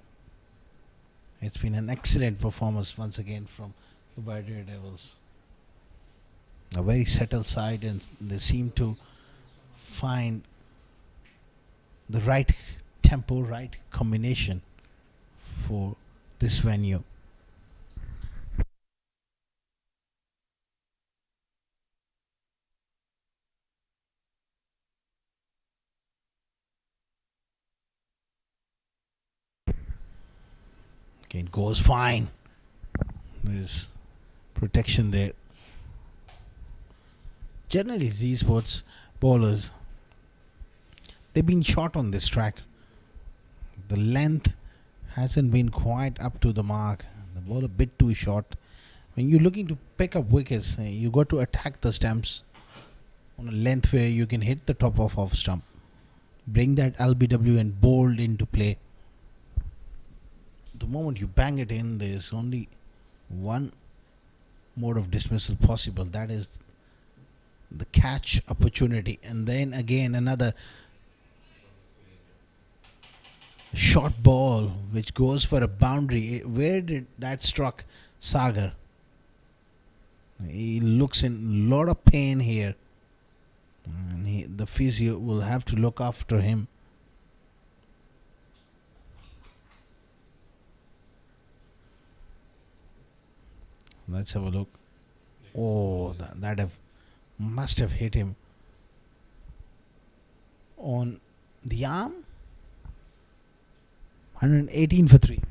It's been an excellent performance once again from the Daredevils. A very settled side, and they seem to find the right tempo, right combination for this venue. Okay, it goes fine. There's protection there. Generally, Z Sports bowlers, they've been short on this track. The length hasn't been quite up to the mark. The ball a bit too short. When you're looking to pick up wickets, you got to attack the stumps on a length where you can hit the top of off stump. Bring that LBW and bold into play. The moment you bang it in, there's only one mode of dismissal possible. That is the catch opportunity. And then again another short ball which goes for a boundary. Where did that struck Sagar? He looks in a lot of pain here, and the physio will have to look after him. Let's have a look. Oh, that must have hit him on the arm. 118 for 3.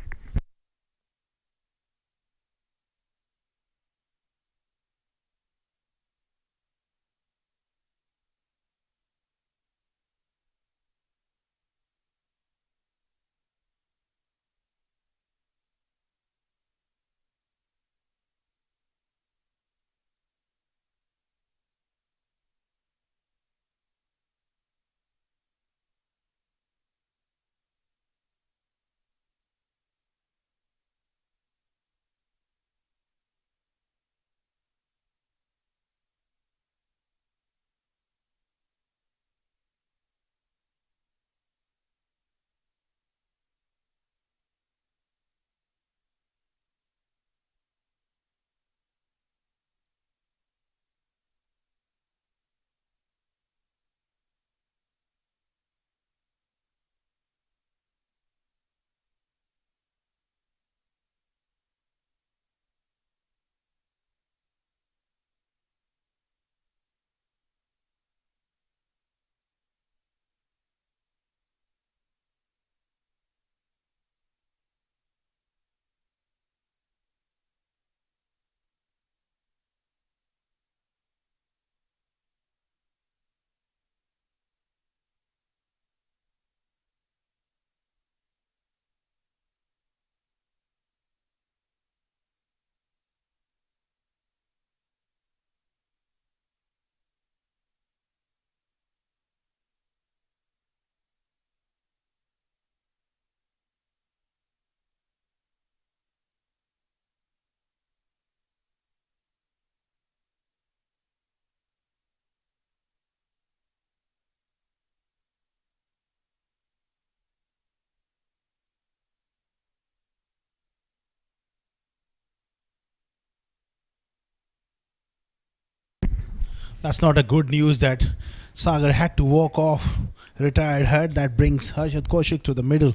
That's not a good news that Sagar had to walk off. Retired hurt. That brings Harshad Kaushik to the middle.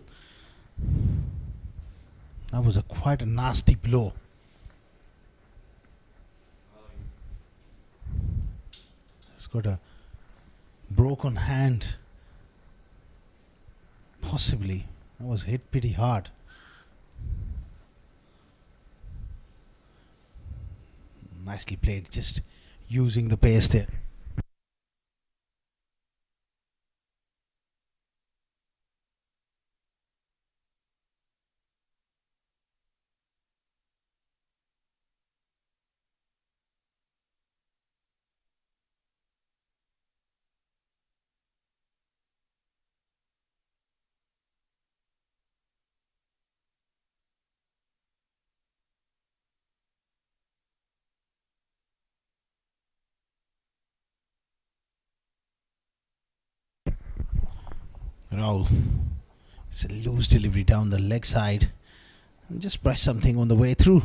That was quite a nasty blow. It's got a broken hand. Possibly. That was hit pretty hard. Nicely played, just using the pace there. Rahul, it's a loose delivery down the leg side and just brush something on the way through.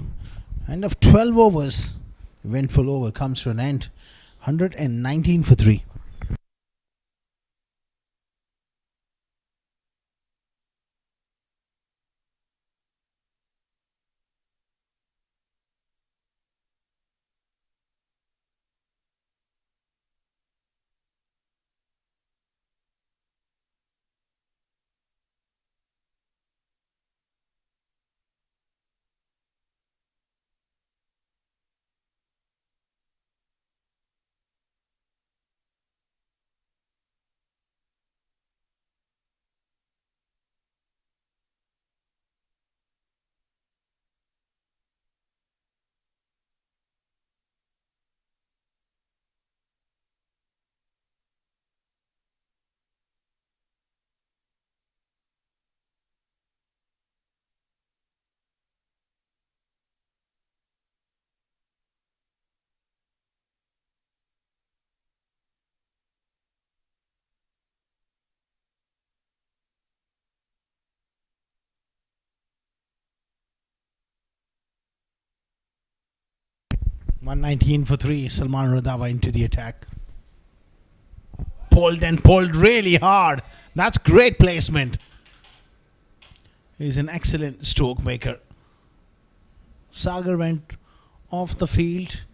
End of 12 overs. Eventful over comes to an end. 119 for 3. $119 for 3. Salman Randhawa into the attack. Pulled really hard. That's great placement. He's an excellent stroke maker. Sagar went off the field,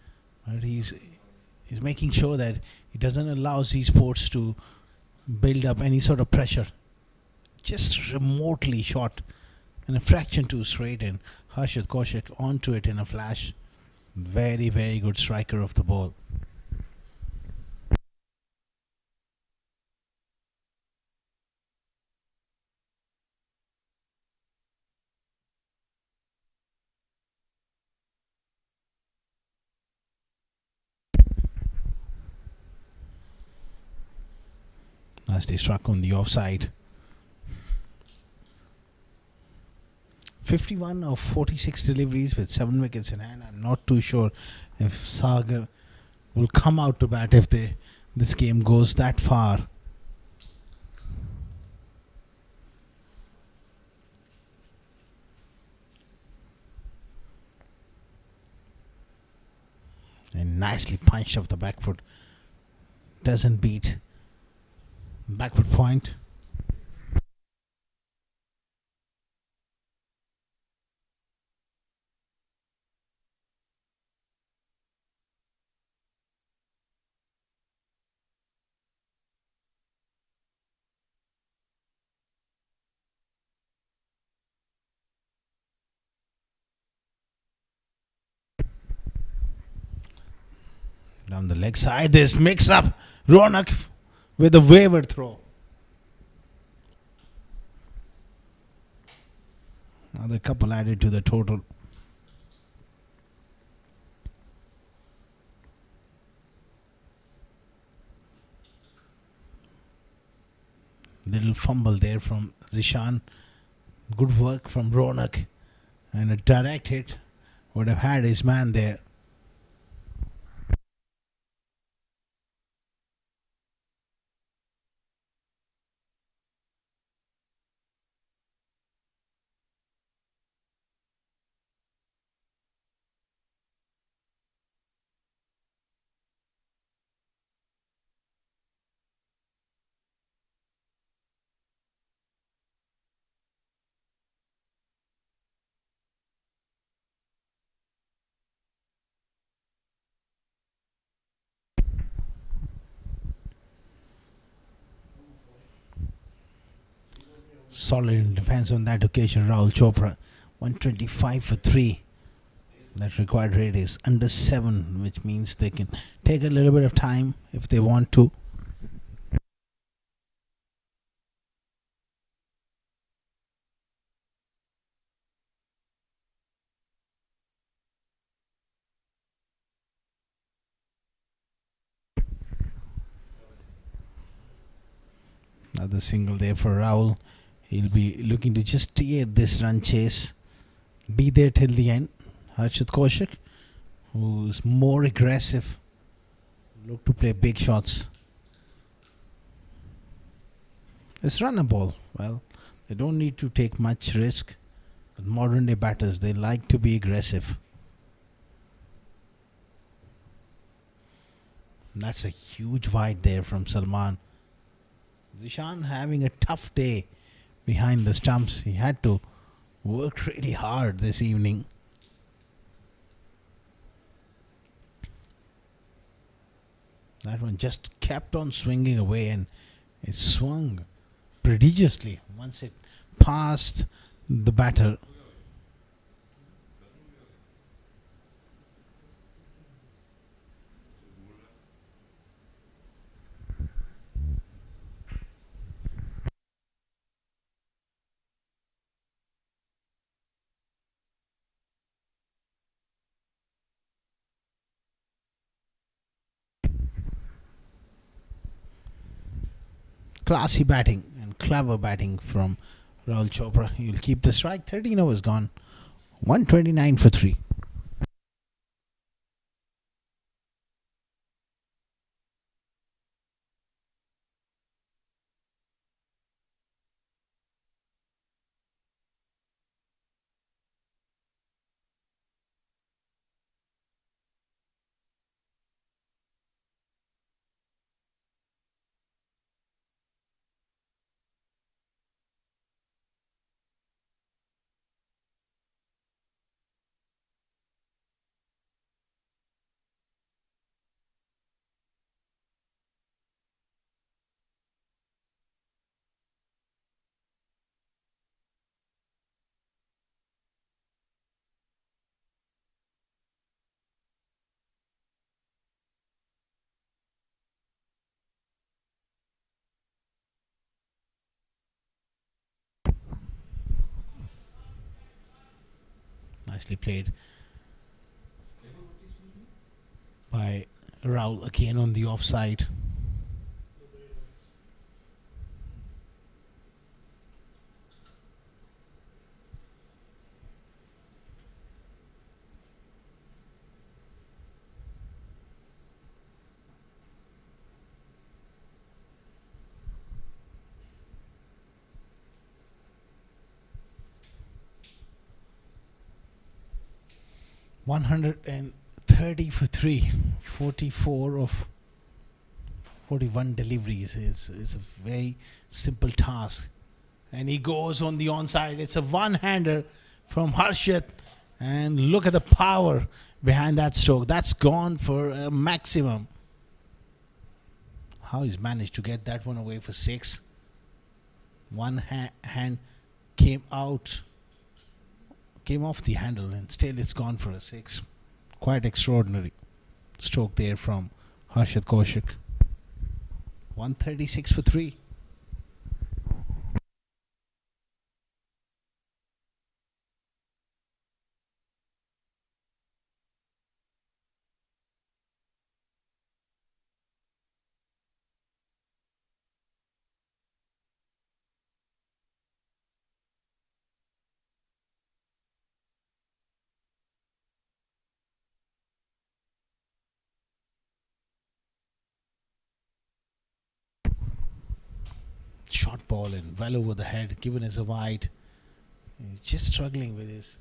but he's making sure that he doesn't allow these sports to build up any sort of pressure. Just remotely shot and a fraction too straight, and Harshad Kaushik onto it in a flash. Very, very good striker of the ball. Nicely struck on the offside. 51 of 46 deliveries with 7 wickets in hand. I'm not too sure if Sagar will come out to bat if this game goes that far. And nicely punched off the back foot. Doesn't beat backward point. Down the leg side, this mix up. Ronak with a wayward throw. Another couple added to the total. Little fumble there from Zishan. Good work from Ronak. And a direct hit would have had his man there. Solid in defense on that occasion. Rahul Chopra, 125 for 3. That required rate is under 7, which means they can take a little bit of time if they want to. Another single there for Rahul. He'll be looking to just steer this run chase, be there till the end. Harshit Kaushik, who's more aggressive, look to play big shots. Let's run a ball. Well, they don't need to take much risk. But modern day batters, they like to be aggressive. And that's a huge wide there from Salman. Zishan having a tough day behind the stumps. He had to work really hard this evening. That one just kept on swinging away, and it swung prodigiously once it passed the batter. Classy batting and clever batting from Rahul Chopra. He'll keep the strike. 13 overs gone. 129 for 3. Nicely played by Rahul again on the offside. $130 for 3, 44 of 41 deliveries. It's a very simple task. And he goes on the onside. It's a one-hander from Harshit. And look at the power behind that stroke. That's gone for a maximum. How he's managed to get that one away for 6. One hand came out. Came off the handle, and still it's gone for a 6. Quite extraordinary stroke there from Harshit Kaushik. 136 for 3. Short ball and well over the head, given as a wide. He's just struggling with his,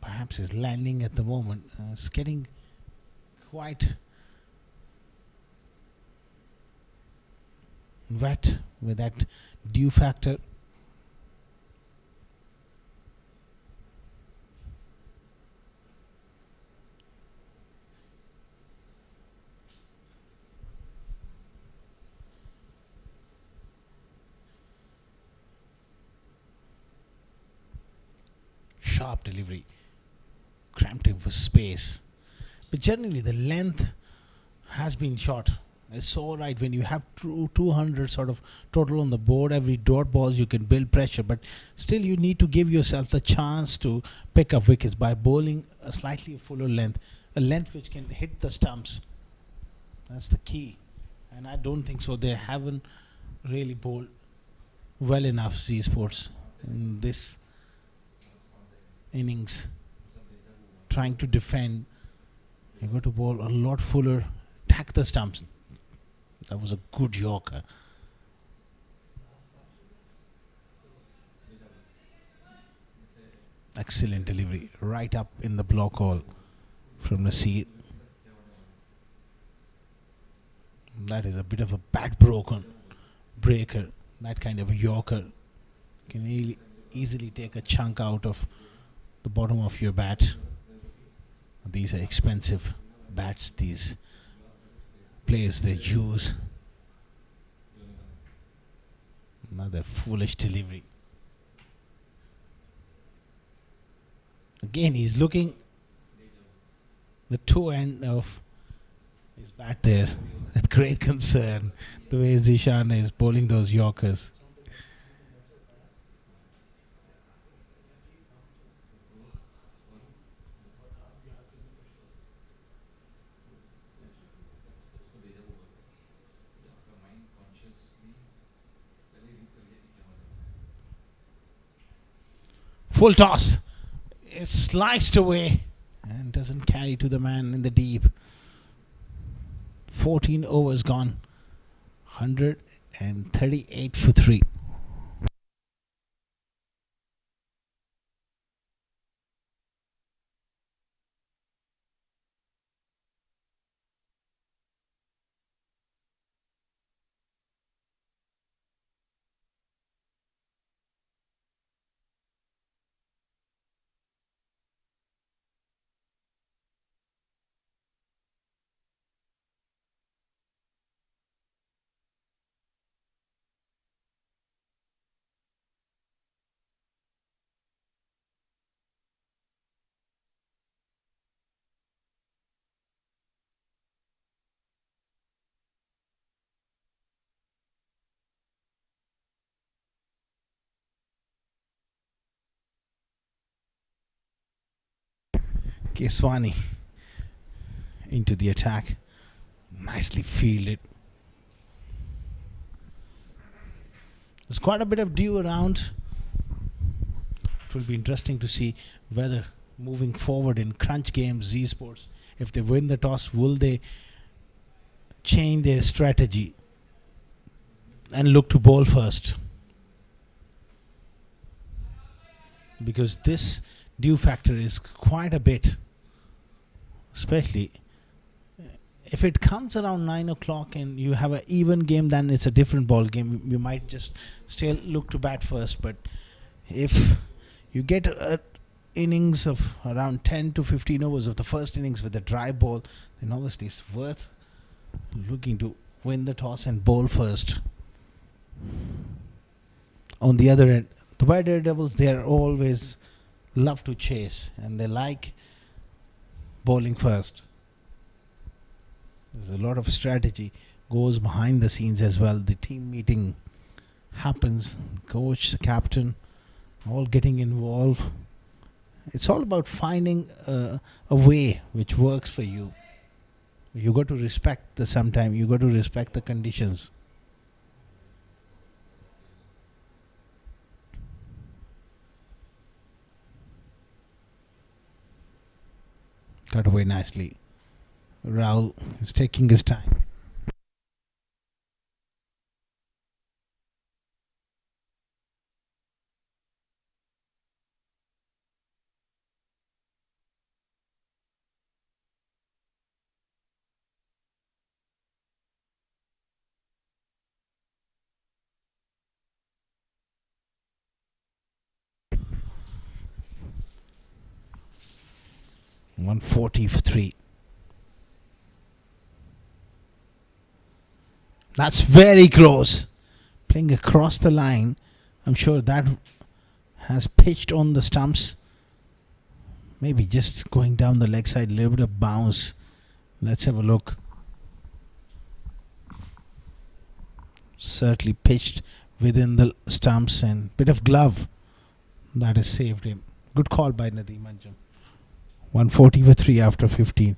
perhaps his landing at the moment. It's getting quite wet with that dew factor. sharp delivery, cramped him for space. But generally, the length has been short. It's all right when you have 200 sort of total on the board. Every dot balls you can build pressure, but still you need to give yourself the chance to pick up wickets by bowling a slightly fuller length, a length which can hit the stumps. That's the key, and I don't think so. They haven't really bowled well enough, Z Sports, in this innings. Trying to defend, you got to bowl a lot fuller, attack the stumps. That was a good Yorker. Excellent delivery, right up in the block hole from the seat. That is a bit of a bad breaker. That kind of a Yorker can really easily take a chunk out of the bottom of your bat. These are expensive bats, these players they use. Another foolish delivery. Again, he's looking the toe end of his bat there with great concern. The way Zishan is bowling those Yorkers. Full toss. It's sliced away and doesn't carry to the man in the deep. 14 overs gone. 138 for 3. Keswani into the attack. Nicely fielded. There's quite a bit of dew around. It will be interesting to see whether moving forward in crunch games, Z Sports, if they win the toss, will they change their strategy and look to bowl first? Because this dew factor is quite a bit, especially if it comes around 9 o'clock and you have an even game, then it's a different ball game. You might just still look to bat first, but if you get an innings of around 10 to 15 overs of the first innings with a dry ball, then obviously it's worth looking to win the toss and bowl first. On the other end, the White Daredevils, they are always love to chase and they like bowling first. There's a lot of strategy goes behind the scenes as well. The team meeting happens, coach, the captain, all getting involved. It's all about finding a way which works for you. You got to respect you got to respect the conditions. Cut away nicely. Rahul is taking his time. .140 for 3. That's very close. Playing across the line. I'm sure that has pitched on the stumps. Maybe just going down the leg side, a little bit of bounce. Let's have a look. Certainly pitched within the stumps and bit of glove. That has saved him. Good call by Nadeem Anjum. 140 for 3 after 15.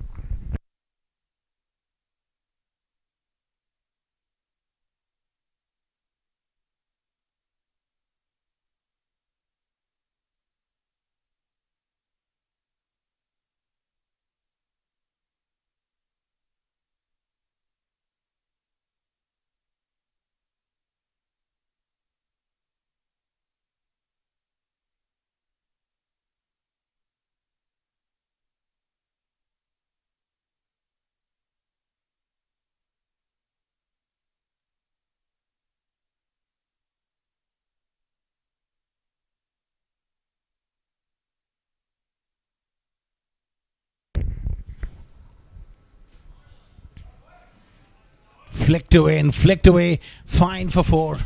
Flicked away and flicked away. Fine for 4.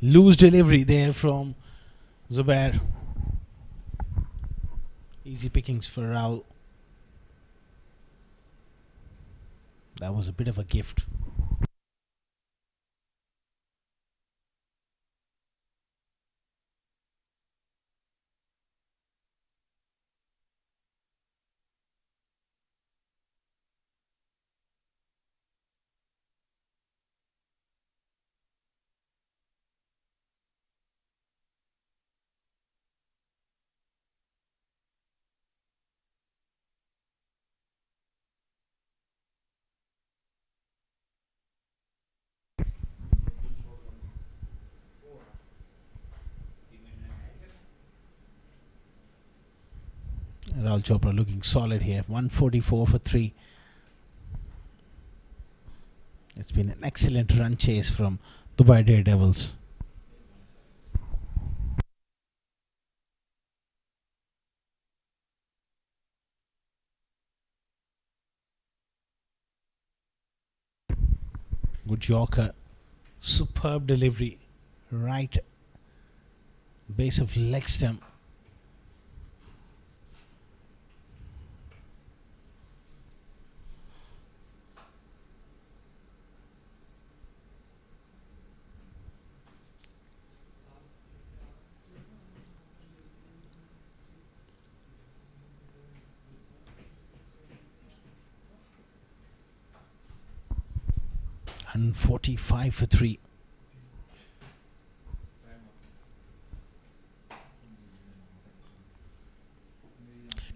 Loose delivery there from Zubair. Easy pickings for Raul. That was a bit of a gift. Rahul Chopra looking solid here. 144 for 3. It's been an excellent run chase from Dubai Daredevils. Good Yorker. Superb delivery. Right base of leg stump. And 45 for 3.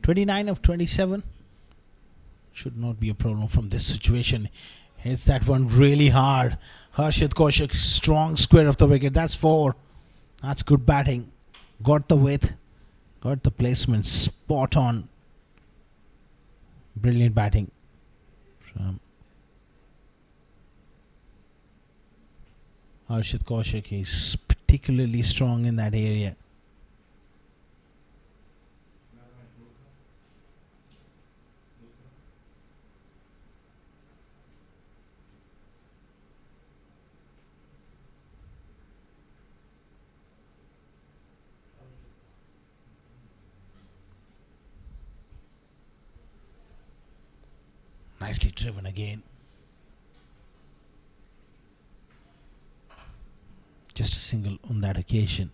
$29 of 27 should not be a problem from this situation. Hits that one really hard. Harshit Kaushik, strong square of the wicket. That's 4. That's good batting. Got the width, got the placement spot on. Brilliant batting from Harshit Kaushik. He's particularly strong in that area. Nicely driven again. Just a single on that occasion.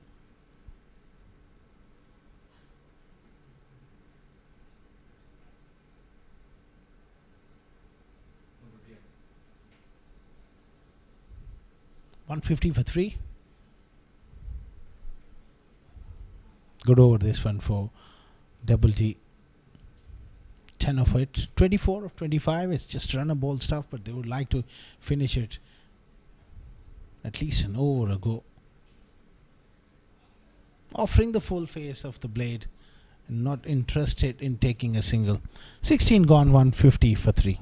$150 for 3. Good over this one for Double T. 10 of it. 24 of 25. It's just run a ball stuff, but they would like to finish it at least an over a go. Offering the full face of the blade and not interested in taking a single. 16 gone, 150 for 3.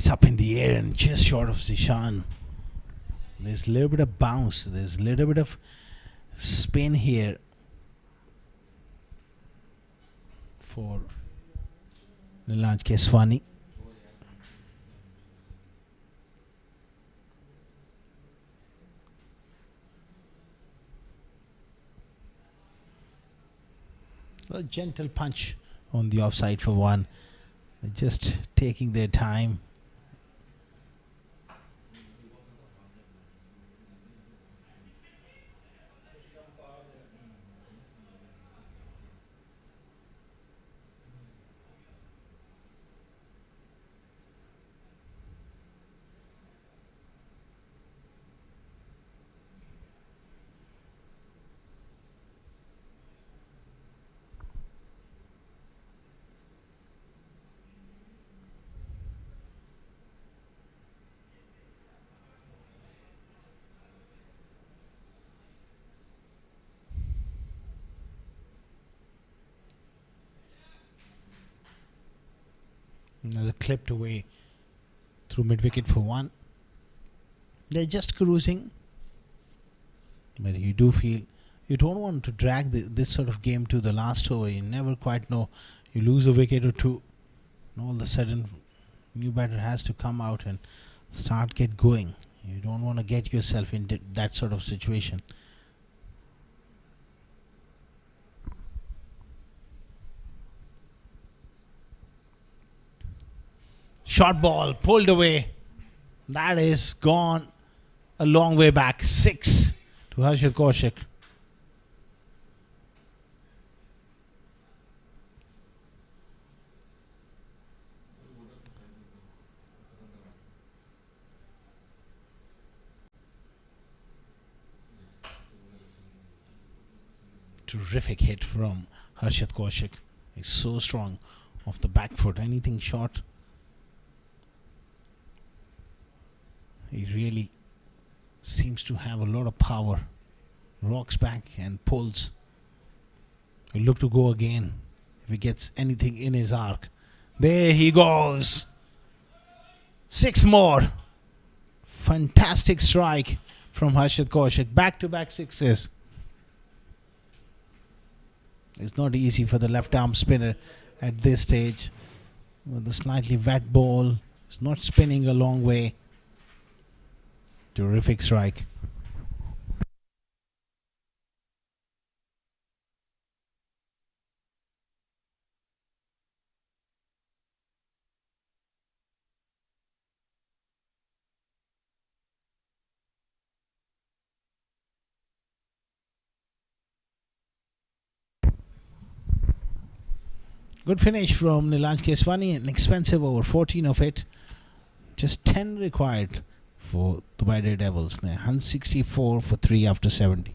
It's up in the air and just short of Zishan. There's a little bit of bounce. There's a little bit of spin here for Nilanj Keswani. A gentle punch on the offside for one. They're just taking their time. Another clipped away through mid wicket for one. They're just cruising, but you do feel you don't want to drag this sort of game to the last over. You never quite know. You lose a wicket or two, and all of a sudden, new batter has to come out and get going. You don't want to get yourself into that sort of situation. Short ball pulled away. That is gone a long way back. 6 to Harshit Kaushik. Terrific hit from Harshit Kaushik. He's so strong off the back foot. Anything short, he really seems to have a lot of power. Rocks back and pulls. He'll look to go again if he gets anything in his arc. There he goes. 6 more. Fantastic strike from Harshit Kaushik. Back-to-back sixes. It's not easy for the left arm spinner at this stage. With the slightly wet ball. It's not spinning a long way. Terrific strike. Good finish from Nilanj Keswani. An expensive over, 14 of it. Just 10 required for Dubai Daredevils. 164 for 3 after 70.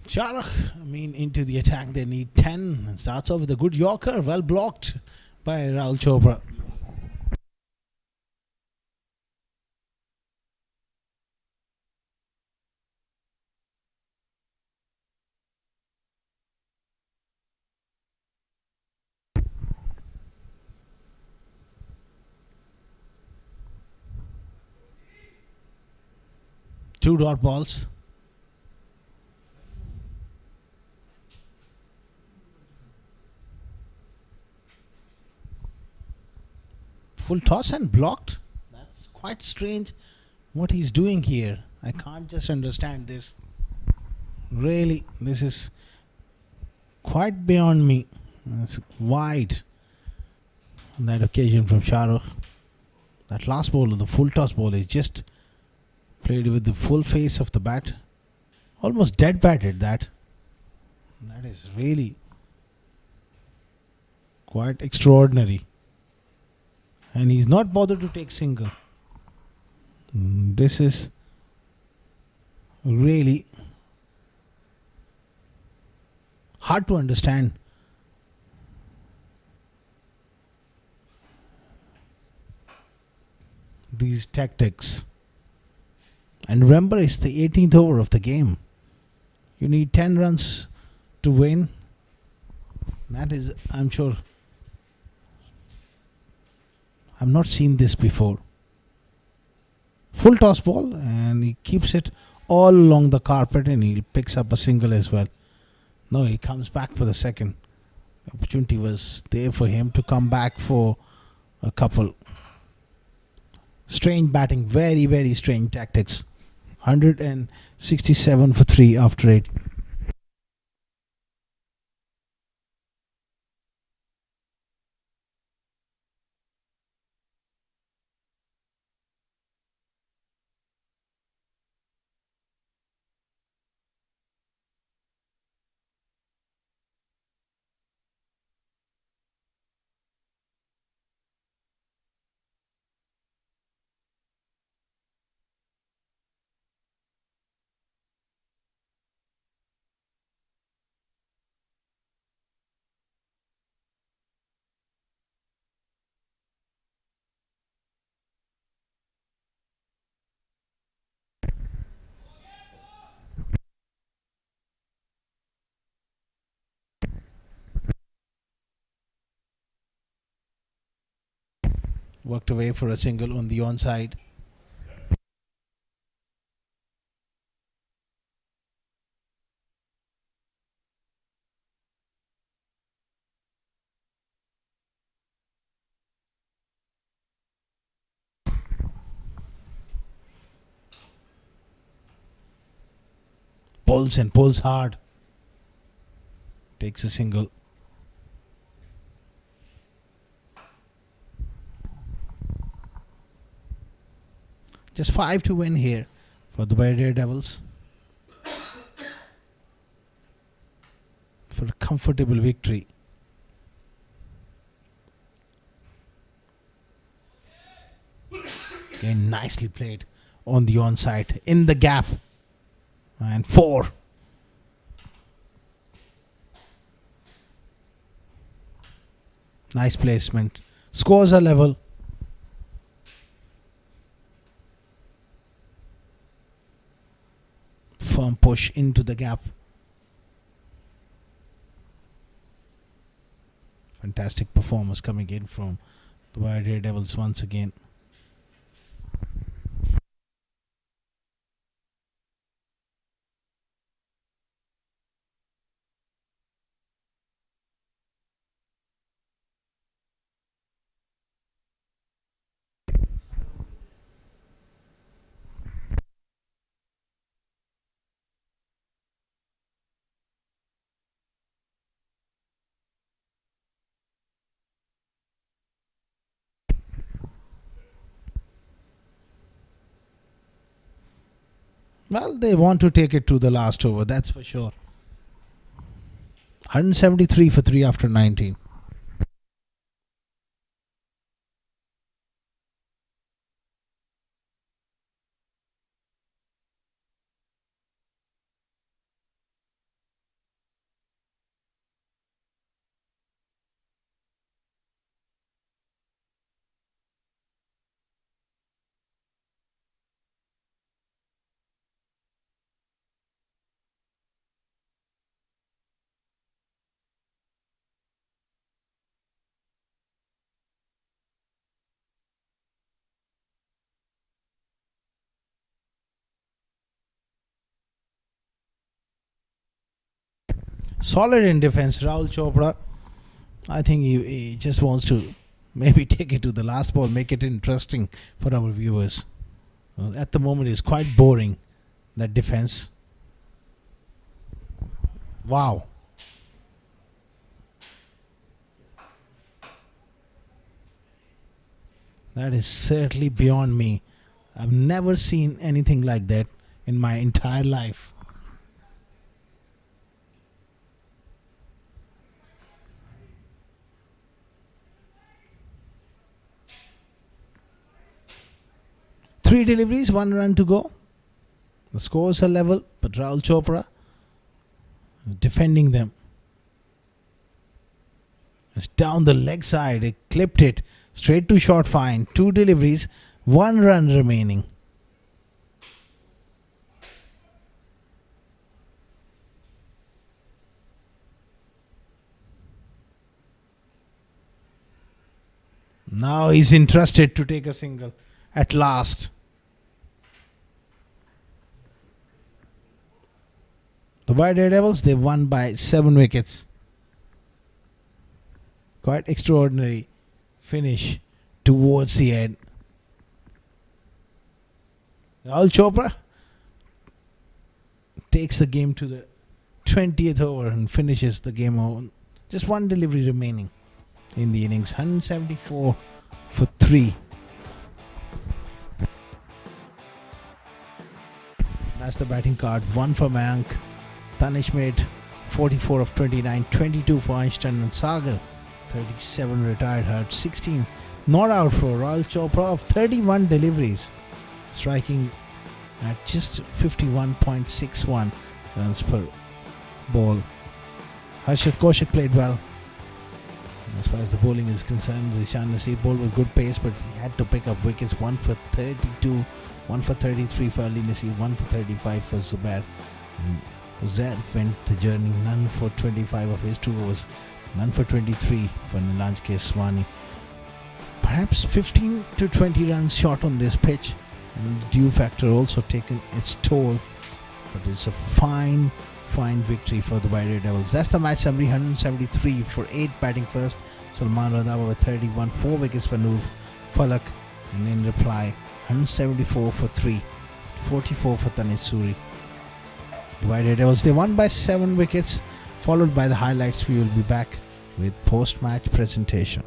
Shahrukh, into the attack they need 10. And starts off with a good Yorker, well blocked by Rahul Chopra. Two dot balls. Full toss and blocked. That's quite strange what he's doing here. I can't just understand this. Really, this is quite beyond me. It's wide on that occasion from Shahrukh. That last ball, the full toss ball, is just played with the full face of the bat. Almost dead batted that. That is really quite extraordinary. And he's not bothered to take single. This is really hard to understand. These tactics. And remember, it's the 18th over of the game. You need 10 runs to win. That is, I'm sure, I've not seen this before. Full toss ball, and he keeps it all along the carpet, and he picks up a single as well. No, he comes back for the second. The opportunity was there for him to come back for a couple. Strange batting, very, very strange tactics. 167 for 3 after 8. Worked away for a single on the onside. Pulls and pulls hard. Takes a single. Just 5 to win here for the Daredevils. For a comfortable victory. Again, nicely played on the onside. In the gap. And 4. Nice placement. Scores are level. Firm push into the gap. Fantastic performance coming in from the Daredevils once again. Well, they want to take it to the last over, that's for sure. 173 for 3 after 19. Solid in defense, Rahul Chopra. I think he just wants to maybe take it to the last ball, make it interesting for our viewers. At the moment, it's quite boring, that defense. Wow. That is certainly beyond me. I've never seen anything like that in my entire life. Three deliveries, one run to go. The scores are level, but Rahul Chopra is defending them. It's down the leg side. He clipped it straight to short fine. Two deliveries, one run remaining. Now he's interested to take a single at last. The White Devils, they won by 7 wickets. Quite extraordinary finish towards the end. Rahul Chopra takes the game to the 20th over and finishes the game on just one delivery remaining in the innings. 174 for 3. That's the batting card. 1 for Mayank. Tanish made 44 of 29. 22 for Einstein and Sagar. 37 retired hurt. 16 not out for Rahul Chopra of 31 deliveries, striking at just 51.61 runs per ball. Harshit Kaushik played well. As far as the bowling is concerned, Zishan Nasir bowled with good pace, but he had to pick up wickets. 1 for 32, 1 for 33 for Ali Nasir, 1 for 35 for Zubair. Uzair went the journey, none for 25 of his 2 overs, none for 23 for Nilanj Keswani. Perhaps 15 to 20 runs short on this pitch, and the dew factor also taken its toll, but it's a fine victory for the White Devils. That's the match summary. 173 for 8 batting first. Salman Randhawa with 31, 4 wickets for Noor Falak, and in reply 174 for 3, 44 for Tanish Suri. The White Devils, they won by 7 wickets, followed by the highlights. We will be back with post-match presentation.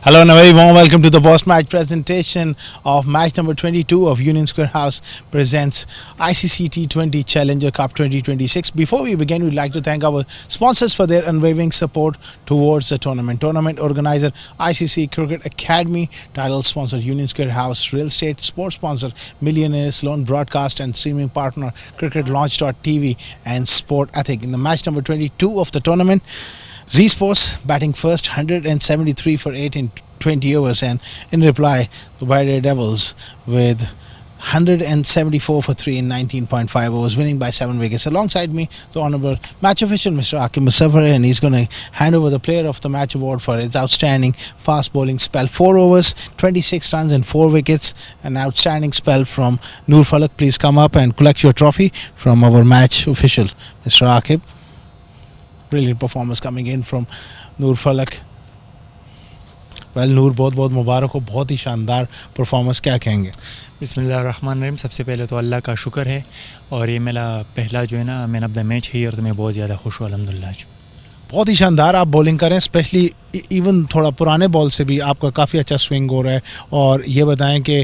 Hello and a very warm welcome to the post-match presentation of match number 22 of Union Square House presents ICC T20 Challenger Cup 2026. Before we begin, we'd like to thank our sponsors for their unwavering support towards the tournament. Tournament organizer ICC Cricket Academy, title sponsor Union Square House, real estate sports sponsor Millionaires Loan, broadcast and streaming partner cricketlaunch.tv and Sport Ethic. In the match number 22 of the tournament, Z Sports batting first, 173 for 8 in 20 overs, and in reply the White Devils with 174 for 3 in 19.5 overs, winning by 7 wickets. Alongside me, the honourable match official Mr. Akim Musafar, and he's going to hand over the player of the match award for his outstanding fast bowling spell. 4 overs, 26 runs and 4 wickets. An outstanding spell from Noor Falak. Please come up and collect your trophy from our match official Mr. Akim. Brilliant performance coming in from Noor Falak. Well, Noor, बहुत मुबारक हो, बहुत ही शानदार performance. क्या कहेंगे? बिस्मिल्लाहिर्रहमानिर्रहीम. सबसे पहले तो अल्लाह का शुक्र है और ये मेरा पहला जो है ना मैन ऑफ द मैच है और तो मैं बहुत ज़्यादा खुश हूँ अल्हम्दुलिल्लाह. बहुत ही शानदार आप बॉलिंग करें, स्पेशली इवन थोड़ा पुराने बॉल से भी आपका काफ़ी अच्छा स्विंग हो रहा है. और ये बताएं कि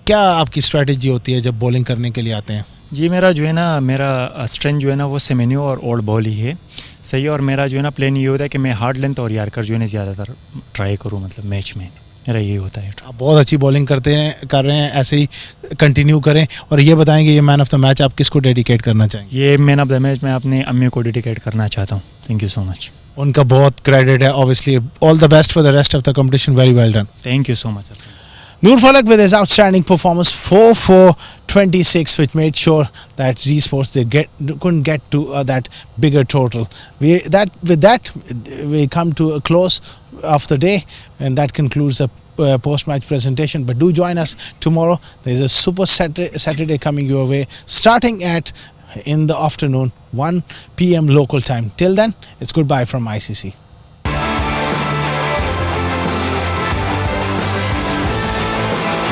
क्या आपकी स्ट्रेटजी होती है जब बॉलिंग करने के लिए आते हैं? जी, मेरा जो है ना मेरा स्ट्रेंथ जो है ना वो सेमिन्यू और ओल्ड बॉल ही है, सही है. और मेरा जो है ना प्लान ये होता है कि मैं हार्ड लेंथ और यार्कर जो है ना ज़्यादातर ट्राई करूँ, मतलब मैच में मेरा यही होता है. आप बहुत अच्छी बॉलिंग कर रहे हैं, ऐसे ही कंटिन्यू करें. और ये बताएंगे ये मैन ऑफ द मैच आप किसको डेडिकेट करना चाहेंगे? ये मैन ऑफ द मैच मैं अपने अम्मी को डेडिकेट करना चाहता हूँ. Thank you so much. उनका बहुत क्रेडिट है obviously. All the best for the rest of the competition. Very well done. Thank you so much. Noor Falak with his outstanding performance, 4 for 26, which made sure that Z Sports couldn't get to that bigger total. With that we come to a close of the day, and that concludes the post-match presentation. But do join us tomorrow. There is a super Saturday coming your way, starting at in the afternoon, 1 p.m. local time. Till then, it's goodbye from ICC.